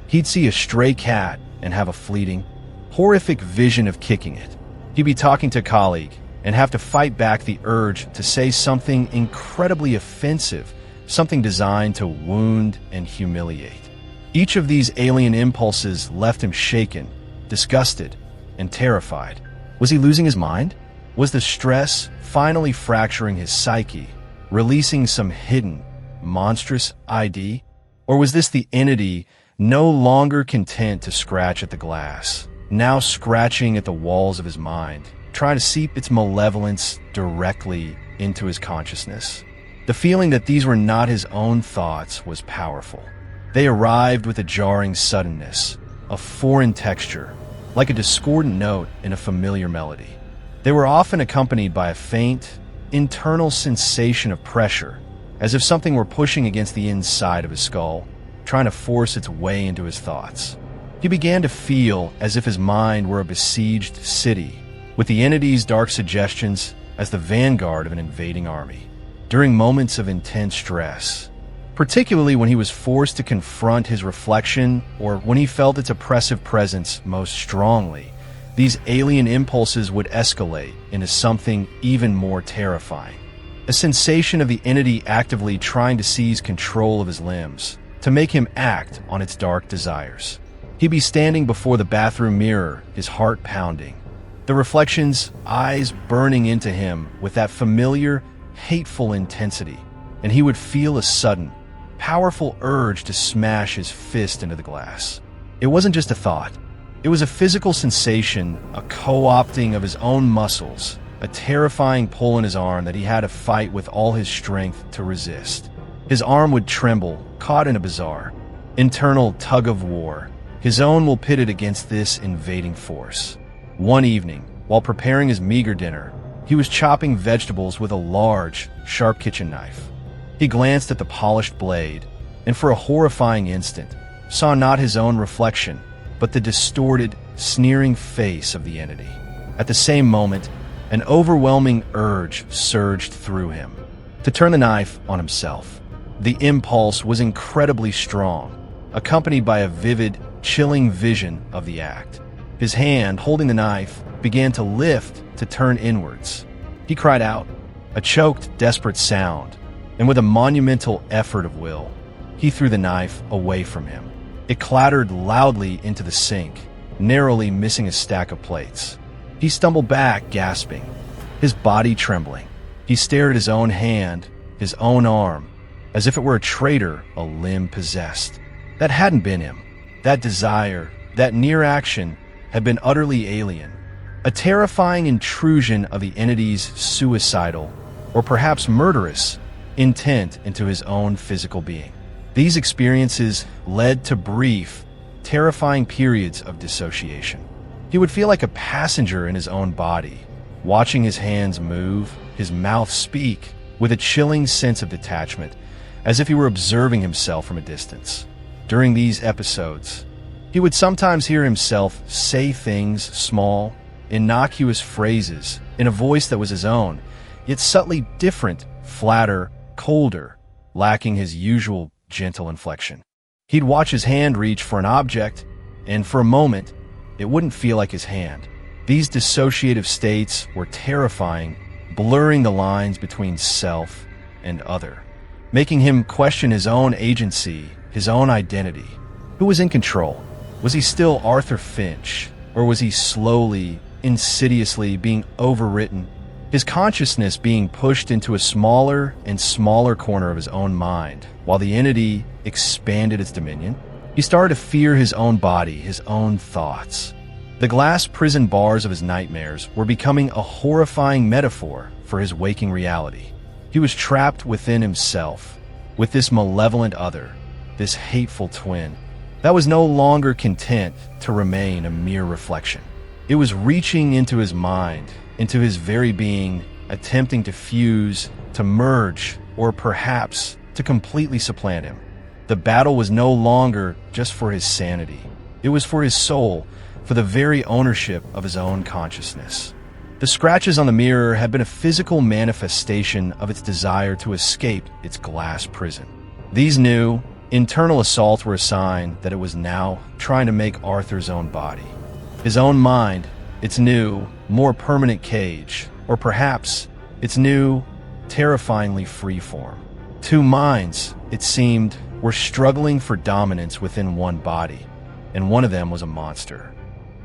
Speaker 1: He'd see a stray cat and have a fleeting, horrific vision of kicking it. He'd be talking to a colleague and have to fight back the urge to say something incredibly offensive, something designed to wound and humiliate. Each of these alien impulses left him shaken, disgusted, and terrified. Was he losing his mind? Was the stress finally fracturing his psyche, releasing some hidden, monstrous ID? Or was this the entity no longer content to scratch at the glass, now scratching at the walls of his mind, trying to seep its malevolence directly into his consciousness? The feeling that these were not his own thoughts was powerful. They arrived with a jarring suddenness, a foreign texture, like a discordant note in a familiar melody. They were often accompanied by a faint, internal sensation of pressure, as if something were pushing against the inside of his skull, trying to force its way into his thoughts. He began to feel as if his mind were a besieged city, with the entity's dark suggestions as the vanguard of an invading army. During moments of intense stress, particularly when he was forced to confront his reflection or when he felt its oppressive presence most strongly, these alien impulses would escalate into something even more terrifying. A sensation of the entity actively trying to seize control of his limbs, to make him act on its dark desires. He'd be standing before the bathroom mirror, his heart pounding, the reflection's eyes burning into him with that familiar, hateful intensity, and he would feel a sudden, powerful urge to smash his fist into the glass. It wasn't just a thought. It was a physical sensation, a co-opting of his own muscles, a terrifying pull in his arm that he had to fight with all his strength to resist. His arm would tremble, caught in a bizarre, internal tug-of-war, his own will pitted against this invading force. One evening, while preparing his meager dinner, he was chopping vegetables with a large, sharp kitchen knife. He glanced at the polished blade, and for a horrifying instant, saw not his own reflection, but the distorted, sneering face of the entity. At the same moment, an overwhelming urge surged through him to turn the knife on himself. The impulse was incredibly strong, accompanied by a vivid, chilling vision of the act. His hand, holding the knife, began to lift to turn inwards. He cried out, a choked, desperate sound, and with a monumental effort of will, he threw the knife away from him. It clattered loudly into the sink, narrowly missing a stack of plates. He stumbled back, gasping, his body trembling. He stared at his own hand, his own arm, as if it were a traitor, a limb possessed. That hadn't been him. That desire, that near action, had been utterly alien. A terrifying intrusion of the entity's suicidal, or perhaps murderous, intent into his own physical being. These experiences led to brief, terrifying periods of dissociation. He would feel like a passenger in his own body, watching his hands move, his mouth speak, with a chilling sense of detachment, as if he were observing himself from a distance. During these episodes, he would sometimes hear himself say things, small, innocuous phrases, in a voice that was his own, yet subtly different, flatter, colder, lacking his usual gentle inflection. He'd watch his hand reach for an object, and for a moment, it wouldn't feel like his hand. These dissociative states were terrifying, blurring the lines between self and other, making him question his own agency, his own identity. Who was in control? Was he still Arthur Finch, or was he slowly, insidiously being overwritten, his consciousness being pushed into a smaller and smaller corner of his own mind, while the entity expanded its dominion? He started to fear his own body, his own thoughts. The glass prison bars of his nightmares were becoming a horrifying metaphor for his waking reality. He was trapped within himself, with this malevolent other, this hateful twin, that was no longer content to remain a mere reflection. It was reaching into his mind, into his very being, attempting to fuse, to merge, or perhaps to completely supplant him. The battle was no longer just for his sanity. It was for his soul, for the very ownership of his own consciousness. The scratches on the mirror had been a physical manifestation of its desire to escape its glass prison. These new, internal assaults were a sign that it was now trying to make Arthur's own body, his own mind, its new, more permanent cage, or perhaps its new, terrifyingly free form. Two minds, it seemed, were struggling for dominance within one body, and one of them was a monster.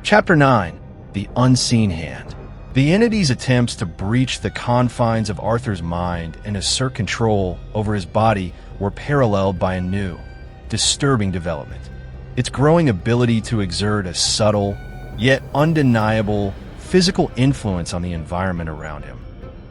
Speaker 1: Chapter 9. The Unseen Hand. The entity's attempts to breach the confines of Arthur's mind and assert control over his body were paralleled by a new, disturbing development. Its growing ability to exert a subtle, yet undeniable, physical influence on the environment around him,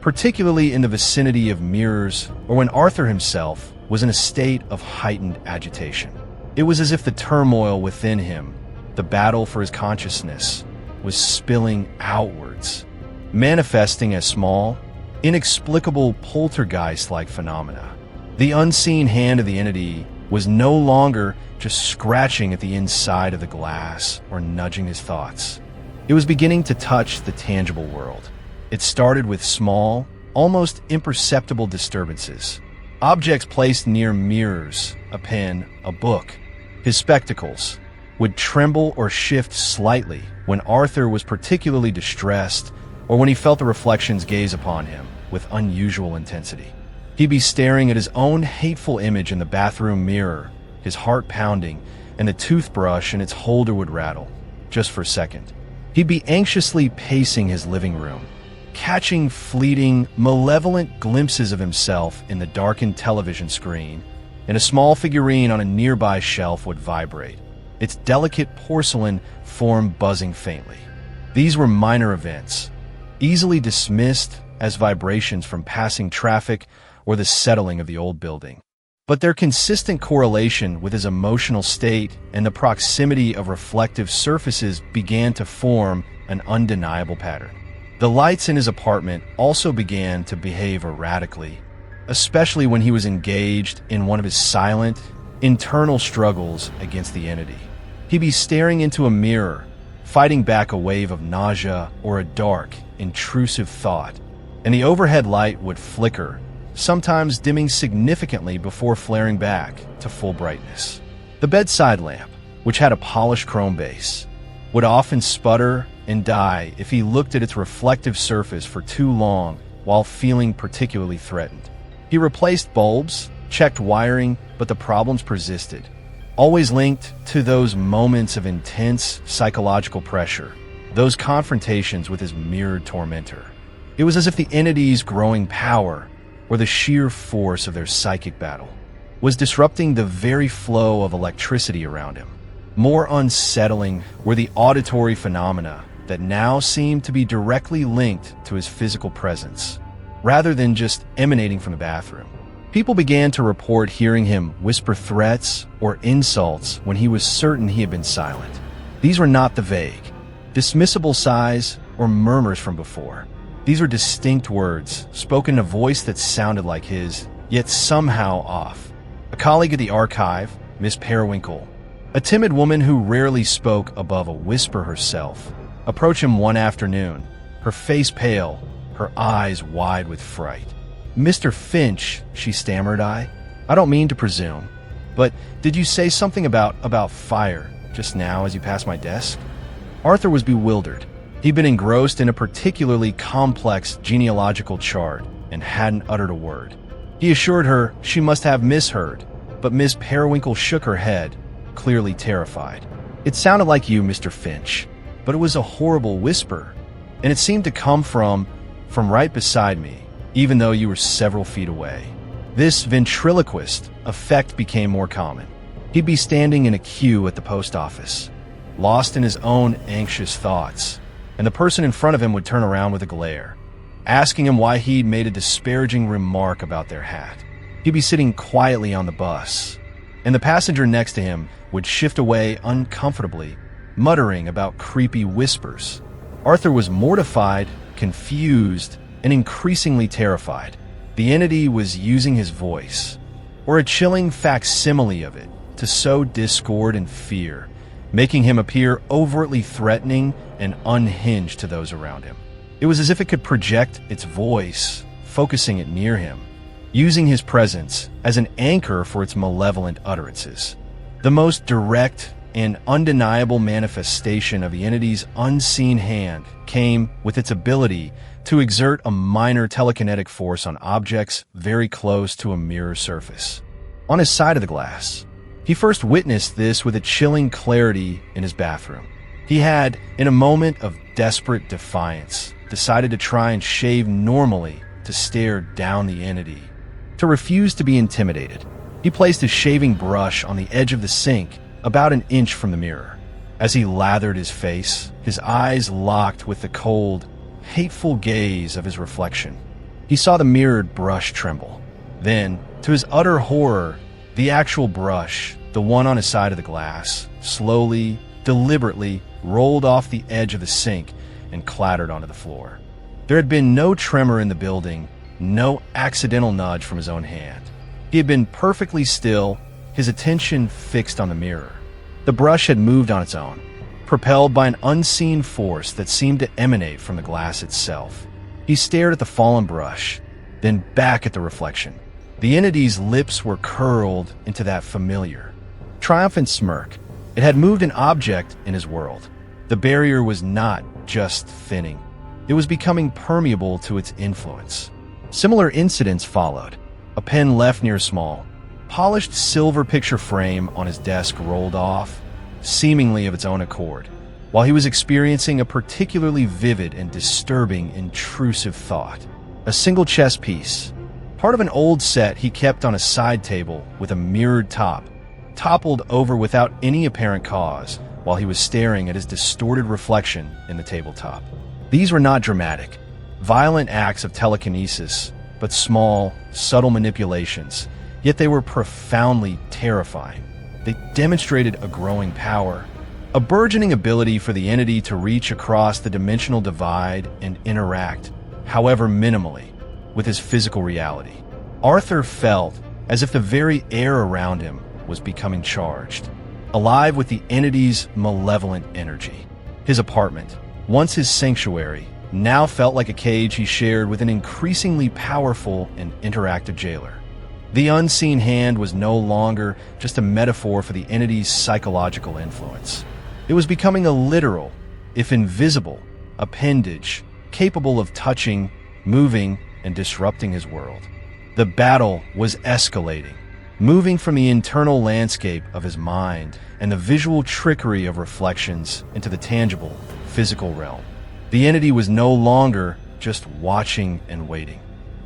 Speaker 1: particularly in the vicinity of mirrors or when Arthur himself was in a state of heightened agitation. It was as if the turmoil within him, the battle for his consciousness, was spilling outwards, manifesting as small, inexplicable poltergeist-like phenomena. The unseen hand of the entity was no longer just scratching at the inside of the glass or nudging his thoughts. It was beginning to touch the tangible world. It started with small, almost imperceptible disturbances. Objects placed near mirrors, a pen, a book, his spectacles, would tremble or shift slightly when Arthur was particularly distressed or when he felt the reflections gaze upon him with unusual intensity. He'd be staring at his own hateful image in the bathroom mirror, his heart pounding, and the toothbrush in its holder would rattle, just for a second. He'd be anxiously pacing his living room, catching fleeting, malevolent glimpses of himself in the darkened television screen, and a small figurine on a nearby shelf would vibrate, its delicate porcelain form buzzing faintly. These were minor events, easily dismissed as vibrations from passing traffic or the settling of the old building. But their consistent correlation with his emotional state and the proximity of reflective surfaces began to form an undeniable pattern. The lights in his apartment also began to behave erratically, especially when he was engaged in one of his silent, internal struggles against the entity. He'd be staring into a mirror, fighting back a wave of nausea or a dark, intrusive thought, and the overhead light would flicker, sometimes dimming significantly before flaring back to full brightness. The bedside lamp, which had a polished chrome base, would often sputter and die if he looked at its reflective surface for too long while feeling particularly threatened. He replaced bulbs, checked wiring, but the problems persisted, always linked to those moments of intense psychological pressure, those confrontations with his mirrored tormentor. It was as if the entity's growing power, or the sheer force of their psychic battle, was disrupting the very flow of electricity around him. More unsettling were the auditory phenomena that now seemed to be directly linked to his physical presence, rather than just emanating from the bathroom. People began to report hearing him whisper threats or insults when he was certain he had been silent. These were not the vague, dismissible sighs or murmurs from before. These were distinct words, spoken in a voice that sounded like his, yet somehow off. A colleague at the archive, Miss Periwinkle, a timid woman who rarely spoke above a whisper herself, approached him one afternoon, her face pale, her eyes wide with fright. "Mr. Finch," she stammered, I don't mean to presume, but did you say something about fire just now as you passed my desk?" Arthur was bewildered. He'd been engrossed in a particularly complex genealogical chart and hadn't uttered a word. He assured her she must have misheard, but Miss Periwinkle shook her head, clearly terrified. "It sounded like you, Mr. Finch, but it was a horrible whisper, and it seemed to come from right beside me, even though you were several feet away." This ventriloquist effect became more common. He'd be standing in a queue at the post office, lost in his own anxious thoughts, and the person in front of him would turn around with a glare, asking him why he'd made a disparaging remark about their hat. He'd be sitting quietly on the bus, and the passenger next to him would shift away uncomfortably, muttering about creepy whispers. Arthur was mortified, confused, and increasingly terrified. The entity was using his voice, or a chilling facsimile of it, to sow discord and fear, making him appear overtly threatening and unhinged to those around him. It was as if it could project its voice, focusing it near him, using his presence as an anchor for its malevolent utterances. The most direct and undeniable manifestation of the entity's unseen hand came with its ability to exert a minor telekinetic force on objects very close to a mirror surface. On his side of the glass, he first witnessed this with a chilling clarity in his bathroom. He had, in a moment of desperate defiance, decided to try and shave normally to stare down the entity. To refuse to be intimidated, he placed his shaving brush on the edge of the sink, about an inch from the mirror. As he lathered his face, his eyes locked with the cold, hateful gaze of his reflection. He saw the mirrored brush tremble. Then, to his utter horror, the actual brush, the one on his side of the glass, slowly, deliberately rolled off the edge of the sink and clattered onto the floor. There had been no tremor in the building, no accidental nudge from his own hand. He had been perfectly still, his attention fixed on the mirror. The brush had moved on its own, propelled by an unseen force that seemed to emanate from the glass itself. He stared at the fallen brush, then back at the reflection. The entity's lips were curled into that familiar, triumphant smirk. It had moved an object in his world. The barrier was not just thinning. It was becoming permeable to its influence. Similar incidents followed. A pen left near a small, polished silver picture frame on his desk rolled off, seemingly of its own accord, while he was experiencing a particularly vivid and disturbing intrusive thought. A single chess piece, part of an old set he kept on a side table with a mirrored top, toppled over without any apparent cause while he was staring at his distorted reflection in the tabletop. These were not dramatic, violent acts of telekinesis, but small, subtle manipulations, yet they were profoundly terrifying. They demonstrated a growing power, a burgeoning ability for the entity to reach across the dimensional divide and interact, however minimally, with his physical reality. Arthur felt as if the very air around him was becoming charged, alive with the entity's malevolent energy. His apartment, once his sanctuary, now felt like a cage he shared with an increasingly powerful and interactive jailer. The unseen hand was no longer just a metaphor for the entity's psychological influence. It was becoming a literal, if invisible, appendage capable of touching, moving, and disrupting his world. The battle was escalating, moving from the internal landscape of his mind and the visual trickery of reflections into the tangible, physical realm. The entity was no longer just watching and waiting.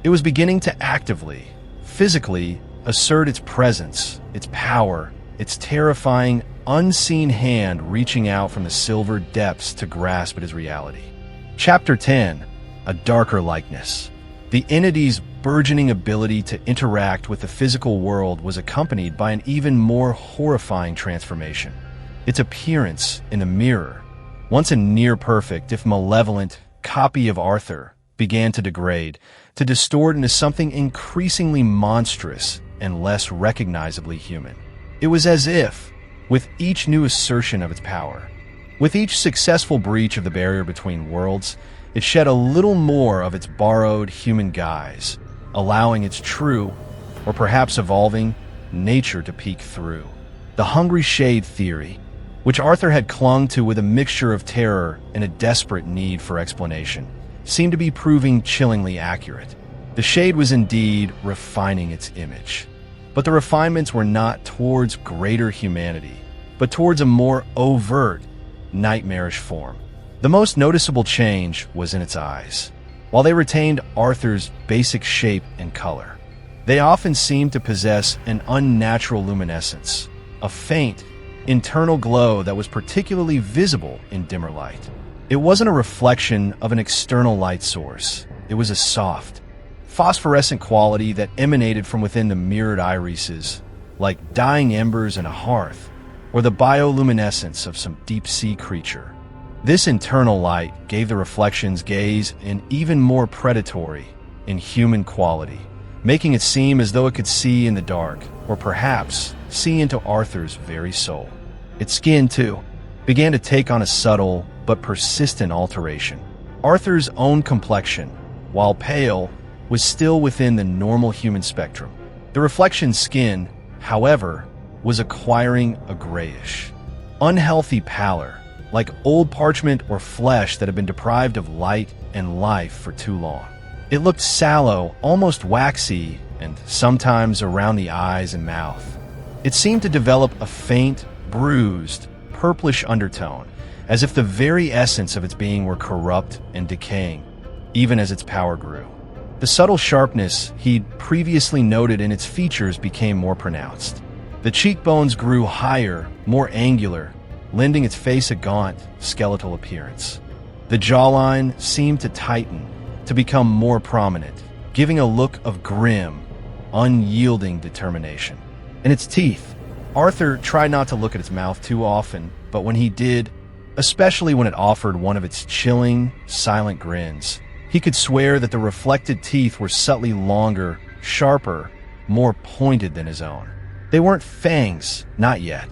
Speaker 1: It was beginning to actively, physically, assert its presence, its power, its terrifying, unseen hand reaching out from the silver depths to grasp at his reality. Chapter 10, A Darker Likeness. The entity's burgeoning ability to interact with the physical world was accompanied by an even more horrifying transformation. Its appearance in the mirror, once a near-perfect, if malevolent, copy of Arthur, began to degrade, to distort into something increasingly monstrous and less recognizably human. It was as if, with each new assertion of its power, with each successful breach of the barrier between worlds, it shed a little more of its borrowed human guise, allowing its true, or perhaps evolving, nature to peek through. The hungry shade theory, which Arthur had clung to with a mixture of terror and a desperate need for explanation, seemed to be proving chillingly accurate. The shade was indeed refining its image. But the refinements were not towards greater humanity, but towards a more overt, nightmarish form. The most noticeable change was in its eyes. While they retained Arthur's basic shape and color, they often seemed to possess an unnatural luminescence, a faint, internal glow that was particularly visible in dimmer light. It wasn't a reflection of an external light source. It was a soft, phosphorescent quality that emanated from within the mirrored irises, like dying embers in a hearth, or the bioluminescence of some deep-sea creature. This internal light gave the reflection's gaze an even more predatory, inhuman quality, making it seem as though it could see in the dark, or perhaps see into Arthur's very soul. Its skin, too, began to take on a subtle but persistent alteration. Arthur's own complexion, while pale, was still within the normal human spectrum. The reflection's skin, however, was acquiring a grayish, unhealthy pallor, like old parchment or flesh that had been deprived of light and life for too long. It looked sallow, almost waxy, and sometimes around the eyes and mouth. It seemed to develop a faint, bruised, purplish undertone, as if the very essence of its being were corrupt and decaying, even as its power grew. The subtle sharpness he'd previously noted in its features became more pronounced. The cheekbones grew higher, more angular, lending its face a gaunt, skeletal appearance. The jawline seemed to tighten, to become more prominent, giving a look of grim, unyielding determination. And its teeth. Arthur tried not to look at its mouth too often, but when he did, especially when it offered one of its chilling, silent grins, he could swear that the reflected teeth were subtly longer, sharper, more pointed than his own. They weren't fangs, not yet,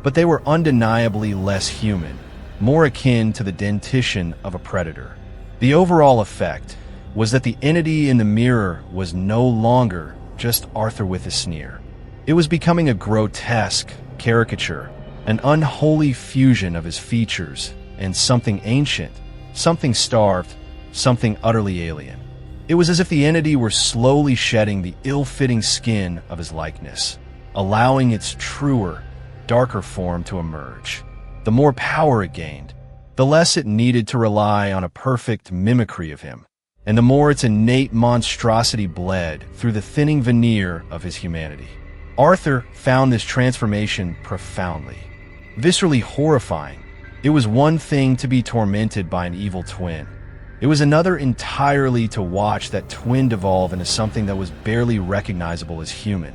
Speaker 1: but they were undeniably less human, more akin to the dentition of a predator. The overall effect was that the entity in the mirror was no longer just Arthur with a sneer. It was becoming a grotesque caricature, an unholy fusion of his features and something ancient, something starved, something utterly alien. It was as if the entity were slowly shedding the ill-fitting skin of his likeness, allowing its truer, darker form to emerge. The more power it gained, the less it needed to rely on a perfect mimicry of him, and the more its innate monstrosity bled through the thinning veneer of his humanity. Arthur found this transformation profoundly, viscerally horrifying. It was one thing to be tormented by an evil twin. It was another entirely to watch that twin devolve into something that was barely recognizable as human.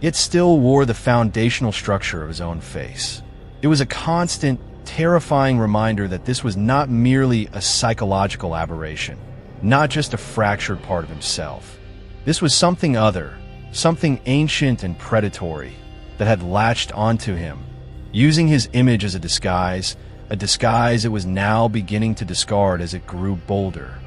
Speaker 1: It still wore the foundational structure of his own face. It was a constant, terrifying reminder that this was not merely a psychological aberration, not just a fractured part of himself. This was something other, something ancient and predatory that had latched onto him, using his image as a disguise it was now beginning to discard as it grew bolder.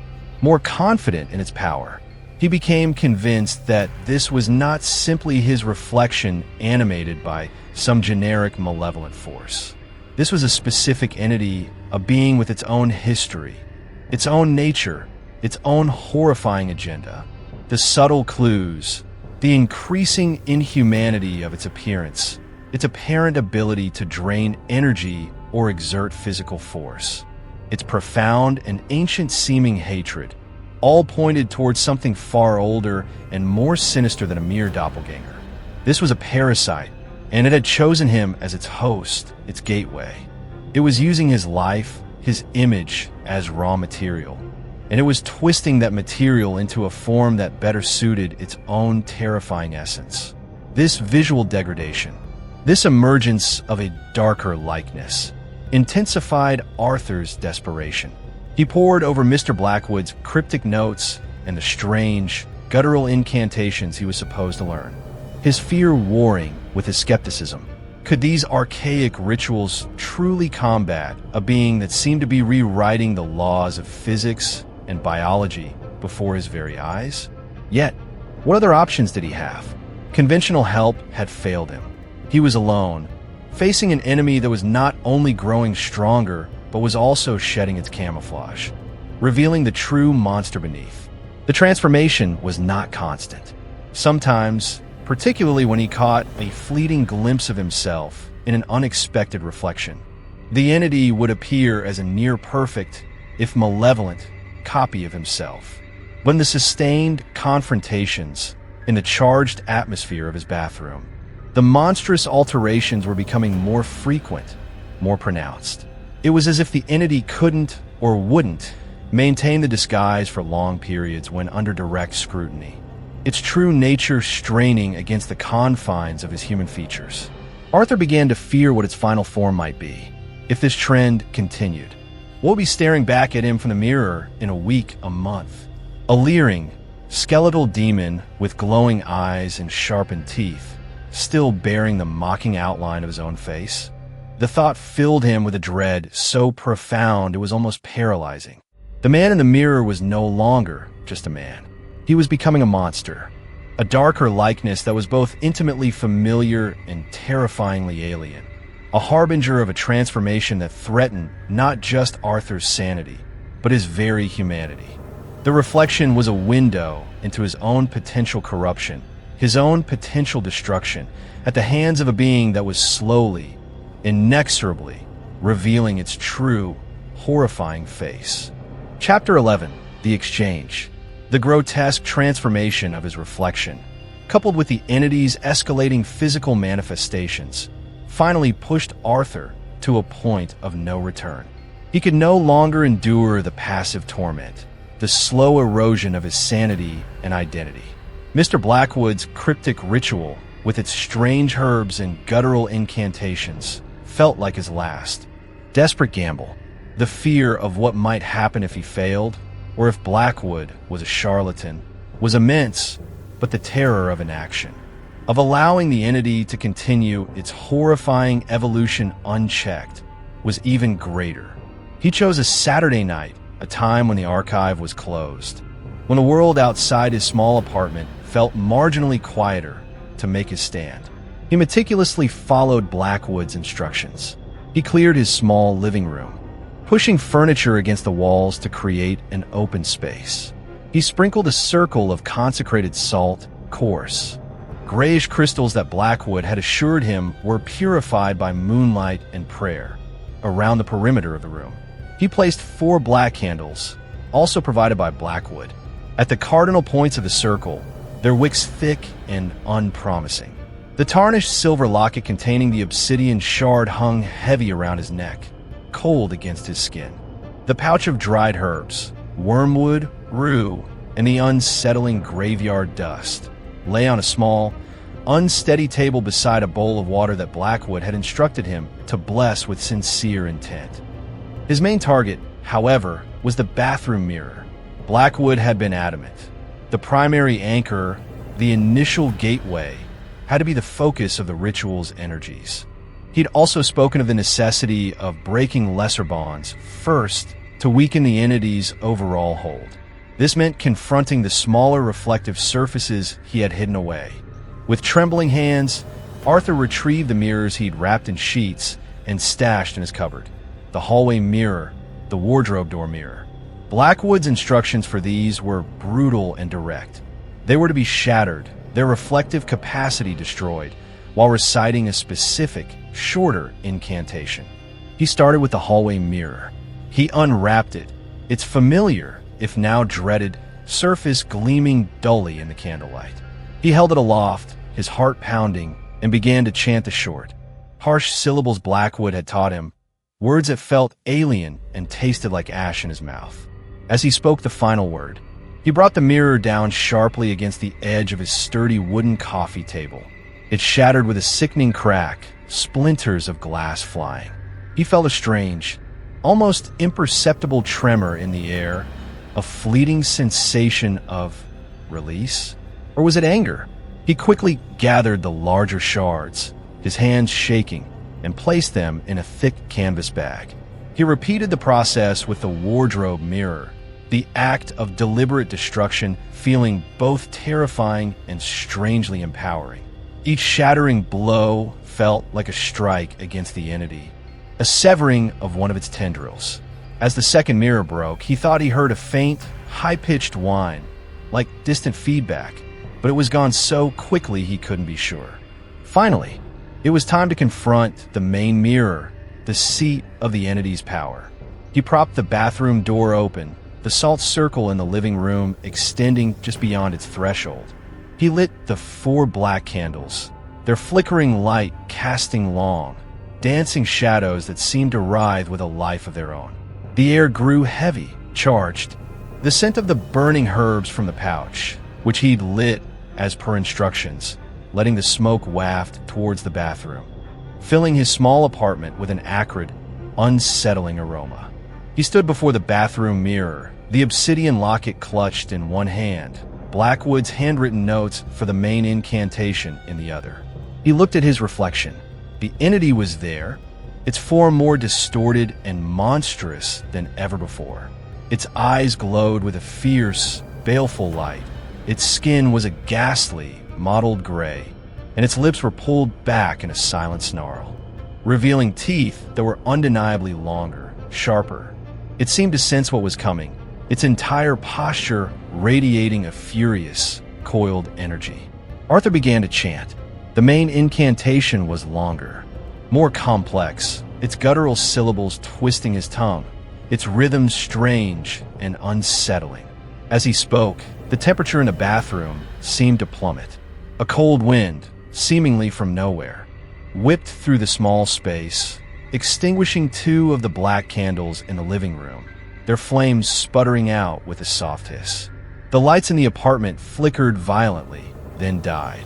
Speaker 1: More confident in its power, he became convinced that this was not simply his reflection animated by some generic malevolent force. This was a specific entity, a being with its own history, its own nature, its own horrifying agenda. The subtle clues, the increasing inhumanity of its appearance, its apparent ability to drain energy or exert physical force, its profound and ancient-seeming hatred, all pointed towards something far older and more sinister than a mere doppelganger. This was a parasite, and it had chosen him as its host, its gateway. It was using his life, his image, as raw material, and it was twisting that material into a form that better suited its own terrifying essence. This visual degradation, this emergence of a darker likeness, intensified Arthur's desperation. He pored over Mr. Blackwood's cryptic notes and the strange, guttural incantations he was supposed to learn, his fear warring with his skepticism. Could these archaic rituals truly combat a being that seemed to be rewriting the laws of physics and biology before his very eyes? Yet, what other options did he have? Conventional help had failed him. He was alone, facing an enemy that was not only growing stronger, but was also shedding its camouflage, revealing the true monster beneath. The transformation was not constant. Sometimes, particularly when he caught a fleeting glimpse of himself in an unexpected reflection, the entity would appear as a near-perfect, if malevolent, copy of himself. But in the sustained confrontations, in the charged atmosphere of his bathroom, the monstrous alterations were becoming more frequent, more pronounced. It was as if the entity couldn't or wouldn't maintain the disguise for long periods when under direct scrutiny, its true nature straining against the confines of his human features. Arthur began to fear what its final form might be, if this trend continued. What would be staring back at him from the mirror in a week, a month? A leering, skeletal demon with glowing eyes and sharpened teeth, still bearing the mocking outline of his own face? The thought filled him with a dread so profound it was almost paralyzing. The man in the mirror was no longer just a man. He was becoming a monster, a darker likeness that was both intimately familiar and terrifyingly alien, a harbinger of a transformation that threatened not just Arthur's sanity, but his very humanity. The reflection was a window into his own potential corruption, his own potential destruction, at the hands of a being that was slowly, inexorably revealing its true, horrifying face. Chapter 11. The Exchange. The grotesque transformation of his reflection, coupled with the entity's escalating physical manifestations, finally pushed Arthur to a point of no return. He could no longer endure the passive torment, the slow erosion of his sanity and identity. Mr. Blackwood's cryptic ritual, with its strange herbs and guttural incantations, felt like his last. Desperate gamble, the fear of what might happen if he failed, or if Blackwood was a charlatan, was immense, but the terror of inaction, of allowing the entity to continue its horrifying evolution unchecked, was even greater. He chose a Saturday night, a time when the archive was closed, when the world outside his small apartment felt marginally quieter, to make his stand. He meticulously followed Blackwood's instructions. He cleared his small living room, pushing furniture against the walls to create an open space. He sprinkled a circle of consecrated salt, coarse, grayish crystals that Blackwood had assured him were purified by moonlight and prayer, around the perimeter of the room. He placed 4 black candles, also provided by Blackwood, at the cardinal points of the circle, their wicks thick and unpromising. The tarnished silver locket containing the obsidian shard hung heavy around his neck, cold against his skin. The pouch of dried herbs, wormwood, rue, and the unsettling graveyard dust lay on a small, unsteady table beside a bowl of water that Blackwood had instructed him to bless with sincere intent. His main target, however, was the bathroom mirror. Blackwood had been adamant. The primary anchor, the initial gateway, had to be the focus of the ritual's energies. He'd also spoken of the necessity of breaking lesser bonds first to weaken the entity's overall hold. This meant confronting the smaller reflective surfaces he had hidden away. With trembling hands, Arthur retrieved the mirrors he'd wrapped in sheets and stashed in his cupboard. The hallway mirror, the wardrobe door mirror. Blackwood's instructions for these were brutal and direct. They were to be shattered, their reflective capacity destroyed, while reciting a specific, shorter incantation. He started with the hallway mirror. He unwrapped it, its familiar, if now dreaded, surface gleaming dully in the candlelight. He held it aloft, his heart pounding, and began to chant the short, harsh syllables Blackwood had taught him, words that felt alien and tasted like ash in his mouth. As he spoke the final word, he brought the mirror down sharply against the edge of his sturdy wooden coffee table. It shattered with a sickening crack, splinters of glass flying. He felt a strange, almost imperceptible tremor in the air, a fleeting sensation of release? Or was it anger? He quickly gathered the larger shards, his hands shaking, and placed them in a thick canvas bag. He repeated the process with the wardrobe mirror, the act of deliberate destruction feeling both terrifying and strangely empowering. Each shattering blow felt like a strike against the entity, a severing of one of its tendrils. As the second mirror broke, he thought he heard a faint, high-pitched whine, like distant feedback, but it was gone so quickly he couldn't be sure. Finally, it was time to confront the main mirror, the seat of the entity's power. He propped the bathroom door open, the salt circle in the living room extending just beyond its threshold. He lit the 4 black candles, their flickering light casting long, dancing shadows that seemed to writhe with a life of their own. The air grew heavy, charged. The scent of the burning herbs from the pouch, which he'd lit as per instructions, letting the smoke waft towards the bathroom, filling his small apartment with an acrid, unsettling aroma. He stood before the bathroom mirror, the obsidian locket clutched in one hand, Blackwood's handwritten notes for the main incantation in the other. He looked at his reflection. The entity was there, its form more distorted and monstrous than ever before. Its eyes glowed with a fierce, baleful light. Its skin was a ghastly, mottled gray, and its lips were pulled back in a silent snarl, revealing teeth that were undeniably longer, sharper. It seemed to sense what was coming, its entire posture radiating a furious, coiled energy. Arthur began to chant. The main incantation was longer, more complex, its guttural syllables twisting his tongue, its rhythm strange and unsettling. As he spoke, the temperature in the bathroom seemed to plummet. A cold wind, seemingly from nowhere, whipped through the small space, extinguishing 2 of the black candles in the living room, their flames sputtering out with a soft hiss. The lights in the apartment flickered violently, then died,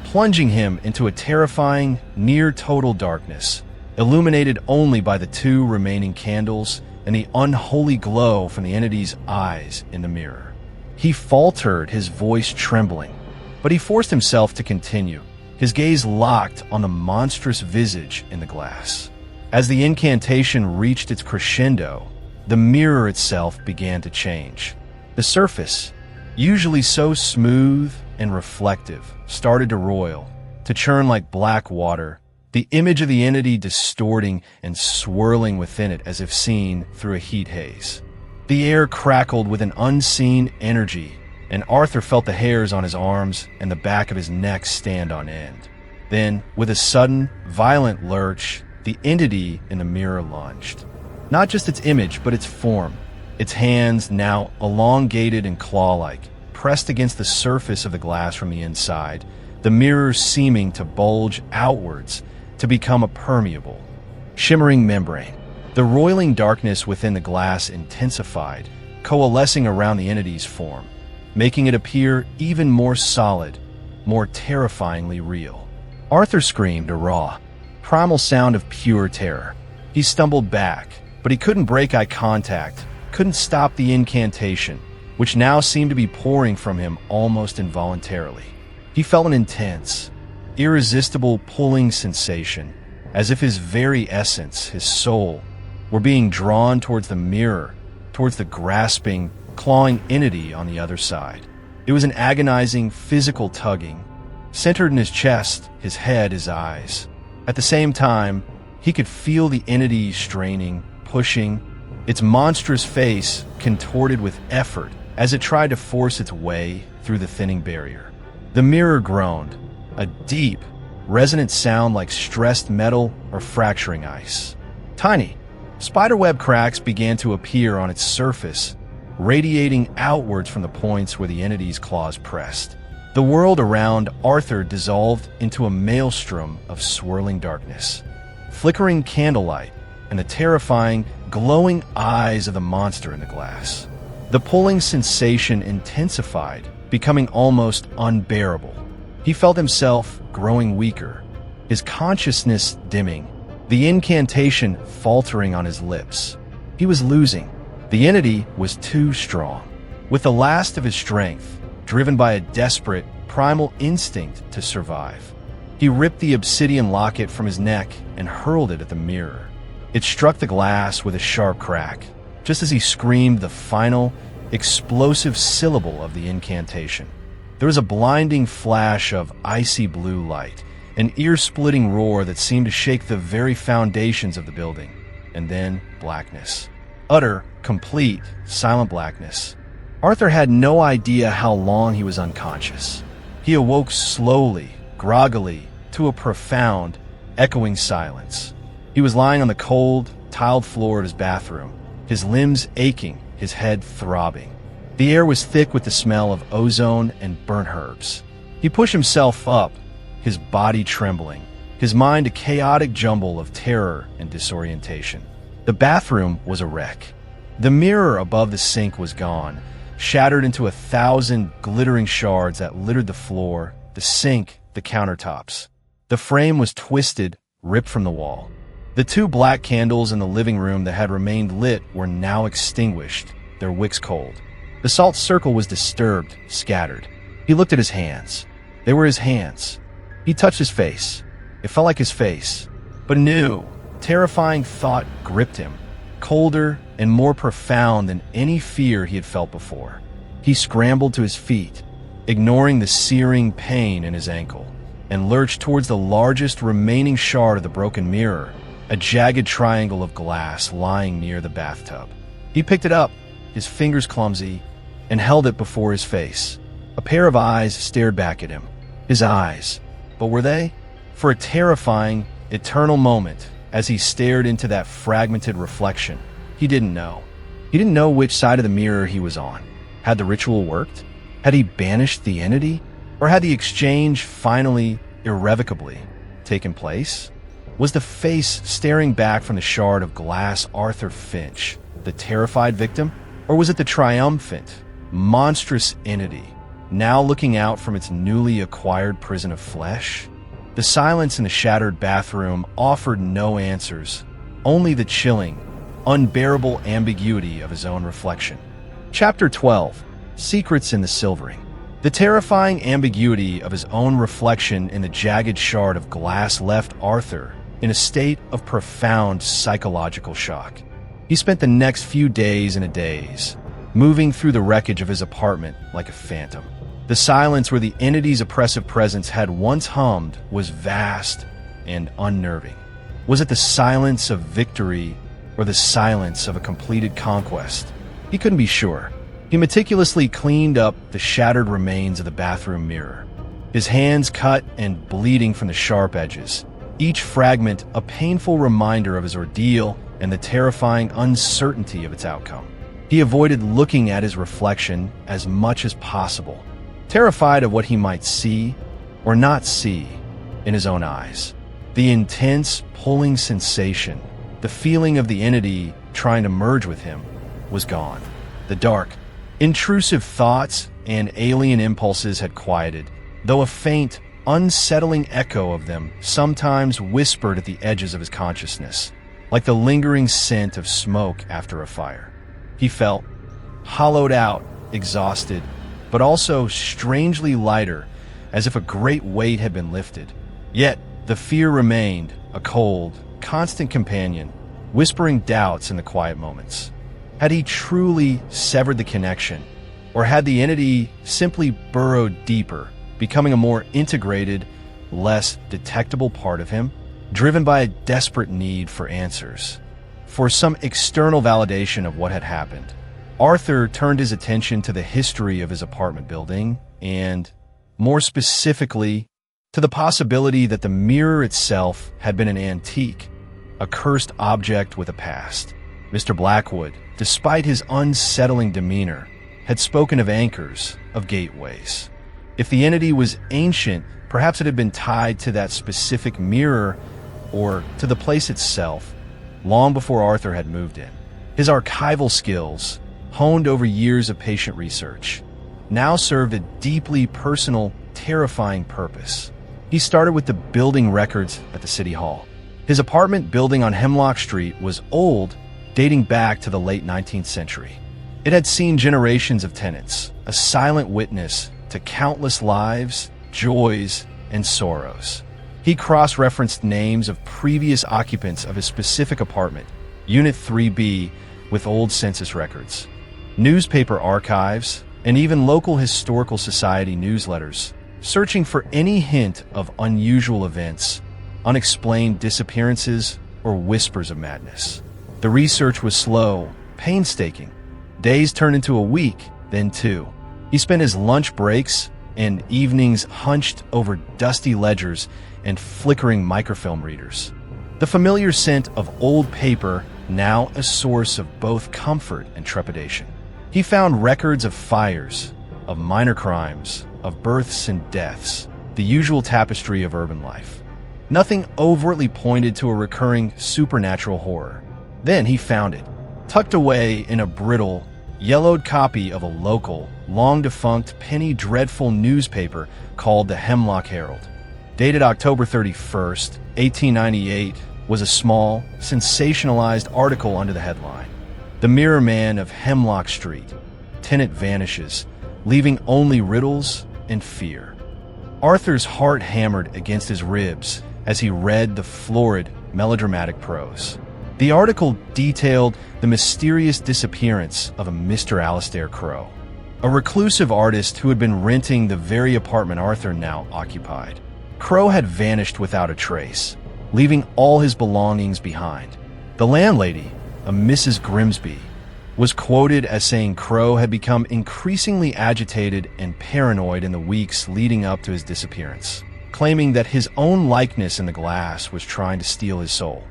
Speaker 1: plunging him into a terrifying, near-total darkness, illuminated only by the 2 remaining candles and the unholy glow from the entity's eyes in the mirror. He faltered, his voice trembling, but he forced himself to continue. his gaze locked on the monstrous visage in the glass. As the incantation reached its crescendo, the mirror itself began to change. The surface, usually so smooth and reflective, started to roil, to churn like black water, the image of the entity distorting and swirling within it as if seen through a heat haze. The air crackled with an unseen energy, and Arthur felt the hairs on his arms and the back of his neck stand on end. Then, with a sudden, violent lurch, the entity in the mirror lunged. Not just its image, but its form. Its hands, now elongated and claw-like, pressed against the surface of the glass from the inside, the mirror seeming to bulge outwards to become a permeable, shimmering membrane. The roiling darkness within the glass intensified, coalescing around the entity's form, making it appear even more solid, more terrifyingly real. Arthur screamed a raw, primal sound of pure terror. He stumbled back, but he couldn't break eye contact, couldn't stop the incantation, which now seemed to be pouring from him almost involuntarily. He felt an intense, irresistible pulling sensation, as if his very essence, his soul, were being drawn towards the mirror, towards the grasping, clawing entity on the other side. It was an agonizing, physical tugging, centered in his chest, his head, his eyes. At the same time, he could feel the entity straining, pushing, its monstrous face contorted with effort as it tried to force its way through the thinning barrier. The mirror groaned, a deep, resonant sound like stressed metal or fracturing ice. Tiny, spiderweb cracks began to appear on its surface, radiating outwards from the points where the entity's claws pressed. The world around Arthur dissolved into a maelstrom of swirling darkness. Flickering candlelight and the terrifying, glowing eyes of the monster in the glass. The pulling sensation intensified, becoming almost unbearable. He felt himself growing weaker, his consciousness dimming, the incantation faltering on his lips. He was losing. The entity was too strong. With the last of his strength, driven by a desperate, primal instinct to survive, he ripped the obsidian locket from his neck and hurled it at the mirror. It struck the glass with a sharp crack, just as he screamed the final, explosive syllable of the incantation. There was a blinding flash of icy blue light, an ear-splitting roar that seemed to shake the very foundations of the building, and then blackness. Utter, complete, silent blackness. Arthur had no idea how long he was unconscious. He awoke slowly, groggily, to a profound, echoing silence. He was lying on the cold, tiled floor of his bathroom, his limbs aching, his head throbbing. The air was thick with the smell of ozone and burnt herbs. He pushed himself up, his body trembling, his mind a chaotic jumble of terror and disorientation. The bathroom was a wreck. The mirror above the sink was gone, shattered into 1,000 glittering shards that littered the floor, the sink, the countertops. The frame was twisted, ripped from the wall. The 2 black candles in the living room that had remained lit were now extinguished, their wicks cold. The salt circle was disturbed, scattered. He looked at his hands. They were his hands. He touched his face. It felt like his face. But a new, terrifying thought gripped him, colder and more profound than any fear he had felt before. He scrambled to his feet, ignoring the searing pain in his ankle, and lurched towards the largest remaining shard of the broken mirror, a jagged triangle of glass lying near the bathtub. He picked it up, his fingers clumsy, and held it before his face. A pair of eyes stared back at him. His eyes. But were they? For a terrifying, eternal moment, as he stared into that fragmented reflection, he didn't know. He didn't know which side of the mirror he was on. Had the ritual worked? Had he banished the entity? Or had the exchange finally, irrevocably, taken place? Was the face staring back from the shard of glass Arthur Finch the terrified victim? Or was it the triumphant, monstrous entity, now looking out from its newly acquired prison of flesh? The silence in the shattered bathroom offered no answers, only the chilling, unbearable ambiguity of his own reflection. Chapter 12. Secrets in the Silvering. The terrifying ambiguity of his own reflection in the jagged shard of glass left Arthur in a state of profound psychological shock. He spent the next few days in a daze, moving through the wreckage of his apartment like a phantom. The silence where the entity's oppressive presence had once hummed was vast and unnerving. Was it the silence of victory or the silence of a completed conquest? He couldn't be sure. He meticulously cleaned up the shattered remains of the bathroom mirror, his hands cut and bleeding from the sharp edges, each fragment a painful reminder of his ordeal and the terrifying uncertainty of its outcome. He avoided looking at his reflection as much as possible, terrified of what he might see or not see in his own eyes. The intense, pulling sensation, the feeling of the entity trying to merge with him, was gone. The dark, intrusive thoughts and alien impulses had quieted, though a faint, unsettling echo of them sometimes whispered at the edges of his consciousness, like the lingering scent of smoke after a fire. He felt hollowed out, exhausted, but also strangely lighter, as if a great weight had been lifted. Yet, the fear remained, a cold, constant companion, whispering doubts in the quiet moments. Had he truly severed the connection, or had the entity simply burrowed deeper, becoming a more integrated, less detectable part of him, driven by a desperate need for answers, for some external validation of what had happened? Arthur turned his attention to the history of his apartment building and, more specifically, to the possibility that the mirror itself had been an antique, a cursed object with a past. Mr. Blackwood, despite his unsettling demeanor, had spoken of anchors, of gateways. If the entity was ancient, perhaps it had been tied to that specific mirror or to the place itself, long before Arthur had moved in. His archival skills, honed over years of patient research, now served a deeply personal, terrifying purpose. He started with the building records at the City Hall. His apartment building on Hemlock Street was old, dating back to the late 19th century. It had seen generations of tenants, a silent witness to countless lives, joys, and sorrows. He cross-referenced names of previous occupants of his specific apartment, Unit 3B, with old census records, newspaper archives, and even local historical society newsletters, searching for any hint of unusual events, unexplained disappearances, or whispers of madness. The research was slow, painstaking. Days turned into a week, then two. He spent his lunch breaks and evenings hunched over dusty ledgers and flickering microfilm readers. The familiar scent of old paper, now a source of both comfort and trepidation. He found records of fires, of minor crimes, of births and deaths, the usual tapestry of urban life. Nothing overtly pointed to a recurring supernatural horror. Then he found it, tucked away in a brittle, yellowed copy of a local, long-defunct, penny dreadful newspaper called the Hemlock Herald. Dated October 31st, 1898, was a small, sensationalized article under the headline, "The Mirror Man of Hemlock Street. Tenant vanishes, leaving only riddles and fear." Arthur's heart hammered against his ribs as he read the florid, melodramatic prose. The article detailed the mysterious disappearance of a Mr. Alastair Crow, a reclusive artist who had been renting the very apartment Arthur now occupied. Crow had vanished without a trace, leaving all his belongings behind. The landlady, a Mrs. Grimsby, was quoted as saying Crow had become increasingly agitated and paranoid in the weeks leading up to his disappearance, claiming that his own likeness in the glass was trying to steal his soul.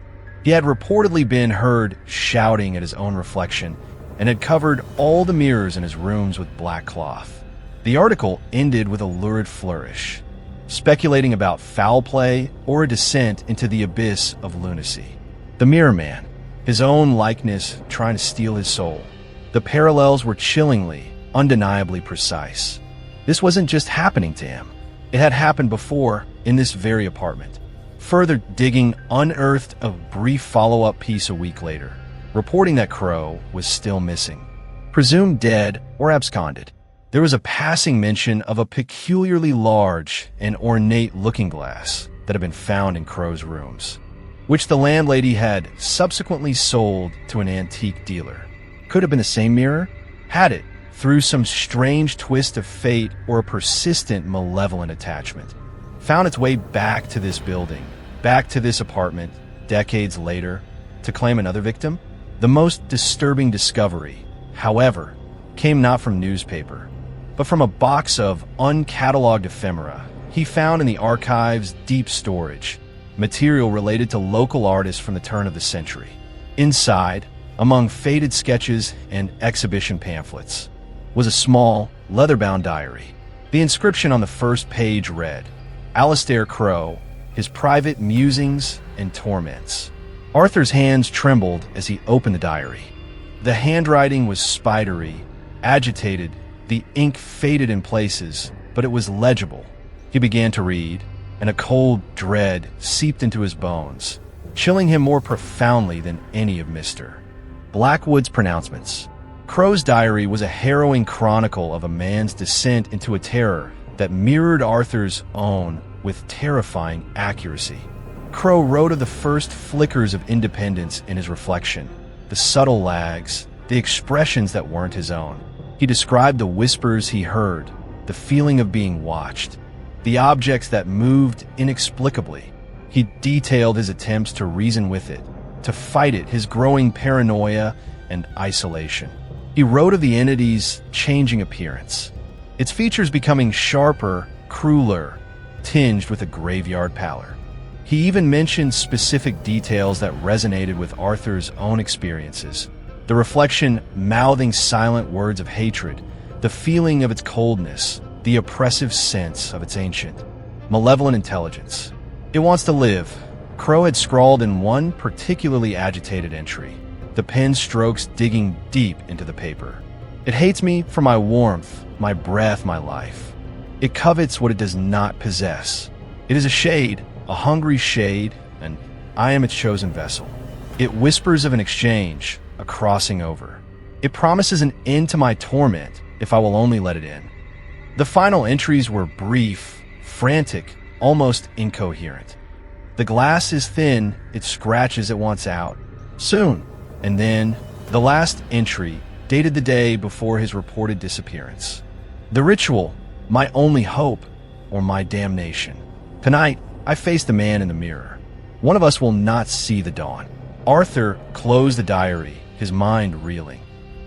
Speaker 1: He had reportedly been heard shouting at his own reflection and had covered all the mirrors in his rooms with black cloth. The article ended with a lurid flourish, speculating about foul play or a descent into the abyss of lunacy. The Mirror Man, his own likeness trying to steal his soul. The parallels were chillingly, undeniably precise. This wasn't just happening to him. It had happened before in this very apartment. Further digging unearthed a brief follow-up piece a week later, reporting that Crow was still missing, presumed dead or absconded. There was a passing mention of a peculiarly large and ornate looking-glass that had been found in Crow's rooms, which the landlady had subsequently sold to an antique dealer. Could have been the same mirror? Had it, through some strange twist of fate or a persistent malevolent attachment, found its way back to this building, back to this apartment, decades later, to claim another victim? The most disturbing discovery, however, came not from newspaper, but from a box of uncatalogued ephemera he found in the archive's deep storage, material related to local artists from the turn of the century. Inside, among faded sketches and exhibition pamphlets, was a small, leather-bound diary. The inscription on the first page read, Aleister Crowe, his private musings and torments. Arthur's hands trembled as he opened the diary. The handwriting was spidery, agitated, the ink faded in places, but it was legible. He began to read, and a cold dread seeped into his bones, chilling him more profoundly than any of Mr. Blackwood's pronouncements. Crow's diary was a harrowing chronicle of a man's descent into a terror that mirrored Arthur's own with terrifying accuracy. Crowe wrote of the first flickers of independence in his reflection, the subtle lags, the expressions that weren't his own. He described the whispers he heard, the feeling of being watched, the objects that moved inexplicably. He detailed his attempts to reason with it, to fight it, his growing paranoia and isolation. He wrote of the entity's changing appearance, its features becoming sharper, crueler, tinged with a graveyard pallor. He even mentioned specific details that resonated with Arthur's own experiences, the reflection mouthing silent words of hatred, the feeling of its coldness, the oppressive sense of its ancient, malevolent intelligence. It wants to live, Crowe had scrawled in one particularly agitated entry, the pen strokes digging deep into the paper. It hates me for my warmth, my breath, my life. It covets what it does not possess. It is a shade, a hungry shade, and I am its chosen vessel. It whispers of an exchange, a crossing over. It promises an end to my torment if I will only let it in. The final entries were brief, frantic, almost incoherent. The glass is thin, it scratches it wants out. Soon. And then, the last entry, dated the day before his reported disappearance. The ritual, my only hope, or my damnation. Tonight, I face the man in the mirror. One of us will not see the dawn. Arthur closed the diary, his mind reeling.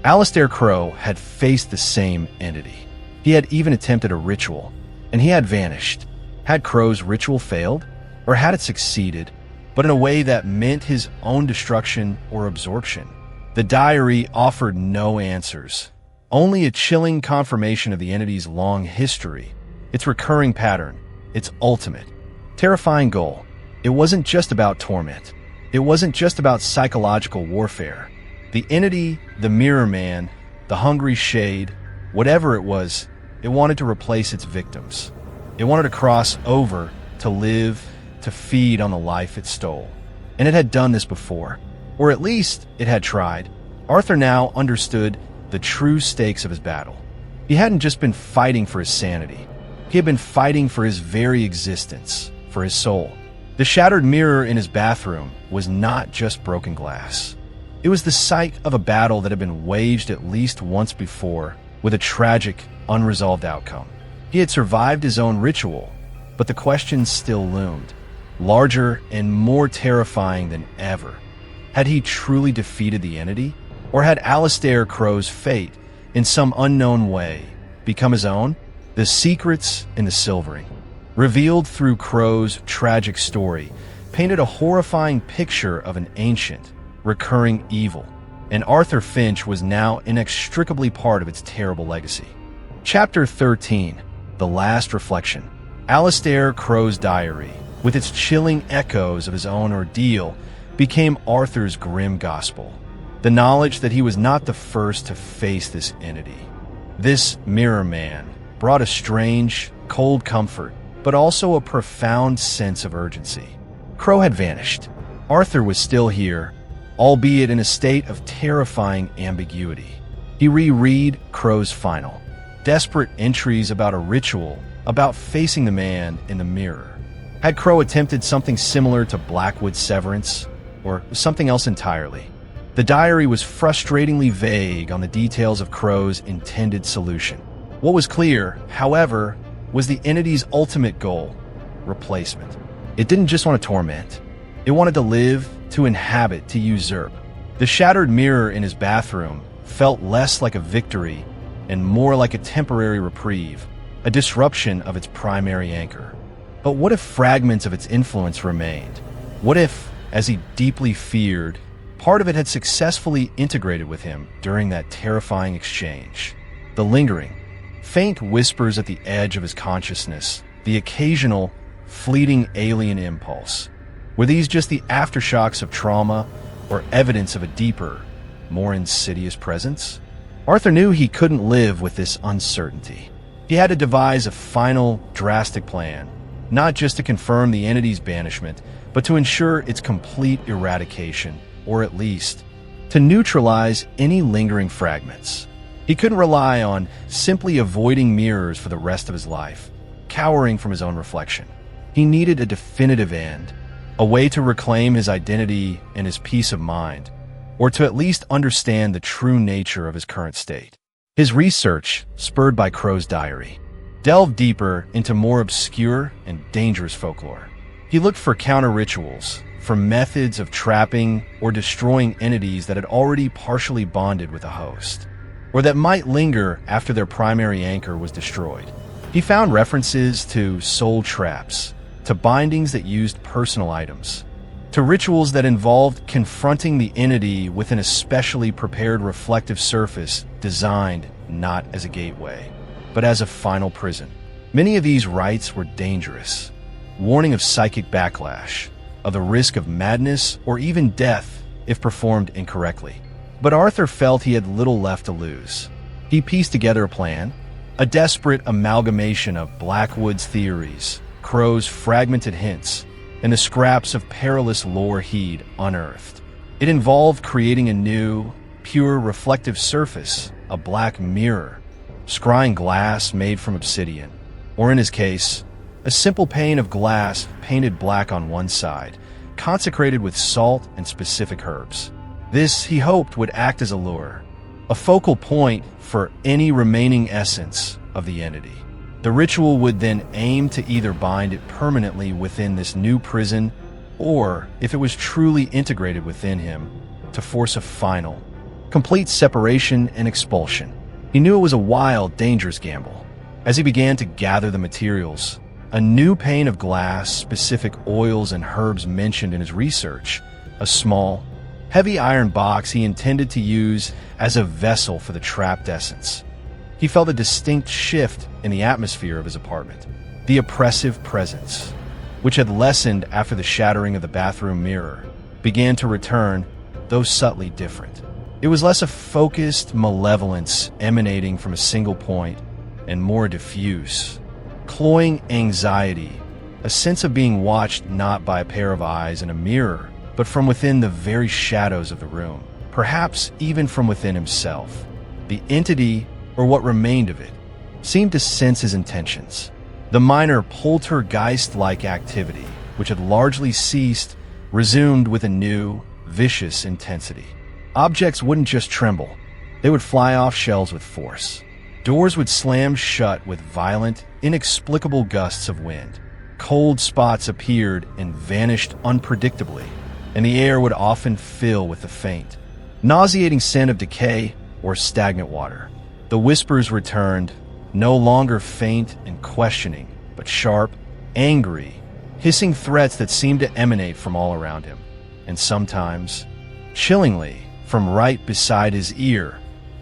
Speaker 1: Aleister Crowe had faced the same entity. He had even attempted a ritual, and he had vanished. Had Crowe's ritual failed, or had it succeeded, but in a way that meant his own destruction or absorption? The diary offered no answers, only a chilling confirmation of the entity's long history, its recurring pattern, its ultimate, terrifying goal. It wasn't just about torment. It wasn't just about psychological warfare. The entity, the mirror man, the hungry shade, whatever it was, it wanted to replace its victims. It wanted to cross over, to live, to feed on the life it stole. And it had done this before, or at least it had tried. Arthur now understood the true stakes of his battle. He hadn't just been fighting for his sanity. He had been fighting for his very existence, for his soul. The shattered mirror in his bathroom was not just broken glass. It was the site of a battle that had been waged at least once before, with a tragic, unresolved outcome. He had survived his own ritual, but the question still loomed, larger and more terrifying than ever. Had he truly defeated the entity? Or had Aleister Crowe's fate, in some unknown way, become his own? The secrets in the silvering, revealed through Crowe's tragic story, painted a horrifying picture of an ancient, recurring evil, and Arthur Finch was now inextricably part of its terrible legacy. Chapter 13, The Last Reflection. Aleister Crowe's diary, with its chilling echoes of his own ordeal, became Arthur's grim gospel. The knowledge that he was not the first to face this entity. This mirror man brought a strange, cold comfort, but also a profound sense of urgency. Crowe had vanished. Arthur was still here, albeit in a state of terrifying ambiguity. He reread Crowe's final, desperate entries about a ritual, about facing the man in the mirror. Had Crow attempted something similar to Blackwood's severance, or something else entirely? The diary was frustratingly vague on the details of Crow's intended solution. What was clear, however, was the entity's ultimate goal: replacement. It didn't just want to torment. It wanted to live, to inhabit, to usurp. The shattered mirror in his bathroom felt less like a victory and more like a temporary reprieve, a disruption of its primary anchor. But what if fragments of its influence remained? What if, as he deeply feared, part of it had successfully integrated with him during that terrifying exchange? The lingering, faint whispers at the edge of his consciousness, the occasional, fleeting alien impulse. Were these just the aftershocks of trauma, or evidence of a deeper, more insidious presence? Arthur knew he couldn't live with this uncertainty. He had to devise a final, drastic plan, not just to confirm the entity's banishment, but to ensure its complete eradication, or at least, to neutralize any lingering fragments. He couldn't rely on simply avoiding mirrors for the rest of his life, cowering from his own reflection. He needed a definitive end, a way to reclaim his identity and his peace of mind, or to at least understand the true nature of his current state. His research, spurred by Crow's diary, delved deeper into more obscure and dangerous folklore. He looked for counter-rituals, for methods of trapping or destroying entities that had already partially bonded with a host, or that might linger after their primary anchor was destroyed. He found references to soul traps, to bindings that used personal items, to rituals that involved confronting the entity with an especially prepared reflective surface designed not as a gateway, but as a final prison. Many of these rites were dangerous, warning of psychic backlash, of the risk of madness or even death if performed incorrectly. But Arthur felt he had little left to lose. He pieced together a plan, a desperate amalgamation of Blackwood's theories, Crow's fragmented hints, and the scraps of perilous lore he'd unearthed. It involved creating a new, pure reflective surface, a black mirror, scrying glass made from obsidian, or in his case, a simple pane of glass painted black on one side, consecrated with salt and specific herbs. This, he hoped, would act as a lure, a focal point for any remaining essence of the entity. The ritual would then aim to either bind it permanently within this new prison, or, if it was truly integrated within him, to force a final, complete separation and expulsion. He knew it was a wild, dangerous gamble. As he began to gather the materials, a new pane of glass, specific oils and herbs mentioned in his research, a small, heavy iron box he intended to use as a vessel for the trapped essence. He felt a distinct shift in the atmosphere of his apartment. The oppressive presence, which had lessened after the shattering of the bathroom mirror, began to return, though subtly different. It was less a focused malevolence emanating from a single point and more diffuse, cloying anxiety, a sense of being watched not by a pair of eyes in a mirror, but from within the very shadows of the room, perhaps even from within himself. The entity, or what remained of it, seemed to sense his intentions. The minor poltergeist-like activity, which had largely ceased, resumed with a new, vicious intensity. Objects wouldn't just tremble, they would fly off shelves with force. Doors would slam shut with violent, inexplicable gusts of wind. Cold spots appeared and vanished unpredictably, and the air would often fill with the faint, nauseating scent of decay or stagnant water. The whispers returned, no longer faint and questioning, but sharp, angry, hissing threats that seemed to emanate from all around him, and sometimes, chillingly, from right beside his ear,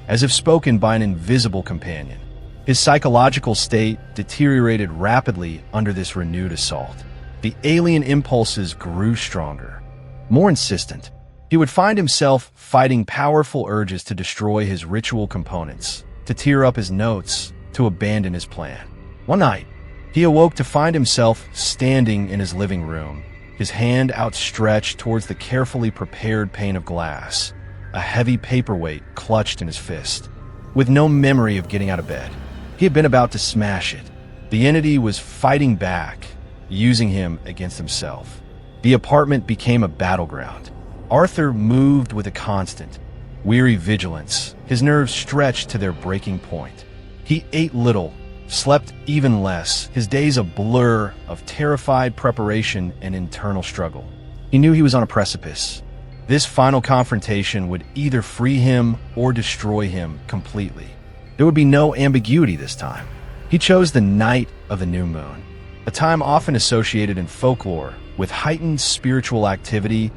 Speaker 1: as if spoken by an invisible companion. His psychological state deteriorated rapidly under this renewed assault. The alien impulses grew stronger, more insistent. He would find himself fighting powerful urges to destroy his ritual components, to tear up his notes, to abandon his plan. One night, he awoke to find himself standing in his living room, his hand outstretched towards the carefully prepared pane of glass, a heavy paperweight clutched in his fist, with no memory of getting out of bed. He had been about to smash it. The entity was fighting back, using him against himself. The apartment became a battleground. Arthur moved with a constant, weary vigilance, his nerves stretched to their breaking point. He ate little, slept even less, his days a blur of terrified preparation and internal struggle. He knew he was on a precipice. This final confrontation would either free him or destroy him completely. There would be no ambiguity this time. He chose the night of the new moon, a time often associated in folklore with heightened spiritual activity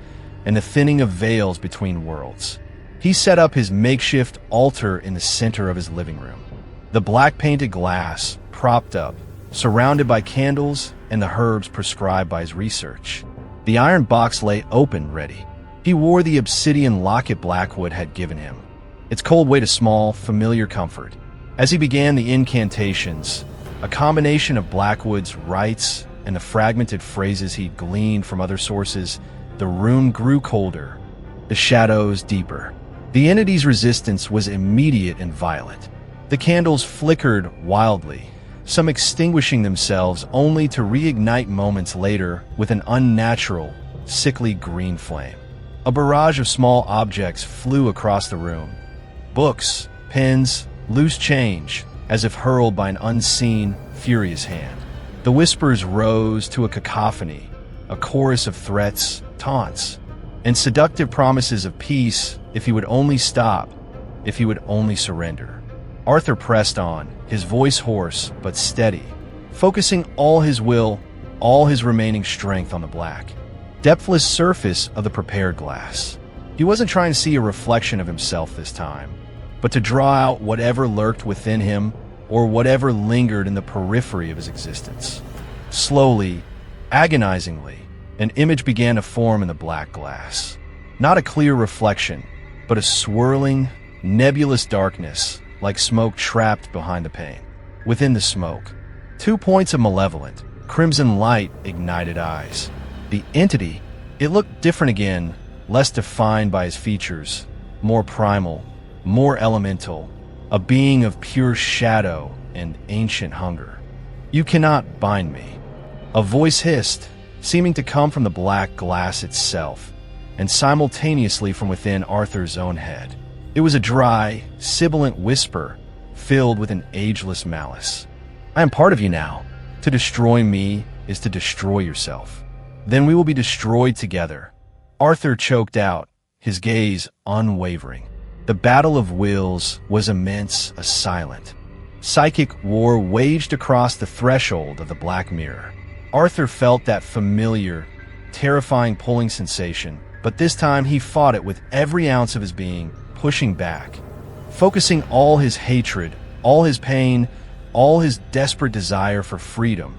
Speaker 1: and the thinning of veils between worlds. He set up his makeshift altar in the center of his living room. The black-painted glass, propped up, surrounded by candles and the herbs prescribed by his research. The iron box lay open, ready. He wore the obsidian locket Blackwood had given him. Its cold weight a small, familiar comfort. As he began the incantations, a combination of Blackwood's rites and the fragmented phrases he'd gleaned from other sources, the room grew colder, the shadows deeper. The entity's resistance was immediate and violent. The candles flickered wildly, some extinguishing themselves only to reignite moments later with an unnatural, sickly green flame. A barrage of small objects flew across the room. Books, pens, loose change, as if hurled by an unseen, furious hand. The whispers rose to a cacophony, a chorus of threats, taunts, and seductive promises of peace if he would only stop, if he would only surrender. Arthur pressed on, his voice hoarse but steady, focusing all his will, all his remaining strength on the black, depthless surface of the prepared glass. He wasn't trying to see a reflection of himself this time, but to draw out whatever lurked within him or whatever lingered in the periphery of his existence. Slowly, agonizingly, an image began to form in the black glass. Not a clear reflection, but a swirling, nebulous darkness, like smoke trapped behind the pane. Within the smoke, 2 points of malevolent, crimson light ignited eyes. The entity, it looked different again, less defined by his features, more primal, more elemental, a being of pure shadow and ancient hunger. "You cannot bind me." A voice hissed, seeming to come from the black glass itself, and simultaneously from within Arthur's own head. It was a dry, sibilant whisper, filled with an ageless malice. "I am part of you now. To destroy me is to destroy yourself. Then we will be destroyed together." Arthur choked out, his gaze unwavering. The battle of wills was immense, a silent, psychic war waged across the threshold of the black mirror. Arthur felt that familiar, terrifying pulling sensation, but this time he fought it with every ounce of his being, pushing back, focusing all his hatred, all his pain, all his desperate desire for freedom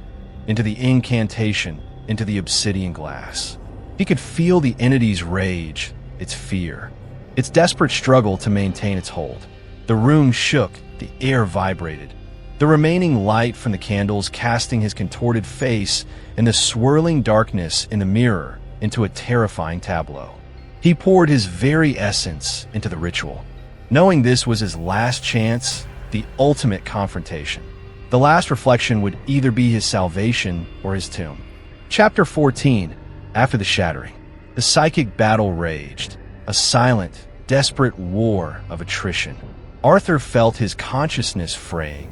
Speaker 1: into the incantation, into the obsidian glass. He could feel the entity's rage, its fear, its desperate struggle to maintain its hold. The room shook, the air vibrated, the remaining light from the candles casting his contorted face and the swirling darkness in the mirror into a terrifying tableau. He poured his very essence into the ritual, knowing this was his last chance, the ultimate confrontation. The last reflection would either be his salvation or his tomb. Chapter 14. After the shattering, the psychic battle raged, a silent, desperate war of attrition. Arthur felt his consciousness fraying,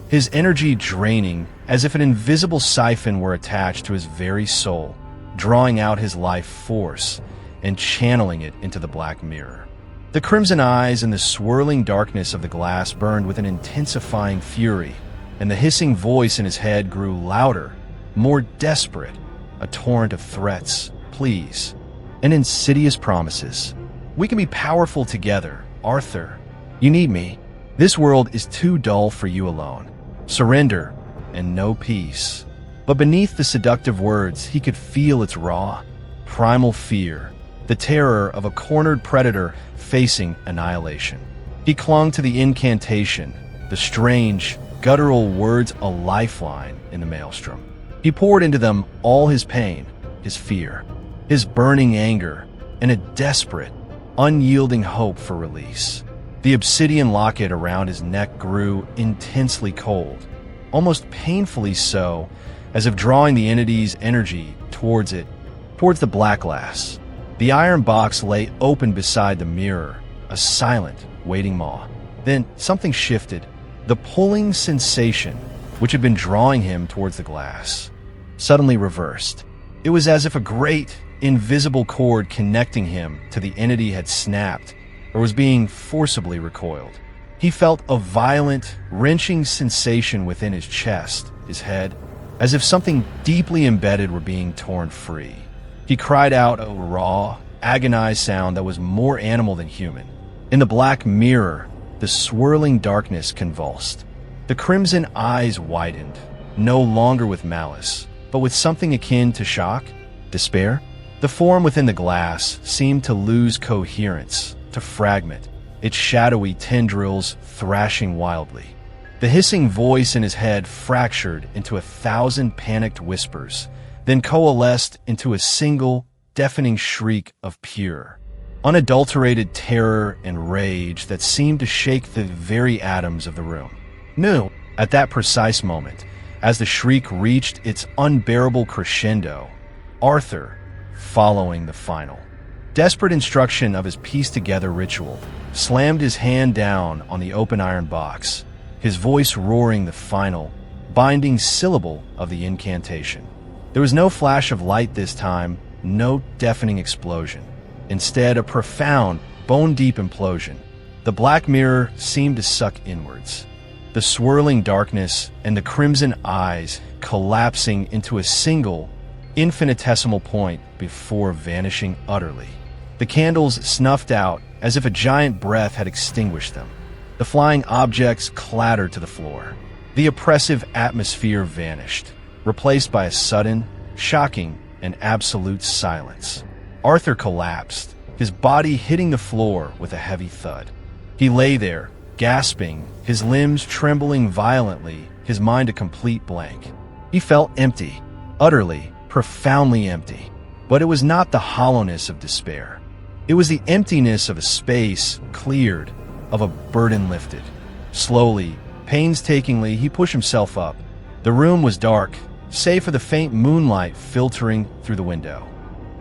Speaker 1: his energy draining as if an invisible siphon were attached to his very soul, drawing out his life force and channeling it into the black mirror. The crimson eyes and the swirling darkness of the glass burned with an intensifying fury, and the hissing voice in his head grew louder, more desperate, a torrent of threats, pleas, and insidious promises. "We can be powerful together, Arthur. You need me. This world is too dull for you alone. Surrender, and no peace." But beneath the seductive words, he could feel its raw, primal fear, the terror of a cornered predator facing annihilation. He clung to the incantation, the strange, guttural words a lifeline in the maelstrom. He poured into them all his pain, his fear, his burning anger, and a desperate, unyielding hope for release. The obsidian locket around his neck grew intensely cold, almost painfully so, as if drawing the entity's energy towards the black glass. The iron box lay open beside the mirror, a silent, waiting maw. Then something shifted. The pulling sensation, which had been drawing him towards the glass, suddenly reversed. It was as if a great, invisible cord connecting him to the entity had snapped or was being forcibly recoiled. He felt a violent, wrenching sensation within his chest, his head, as if something deeply embedded were being torn free. He cried out a raw, agonized sound that was more animal than human. In the black mirror, the swirling darkness convulsed. The crimson eyes widened, no longer with malice, but with something akin to shock, despair. The form within the glass seemed to lose coherence, to fragment, its shadowy tendrils thrashing wildly. The hissing voice in his head fractured into 1,000 panicked whispers, then coalesced into a single, deafening shriek of pure, unadulterated terror and rage that seemed to shake the very atoms of the room. No, at that precise moment, as the shriek reached its unbearable crescendo, Arthur, following the final, desperate instruction of his pieced-together ritual, slammed his hand down on the open iron box, his voice roaring the final, binding syllable of the incantation. There was no flash of light this time, no deafening explosion. Instead, a profound, bone-deep implosion. The black mirror seemed to suck inwards, the swirling darkness and the crimson eyes collapsing into a single, infinitesimal point before vanishing utterly. The candles snuffed out as if a giant breath had extinguished them. The flying objects clattered to the floor. The oppressive atmosphere vanished, replaced by a sudden, shocking, and absolute silence. Arthur collapsed, his body hitting the floor with a heavy thud. He lay there, gasping, his limbs trembling violently, his mind a complete blank. He felt empty, utterly, profoundly empty. But it was not the hollowness of despair. It was the emptiness of a space cleared, of a burden lifted. Slowly, painstakingly, he pushed himself up. The room was dark, save for the faint moonlight filtering through the window.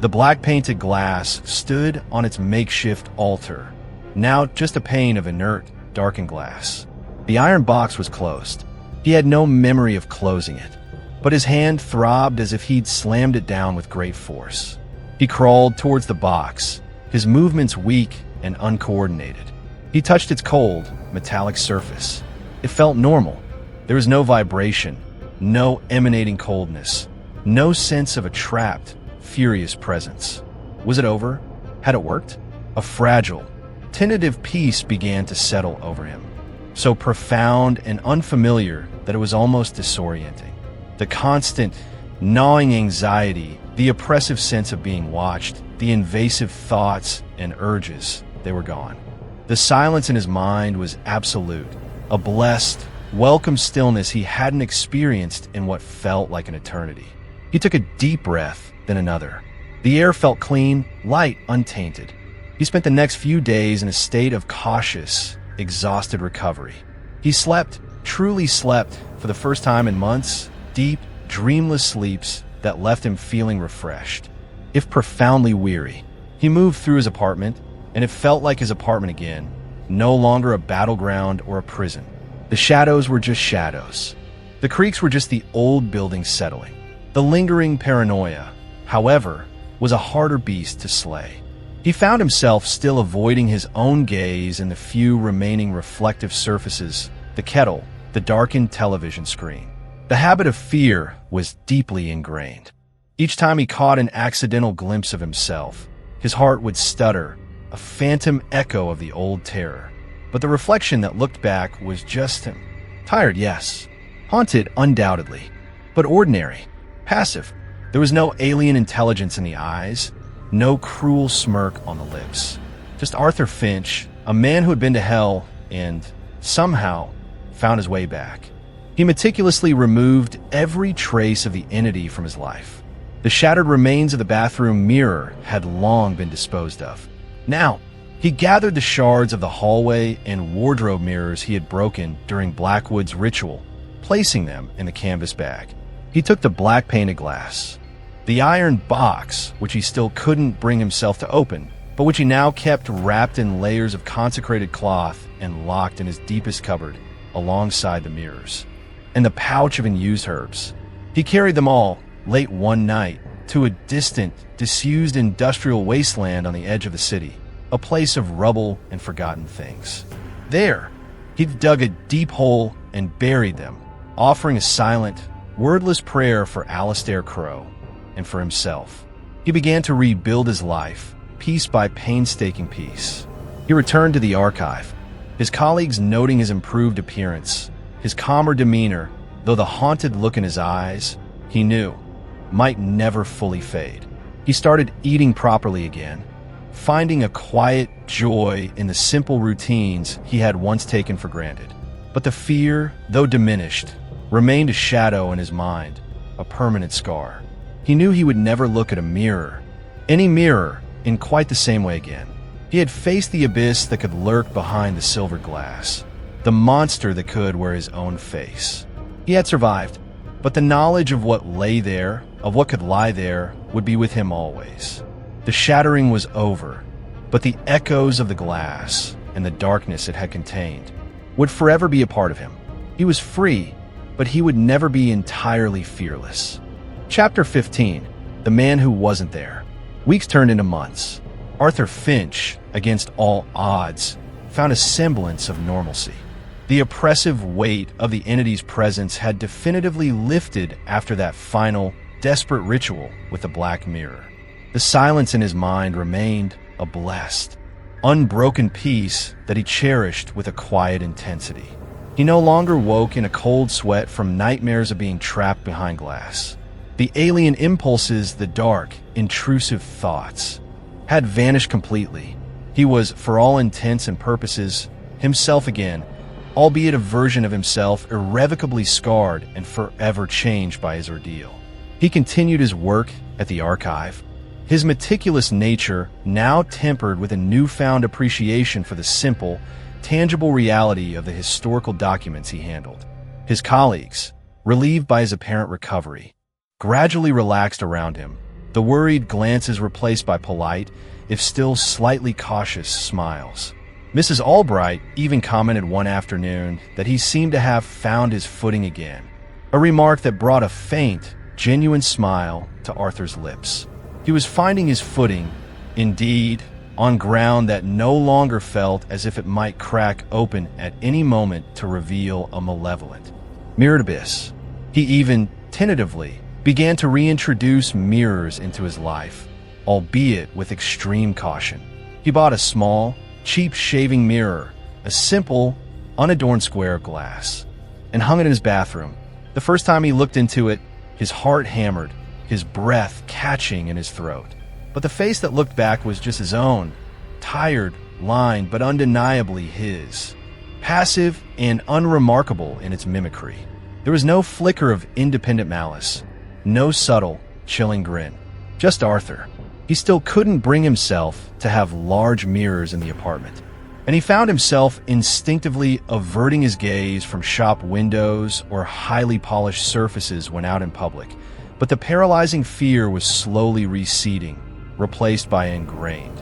Speaker 1: The black-painted glass stood on its makeshift altar, now just a pane of inert, darkened glass. The iron box was closed. He had no memory of closing it, but his hand throbbed as if he'd slammed it down with great force. He crawled towards the box, his movements weak and uncoordinated. He touched its cold, metallic surface. It felt normal. There was no vibration, no emanating coldness, no sense of a trapped, furious presence. Was it over? Had it worked? A fragile, tentative peace began to settle over him, so profound and unfamiliar that it was almost disorienting. The constant, gnawing anxiety, the oppressive sense of being watched, the invasive thoughts and urges, they were gone. The silence in his mind was absolute, a blessed, welcome stillness he hadn't experienced in what felt like an eternity. He took a deep breath, then another. The air felt clean, light, untainted. He spent the next few days in a state of cautious, exhausted recovery. He slept, truly slept, for the first time in months, deep, dreamless sleeps that left him feeling refreshed, if profoundly weary. He moved through his apartment, and it felt like his apartment again, no longer a battleground or a prison. The shadows were just shadows. The creaks were just the old building settling. The lingering paranoia, however, was a harder beast to slay. He found himself still avoiding his own gaze and the few remaining reflective surfaces, the kettle, the darkened television screen. The habit of fear was deeply ingrained. Each time he caught an accidental glimpse of himself, his heart would stutter, a phantom echo of the old terror. But the reflection that looked back was just him. Tired, yes. Haunted, undoubtedly. But ordinary. Passive. There was no alien intelligence in the eyes, no cruel smirk on the lips. Just Arthur Finch, a man who had been to hell and, somehow, found his way back. He meticulously removed every trace of the entity from his life. The shattered remains of the bathroom mirror had long been disposed of. Now, He gathered the shards of the hallway and wardrobe mirrors he had broken during Blackwood's ritual, placing them in the canvas bag. He took the black painted glass, the iron box, which he still couldn't bring himself to open, but which he now kept wrapped in layers of consecrated cloth and locked in his deepest cupboard alongside the mirrors, and the pouch of unused herbs. He carried them all, late one night, to a distant, disused industrial wasteland on the edge of the city, a place of rubble and forgotten things. There, he'd dug a deep hole and buried them, offering a silent, wordless prayer for Alistair Crowe and for himself. He began to rebuild his life, piece by painstaking piece. He returned to the archive, his colleagues noting his improved appearance, his calmer demeanor, though the haunted look in his eyes, he knew, might never fully fade. He started eating properly again, finding a quiet joy in the simple routines he had once taken for granted. But the fear, though diminished, remained a shadow in his mind, a permanent scar. He knew he would never look at any mirror, in quite the same way again. He had faced the abyss that could lurk behind the silver glass, the monster that could wear his own face. He had survived, but the knowledge of what lay there, of what could lie there, would be with him always. The shattering was over, but the echoes of the glass and the darkness it had contained would forever be a part of him. He was free, but he would never be entirely fearless. Chapter 15. The Man Who Wasn't There. Weeks turned into months. Arthur Finch, against all odds, found a semblance of normalcy. The oppressive weight of the entity's presence had definitively lifted after that final, desperate ritual with the black mirror. The silence in his mind remained a blessed, unbroken peace that he cherished with a quiet intensity. He no longer woke in a cold sweat from nightmares of being trapped behind glass. The alien impulses, the dark, intrusive thoughts, had vanished completely. He was, for all intents and purposes, himself again, albeit a version of himself irrevocably scarred and forever changed by his ordeal. He continued his work at the archive, his meticulous nature now tempered with a newfound appreciation for the simple, tangible reality of the historical documents he handled. His colleagues, relieved by his apparent recovery, gradually relaxed around him, the worried glances replaced by polite, if still slightly cautious, smiles. Mrs. Albright even commented one afternoon that he seemed to have found his footing again, a remark that brought a faint, genuine smile to Arthur's lips. He was finding his footing, indeed, on ground that no longer felt as if it might crack open at any moment to reveal a malevolent, mirrored abyss. He even, tentatively, began to reintroduce mirrors into his life, albeit with extreme caution. He bought a small, cheap shaving mirror, a simple, unadorned square of glass, and hung it in his bathroom. The first time he looked into it, his heart hammered, his breath catching in his throat. But the face that looked back was just his own, tired, lined, but undeniably his, passive and unremarkable in its mimicry. There was no flicker of independent malice, no subtle, chilling grin. Just Arthur. He still couldn't bring himself to have large mirrors in the apartment, and he found himself instinctively averting his gaze from shop windows or highly polished surfaces when out in public. But the paralyzing fear was slowly receding, replaced by ingrained,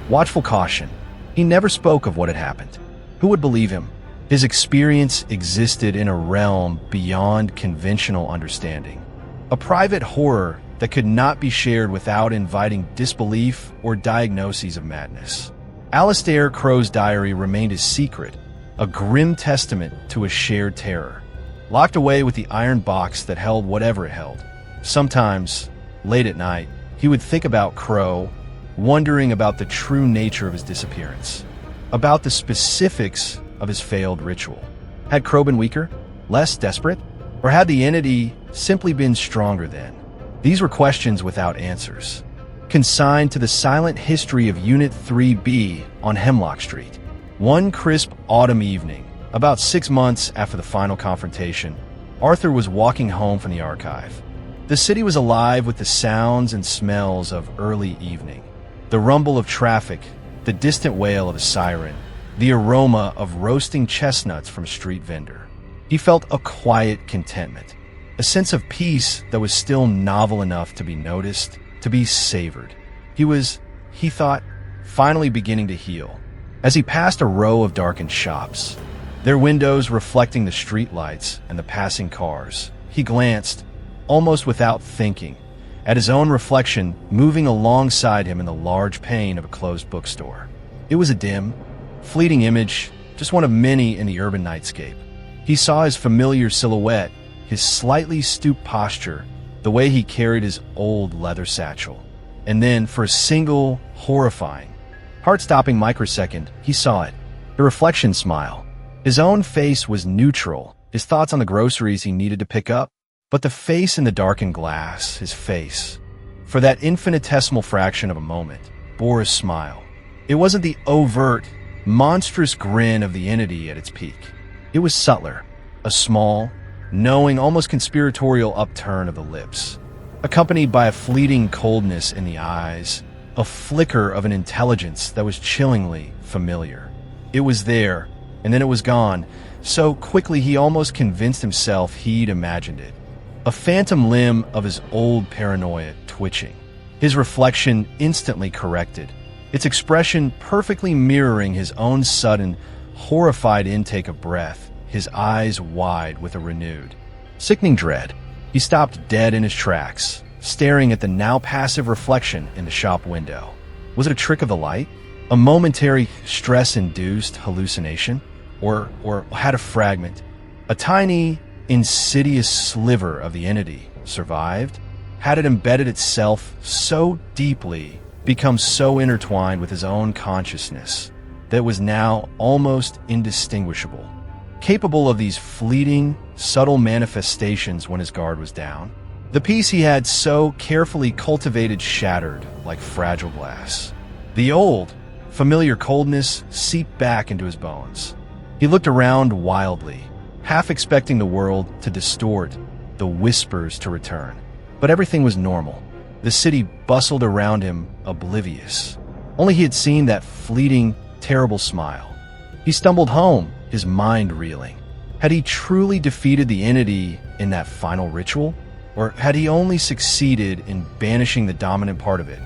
Speaker 1: watchful caution. He never spoke of what had happened. Who would believe him? His experience existed in a realm beyond conventional understanding, a private horror that could not be shared without inviting disbelief or diagnoses of madness. Alistair Crowe's diary remained a secret, a grim testament to a shared terror, locked away with the iron box that held whatever it held. Sometimes, late at night, he would think about Crowe, wondering about the true nature of his disappearance, about the specifics of his failed ritual. Had Crowe been weaker, less desperate, or had the entity simply been stronger then? These were questions without answers, consigned to the silent history of Unit 3B on Hemlock Street. One crisp autumn evening, about 6 months after the final confrontation, Arthur was walking home from the archive. The city was alive with the sounds and smells of early evening. The rumble of traffic, the distant wail of a siren, the aroma of roasting chestnuts from a street vendor. He felt a quiet contentment, a sense of peace that was still novel enough to be noticed, to be savored. He thought, finally beginning to heal. As he passed a row of darkened shops, their windows reflecting the streetlights and the passing cars, he glanced, almost without thinking, at his own reflection moving alongside him in the large pane of a closed bookstore. It was a dim, fleeting image, just one of many in the urban nightscape. He saw his familiar silhouette, his slightly stooped posture, the way he carried his old leather satchel. And then, for a single, horrifying, heart-stopping microsecond, he saw it. The reflection smile. His own face was neutral, his thoughts on the groceries he needed to pick up. But the face in the darkened glass, his face, for that infinitesimal fraction of a moment, bore a smile. It wasn't the overt, monstrous grin of the entity at its peak. It was subtler, a small, knowing, almost conspiratorial upturn of the lips, accompanied by a fleeting coldness in the eyes, a flicker of an intelligence that was chillingly familiar. It was there, and then it was gone, so quickly he almost convinced himself he'd imagined it. A phantom limb of his old paranoia twitching, his reflection instantly corrected, its expression perfectly mirroring his own sudden, horrified intake of breath, his eyes wide with a renewed, sickening dread. He stopped dead in his tracks, staring at the now passive reflection in the shop window. Was it a trick of the light? A momentary stress-induced hallucination? Or had a fragment, a tiny, insidious sliver of the entity survived? Had it embedded itself so deeply, become so intertwined with his own consciousness, that it was now almost indistinguishable, capable of these fleeting, subtle manifestations when his guard was down? The peace he had so carefully cultivated shattered like fragile glass. The old, familiar coldness seeped back into his bones. He looked around wildly, half expecting the world to distort, the whispers to return. But everything was normal. The city bustled around him, oblivious. Only he had seen that fleeting, terrible smile. He stumbled home, his mind reeling. Had he truly defeated the entity in that final ritual? Or had he only succeeded in banishing the dominant part of it,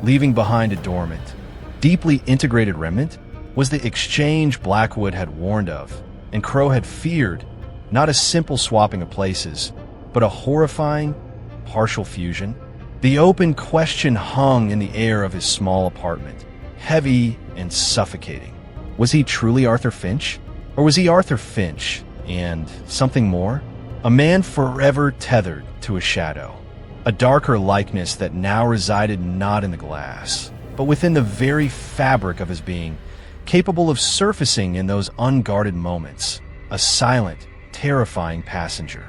Speaker 1: leaving behind a dormant, deeply integrated remnant? Was the exchange Blackwood had warned of, and Crow had feared, not a simple swapping of places, but a horrifying, partial fusion? The open question hung in the air of his small apartment, heavy and suffocating. Was he truly Arthur Finch? Or was he Arthur Finch and something more? A man forever tethered to a shadow, a darker likeness that now resided not in the glass, but within the very fabric of his being, capable of surfacing in those unguarded moments, a silent, terrifying passenger.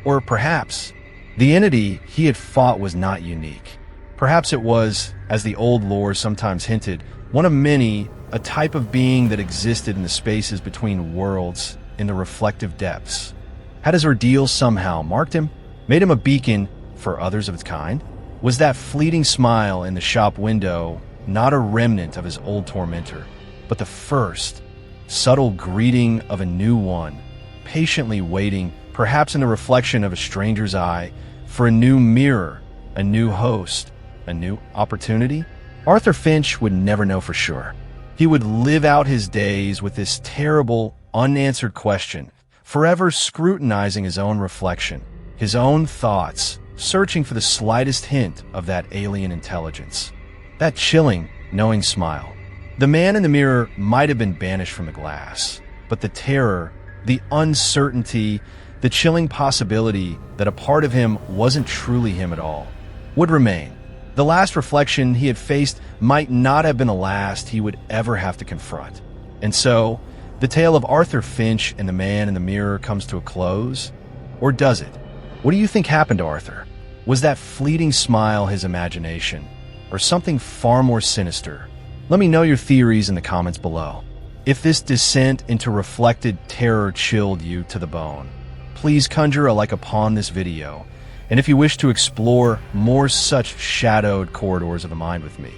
Speaker 1: Or perhaps the entity he had fought was not unique. Perhaps it was, as the old lore sometimes hinted, one of many, a type of being that existed in the spaces between worlds, in the reflective depths. Had his ordeal somehow marked him, made him a beacon for others of its kind? Was that fleeting smile in the shop window not a remnant of his old tormentor, but the first, subtle greeting of a new one, patiently waiting, perhaps in the reflection of a stranger's eye, for a new mirror, a new host, a new opportunity? Arthur Finch would never know for sure. He would live out his days with this terrible, unanswered question, forever scrutinizing his own reflection, his own thoughts, searching for the slightest hint of that alien intelligence. That chilling, knowing smile. The man in the mirror might have been banished from the glass, but the terror, the uncertainty, the chilling possibility that a part of him wasn't truly him at all, would remain. The last reflection he had faced might not have been the last he would ever have to confront. And so, the tale of Arthur Finch and the man in the mirror comes to a close? Or does it? What do you think happened to Arthur? Was that fleeting smile his imagination, or something far more sinister? Let me know your theories in the comments below. If this descent into reflected terror chilled you to the bone, please conjure a like upon this video. And if you wish to explore more such shadowed corridors of the mind with me,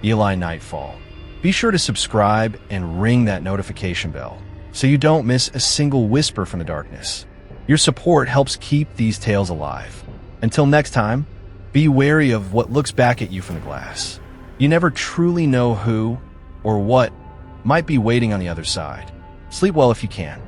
Speaker 1: Eli Nightfall, Be sure to subscribe and ring that notification bell so you don't miss a single whisper from the darkness. Your support helps keep these tales alive. Until next time, be wary of what looks back at you from the glass. You never truly know who or what might be waiting on the other side. Sleep well if you can.